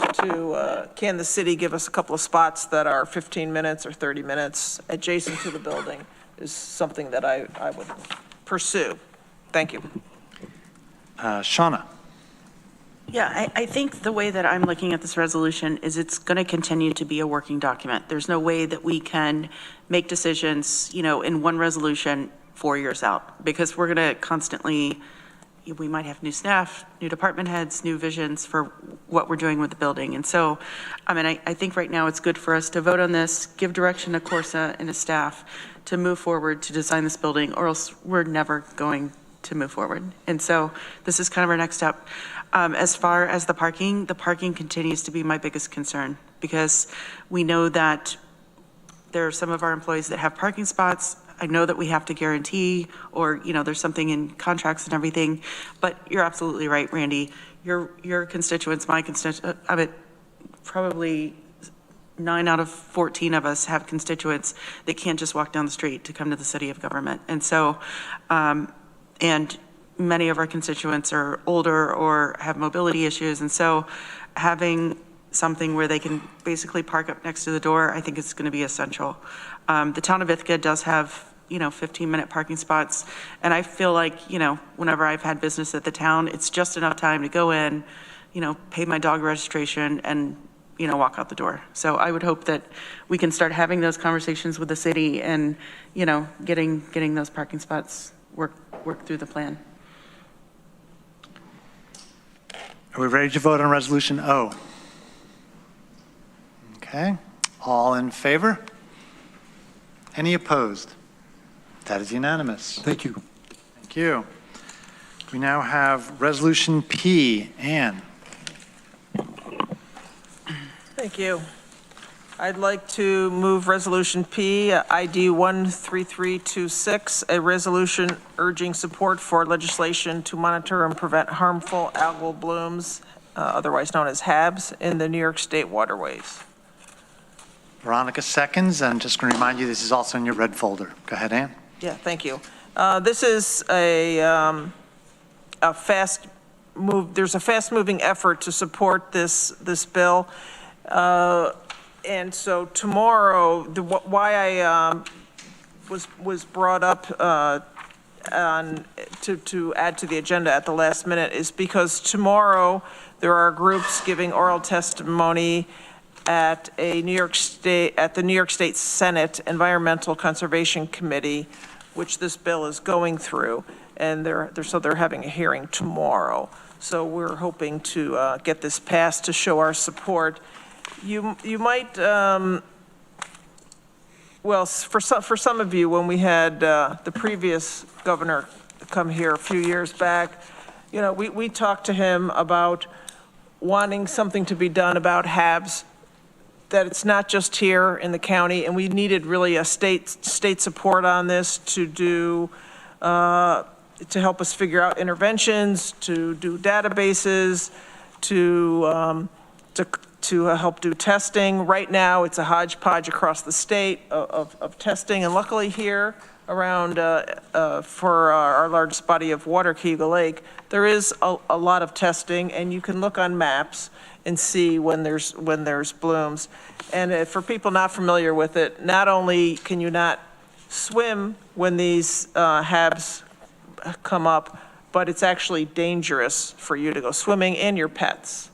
can the city give us a couple of spots that are 15 minutes or 30 minutes adjacent to the building is something that I would pursue. Thank you. Shauna. Yeah, I think the way that I'm looking at this resolution is it's going to continue to be a working document. There's no way that we can make decisions, in one resolution 4 years out, because we're going to constantly, we might have new staff, new department heads, new visions for what we're doing with the building. And so, I think right now it's good for us to vote on this, give direction to Corsa and his staff to move forward to design this building, or else we're never going to move forward. And so this is kind of our next step. As far as the parking continues to be my biggest concern, because we know that there are some of our employees that have parking spots. I know that we have to guarantee, or, there's something in contracts and everything, but you're absolutely right, Randy. Your constituents, my constituents, probably 9 out of 14 of us have constituents that can't just walk down the street to come to the city of government. And so, and many of our constituents are older or have mobility issues. And so having something where they can basically park up next to the door, I think it's going to be essential. The town of Ithaca does have, 15-minute parking spots. And I feel like, whenever I've had business at the town, it's just enough time to go in, pay my dog registration and, walk out the door. So I would hope that we can start having those conversations with the city and, getting those parking spots work through the plan. Are we ready to vote on Resolution O? Okay. All in favor? Any opposed? That is unanimous. Thank you. Thank you. We now have Resolution P. Ann. Thank you. I'd like to move Resolution P, ID 13326, a resolution urging support for legislation to monitor and prevent harmful algal blooms otherwise known as HABs, in the New York State waterways. Veronica seconds, and just going to remind you, this is also in your red folder. Go ahead, Ann. Yeah, thank you. This is a fast move. There's a fast-moving effort to support this bill, and so tomorrow, why I was brought up to add to the agenda at the last minute is because tomorrow there are groups giving oral testimony at the New York State Senate Environmental Conservation Committee, which this bill is going through, and they're having a hearing tomorrow. So we're hoping to get this passed to show our support. You might, well, for some of you, when we had the previous governor come here a few years back, you know, we talked to him about wanting something to be done about HABs, that it's not just here in the county, and we needed really a state support on this to do, to help us figure out interventions, to do databases, to help do testing. Right now, it's a hodgepodge across the state of testing, and luckily here around for our largest body of water, Cayuga Lake, there is a lot of testing, and you can look on maps and see when there's blooms. And for people not familiar with it, not only can you not swim when these HABs come up, but it's actually dangerous for you to go swimming and your pets.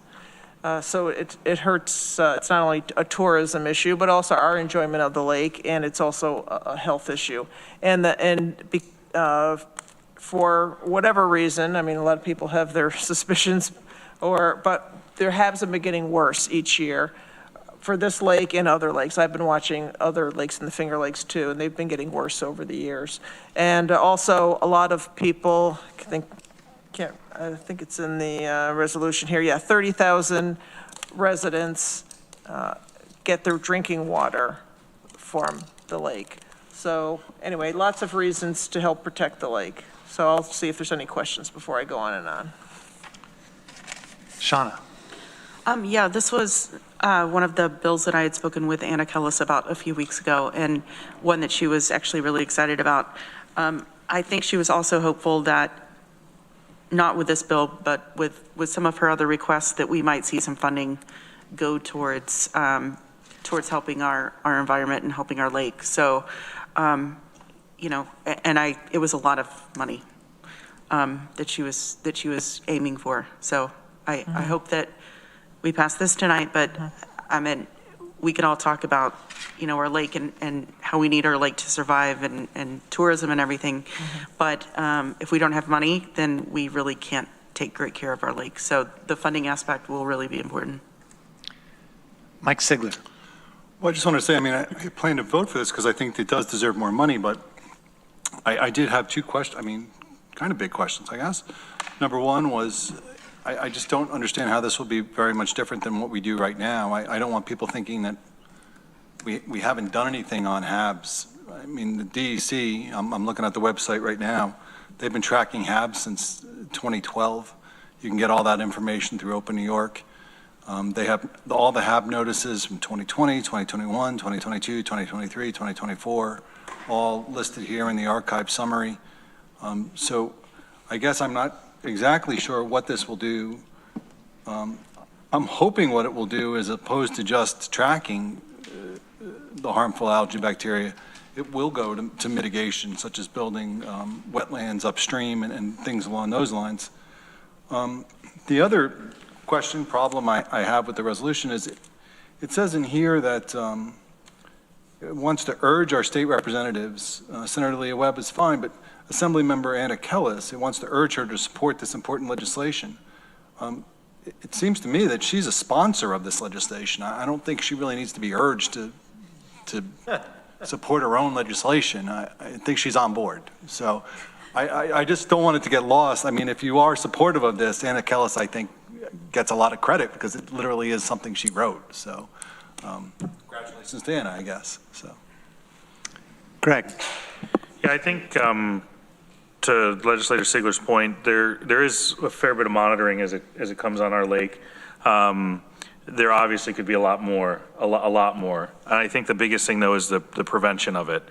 So it hurts, it's not only a tourism issue, but also our enjoyment of the lake, and it's also a health issue. For whatever reason, I mean, a lot of people have their suspicions, but their HABs have been getting worse each year for this lake and other lakes. I've been watching other lakes in the Finger Lakes too, and they've been getting worse over the years. And also a lot of people, I think it's in the resolution here, yeah, 30,000 residents get their drinking water from the lake. So anyway, lots of reasons to help protect the lake. So I'll see if there's any questions before I go on and on. Shauna. Yeah, this was one of the bills that I had spoken with Anna Kellis about a few weeks ago, and one that she was actually really excited about. I think she was also hopeful that, not with this bill, but with some of her other requests, that we might see some funding go towards helping our environment and helping our lake. So, you know, and it was a lot of money that she was aiming for. So I hope that we pass this tonight, but I mean, we can all talk about, you know, our lake and how we need our lake to survive and tourism and everything. But if we don't have money, then we really can't take great care of our lake. So the funding aspect will really be important. Mike Sigler. Well, I just want to say, I mean, I plan to vote for this because I think it does deserve more money, but I did have two questions, I mean, kind of big questions, I guess. Number one was, I just don't understand how this will be very much different than what we do right now. I don't want people thinking that we haven't done anything on HABs. I mean, the DEC, I'm looking at the website right now, they've been tracking HABs since 2012. You can get all that information through Open New York. They have all the HAB notices from 2020, 2021, 2022, 2023, 2024, all listed here in the archive summary. So I guess I'm not exactly sure what this will do. I'm hoping what it will do, as opposed to just tracking the harmful algae bacteria, it will go to mitigation, such as building wetlands upstream and things along those lines. The other problem I have with the resolution is it says in here that it wants to urge our state representatives, Senator Leah Webb is fine, but Assemblymember Anna Kellis, it wants to urge her to support this important legislation. It seems to me that she's a sponsor of this legislation. I don't think she really needs to be urged to support her own legislation. I think she's on board. So I just don't want it to get lost. I mean, if you are supportive of this, Anna Kellis, I think, gets a lot of credit because it literally is something she wrote. So congratulations to Anna, I guess. So, Greg. Yeah, I think to Legislator Sigler's point, there is a fair bit of monitoring as it comes on our lake. There obviously could be a lot more. And I think the biggest thing, though, is the prevention of it.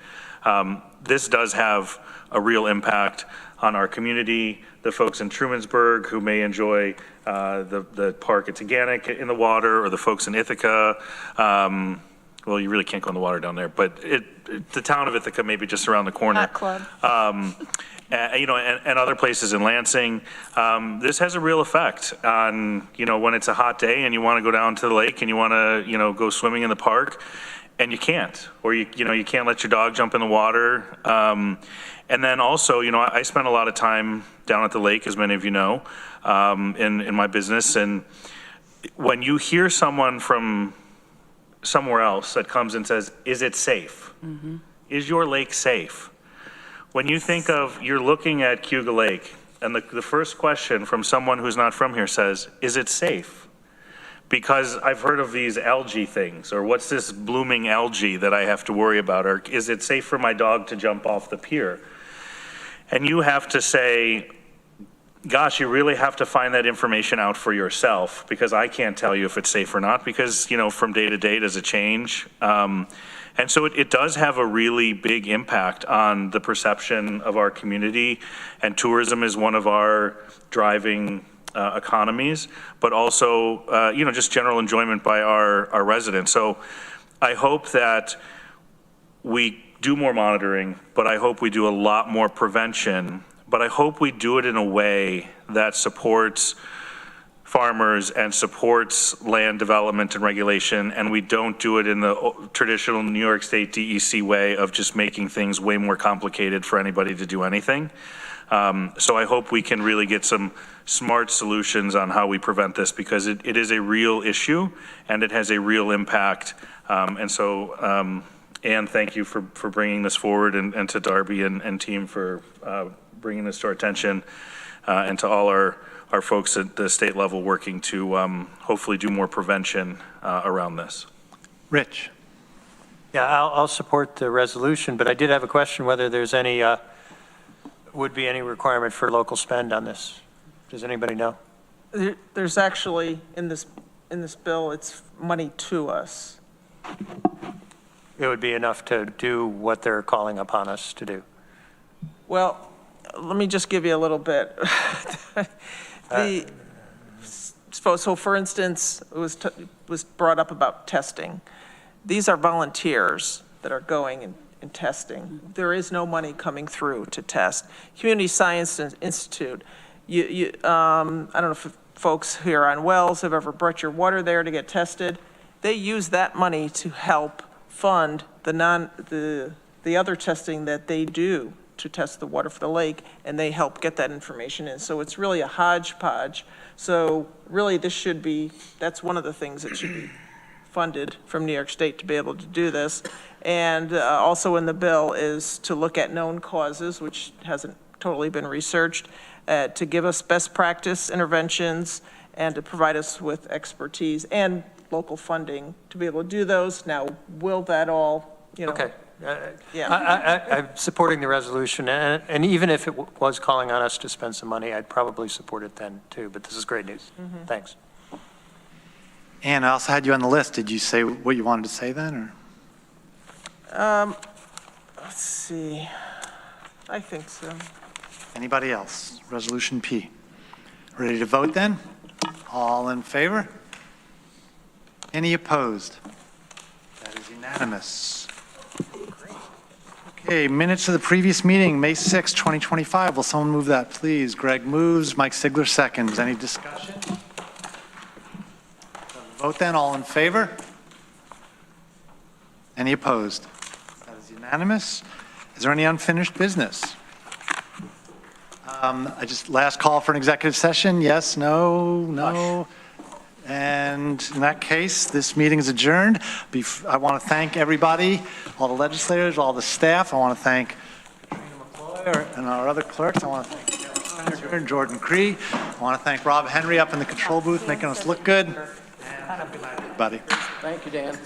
This does have a real impact on our community, the folks in Trumansburg who may enjoy the park at Taganik in the water, or the folks in Ithaca. Well, you really can't go in the water down there, but the town of Ithaca may be just around the corner. Hot club. And other places in Lansing. This has a real effect on, when it's a hot day and you want to go down to the lake and you want to, go swimming in the park, and you can't, or you can't let your dog jump in the water. And then also, I spend a lot of time down at the lake, as many of you know, in my business. And when you hear someone from somewhere else that comes and says, is it safe? Mm-hmm. Is your lake safe? When you think of, you're looking at Cayuga Lake, and the first question from someone who's not from here says, is it safe? Because I've heard of these algae things, or what's this blooming algae that I have to worry about, or is it safe for my dog to jump off the pier? And you have to say, gosh, you really have to find that information out for yourself, because I can't tell you if it's safe or not, because, from day to day, does it change? And so it does have a really big impact on the perception of our community, and tourism is one of our driving economies, but also, just general enjoyment by our residents. So I hope that we do more monitoring, but I hope we do a lot more prevention, but I hope we do it in a way that supports farmers and supports land development and regulation, and we don't do it in the traditional New York State DEC way of just making things way more complicated for anybody to do anything. So I hope we can really get some smart solutions on how we prevent this, because it is a real issue and it has a real impact. Ann, thank you for bringing this forward, and to Darby and team for bringing this to our attention, and to all our folks at the state level working to hopefully do more prevention around this. Rich. Yeah, I'll support the resolution, but I did have a question whether there's any, would be any requirement for local spend on this. Does anybody know? There's actually, in this bill, it's money to us. It would be enough to do what they're calling upon us to do. Well, let me just give you a little bit. So for instance, it was brought up about testing. These are volunteers that are going and testing. There is no money coming through to test. Community Science Institute, I don't know if folks here on Wells have ever brought your water there to get tested. They use that money to help fund the other testing that they do to test the water for the lake, and they help get that information in. So it's really a hodgepodge. So really that's one of the things that should be funded from New York State to be able to do this. And also in the bill is to look at known causes, which hasn't totally been researched, to give us best practice interventions, and to provide us with expertise and local funding to be able to do those. Now, will that all, Okay. Yeah. I'm supporting the resolution, and even if it was calling on us to spend some money, I'd probably support it then too, but this is great news. Mm-hmm. Thanks. Ann, I also had you on the list. Did you say what you wanted to say then, or? Let's see. I think so. Anybody else? Resolution P. Ready to vote then? All in favor? Any opposed? That is unanimous. Okay, minutes of the previous meeting, May 6, 2025. Will someone move that, please? Greg moves, Mike Sigler seconds. Any discussion? Vote then, all in favor? Any opposed? That is unanimous. Is there any unfinished business? Last call for an executive session. Yes, no. And in that case, this meeting is adjourned. I want to thank everybody, all the legislators, all the staff. I want to thank Katrina McCloy and our other clerks. I want to thank Karen Spencer and Jordan Cree. I want to thank Rob Henry up in the control booth making us look good. And have a good night, everybody. Thank you, Dan.